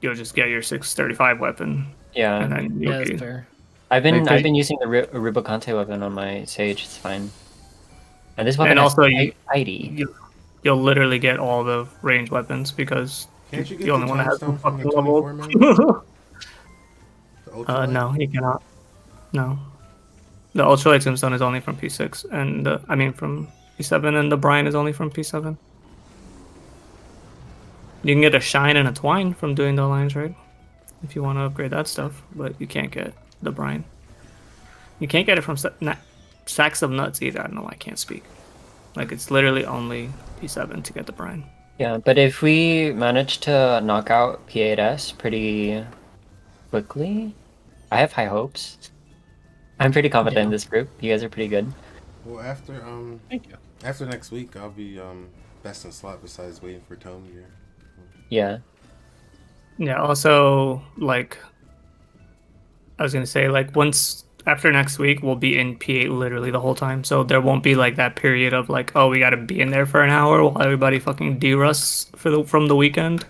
A: you'll just get your 635 weapon,
F: Yeah.
A: and then
C: Yeah,
A: you'll
C: that's
A: be.
C: fair.
F: I've been
A: Like,
F: using the Rubicante weapon on my Sage. It's fine. And this weapon
A: And
F: has
A: also you-
F: ID.
A: You'll literally get all the range weapons because
E: Can't you get
A: the only
E: the
A: one that has
E: gemstone from the
A: fucking
E: 24
A: level.
E: man? The ultralight?
A: No, he cannot. No. The ultralight tombstone is only from P6, and I mean from P7, and the Brian is only from P7. You can get a shine and a twine from doing the alliance raid, if you want to upgrade that stuff, but you can't get the Brian. You can't get it from sacks of nuts either. I don't know why I can't speak. Like it's literally only P7 to get the Brian.
F: Yeah, but if we manage to knock out P8s pretty quickly, I have high hopes. I'm pretty confident in this group. You guys are pretty good.
E: Well, after
C: Thank you.
E: after next week, I'll be best in slot besides waiting for tome gear.
F: Yeah.
A: Yeah, also, like, I was gonna say, like, once after next week, we'll be in P8 literally the whole time. So there won't be like that period of like, oh, we gotta be in there for an hour while everybody fucking de-rusts from the weekend.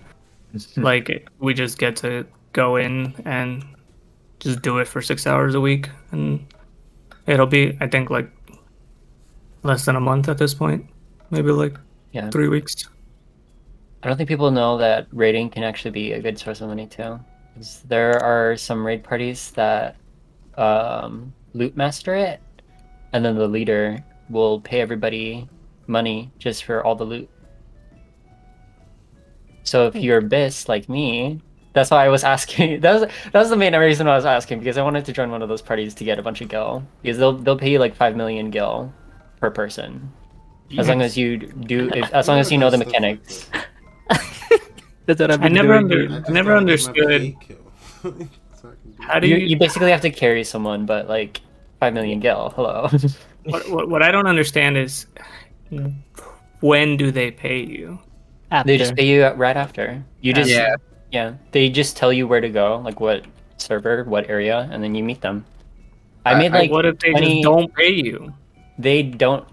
A: Like, we just get to go in and just do it for 6 hours a week, and it'll be, I think, like less than a month at this point, maybe like
F: Yeah.
A: 3 weeks.
F: I don't think people know that raiding can actually be a good source of money too. 'Cause there are some raid parties that loot master it, and then the leader will pay everybody money just for all the loot. So if you're bis like me, that's why I was asking. That was the main reason I was asking, because I wanted to join one of those parties to get a bunch of gil, because they'll pay you like 5 million gil per person. As long as you do, as long as you know the mechanics.
G: That's what I've
A: I
G: been
A: never
G: doing.
A: under,
E: I
A: I never
E: gotta get my
A: understood
E: P8 kill. So I can do
A: how
E: it.
A: do
F: You basically have to carry someone, but like 5 million gil. Hello.
A: what I don't understand is when do they pay you?
G: After.
F: They just pay you right after. You just
D: Yeah.
F: yeah. They just tell you where to go, like what server, what area, and then you meet them. I
D: I-
F: made like
A: What if they
F: 20.
A: just don't pay you?
F: They don't.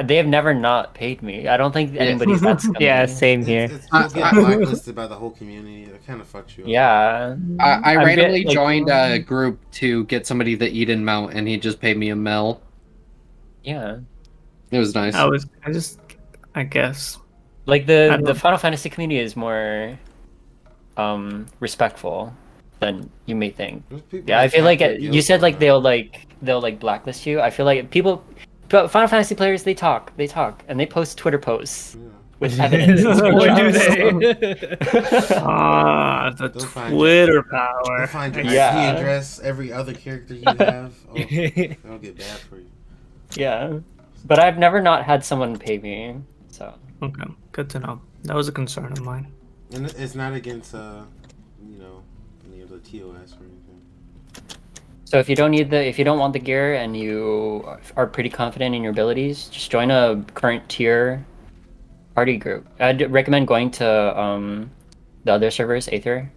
F: They have never not paid me. I don't think anybody's that scummy.
G: Yeah, same here.
E: You'll get blacklisted by the whole community. That kind of fucks you up.
F: Yeah.
D: I
F: I'm
D: randomly
F: like-
D: joined a group to get somebody the Eden mount, and he just paid me a mil.
F: Yeah.
D: It was nice.
A: I guess.
F: Like
A: I
F: the
A: don't-
F: Final Fantasy community is more respectful than you may think.
E: There's people
F: Yeah, I
E: that
F: feel like
E: check their
F: you
E: guild
F: said like
E: card out.
F: they'll blacklist you. I feel like people, but Final Fantasy players they talk, and they post Twitter posts
E: Yeah.
F: with evidence. and
C: When do
F: screenshots.
C: they?
A: Ah, the
E: They'll find
A: Twitter
E: They'll
A: power.
E: find your
F: Yeah.
E: IP address, every other character you have. Oh, that'll get bad for you.
F: Yeah, but I've never not had someone pay me. So
A: Okay, good to know. That was a concern of mine.
E: And it's not against, any of the TOS or anything.
F: so if you don't want the gear and you are pretty confident in your abilities, just join a current tier party group. I'd recommend going to the other servers, Aether,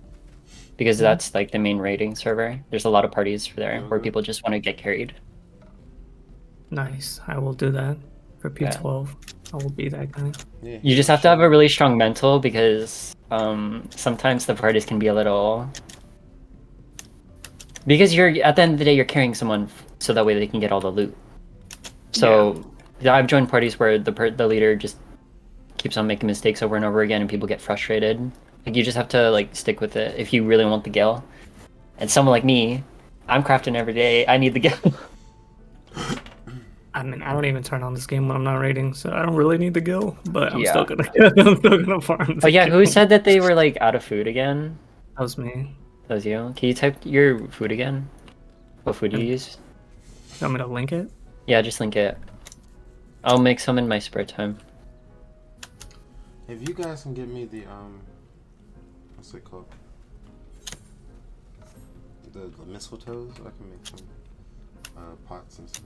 F: because that's like the main raiding server. There's a lot of parties for there where people just want to get carried.
A: Nice. I will do that for P12. I will be that guy.
E: Yeah,
F: You just have to have a really strong mental because sometimes the parties can be a little. Because you're at the end of the day you're carrying someone so that way they can get all the loot. So yeah, I've joined parties where the leader just keeps on making mistakes over and over again and people get frustrated. Like you just have to like stick with it if you really want the gil. And someone like me, I'm crafting every day. I need the gil.
A: I mean, I don't even turn on this game when I'm not raiding, so I don't really need the gil. But I'm
F: Yeah.
A: still gonna farm.
F: Oh yeah, who said that they were like out of food again?
A: That was me.
F: That was you. Can you type your food again? What food do you use?
A: You want me to link it?
F: Yeah, just link it. I'll make some in my spare time.
E: If you guys can give me the what's it called? The mistletoes, I can make some pots and stuff.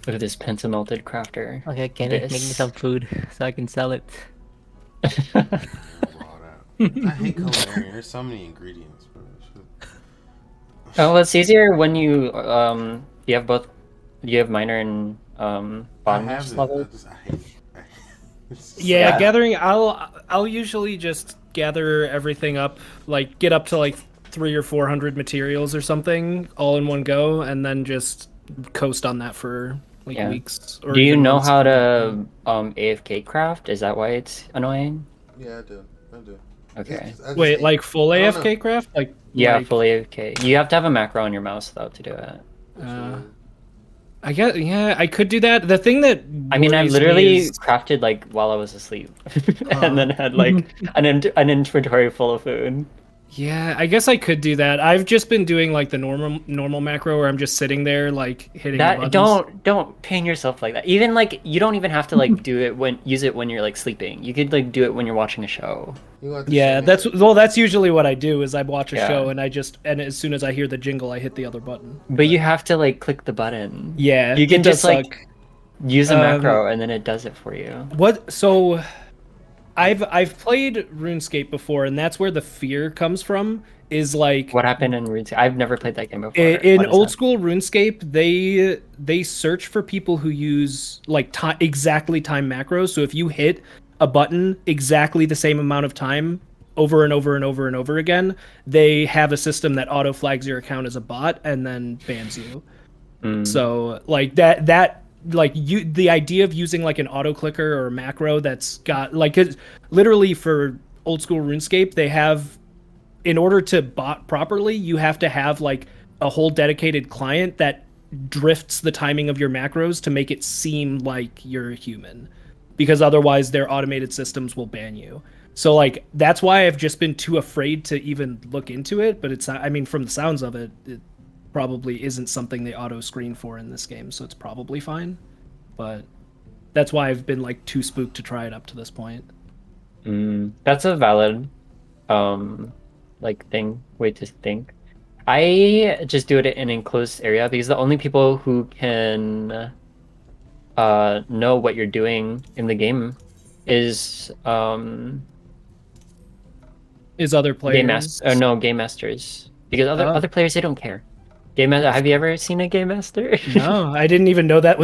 F: Look at this pentamelted crafter.
G: Okay, can you make me
F: This.
G: some food so I can sell it?
E: Raw out. I hate culinary. There's so many ingredients, bro.
F: Oh, well, it's easier when you have both. You have minor and
E: I
F: bottomless
E: have it.
F: level.
E: I hate it. It's
C: Yeah,
F: Yeah.
C: gathering. I'll usually just gather everything up, like get up to like 300 or 400 materials or something, all in one go, and then just coast on that for like
F: Yeah.
C: weeks. Or
F: Do you
C: even
F: know
C: months.
F: how to AFK craft? Is that why it's annoying?
E: Yeah, I do. I do.
F: Okay.
E: I just
C: Wait,
E: hate-
C: like full
E: I don't know.
C: AFK craft? Like
F: Yeah,
C: like,
F: full AFK. You have to have a macro on your mouse though to do it.
C: I guess yeah, I could do that. The thing that
F: I mean, I
C: worries me
F: literally
C: is-
F: crafted like while I was asleep, and then had like an inventory full of food.
C: Yeah, I guess I could do that. I've just been doing like the normal macro where I'm just sitting there like hitting the
F: That
C: buttons.
F: don't pain yourself like that. Even like you don't even have to like use it when you're like sleeping. You could like do it when you're watching a show.
E: You want the
C: Yeah,
E: same-
C: that's usually what I do is I watch a
F: Yeah.
C: show and and as soon as I hear the jingle I hit the other button.
F: But you have to like click the button.
C: Yeah,
F: You can
C: it does
F: just like
C: suck.
F: use a
C: Um,
F: macro and then it does it for you.
C: What so I've played RuneScape before and that's where the fear comes from is like
F: What happened in RuneScape? I've never played that game before.
C: in
F: What is
C: old
F: that?
C: school RuneScape, they search for people who use like exactly time macros. So if you hit a button exactly the same amount of time over and over and over and over again, they have a system that auto flags your account as a bot and then bans you.
F: Mm.
C: So like that like the idea of using like an auto clicker or a macro that's got like literally for old school RuneScape, they have, in order to bot properly, you have to have like a whole dedicated client that drifts the timing of your macros to make it seem like you're a human, because otherwise their automated systems will ban you. So like that's why I've just been too afraid to even look into it. But it's, I mean, from the sounds of it, it probably isn't something they auto screen for in this game, so it's probably fine. but that's why I've been like too spooked to try it up to this point.
F: That's a valid way to think. I just do it in an enclosed area because the only people who can know what you're doing in the game is
C: other players.
F: Game masters, because other players, they don't care. Have you ever seen a game master?
C: No, I didn't even know that was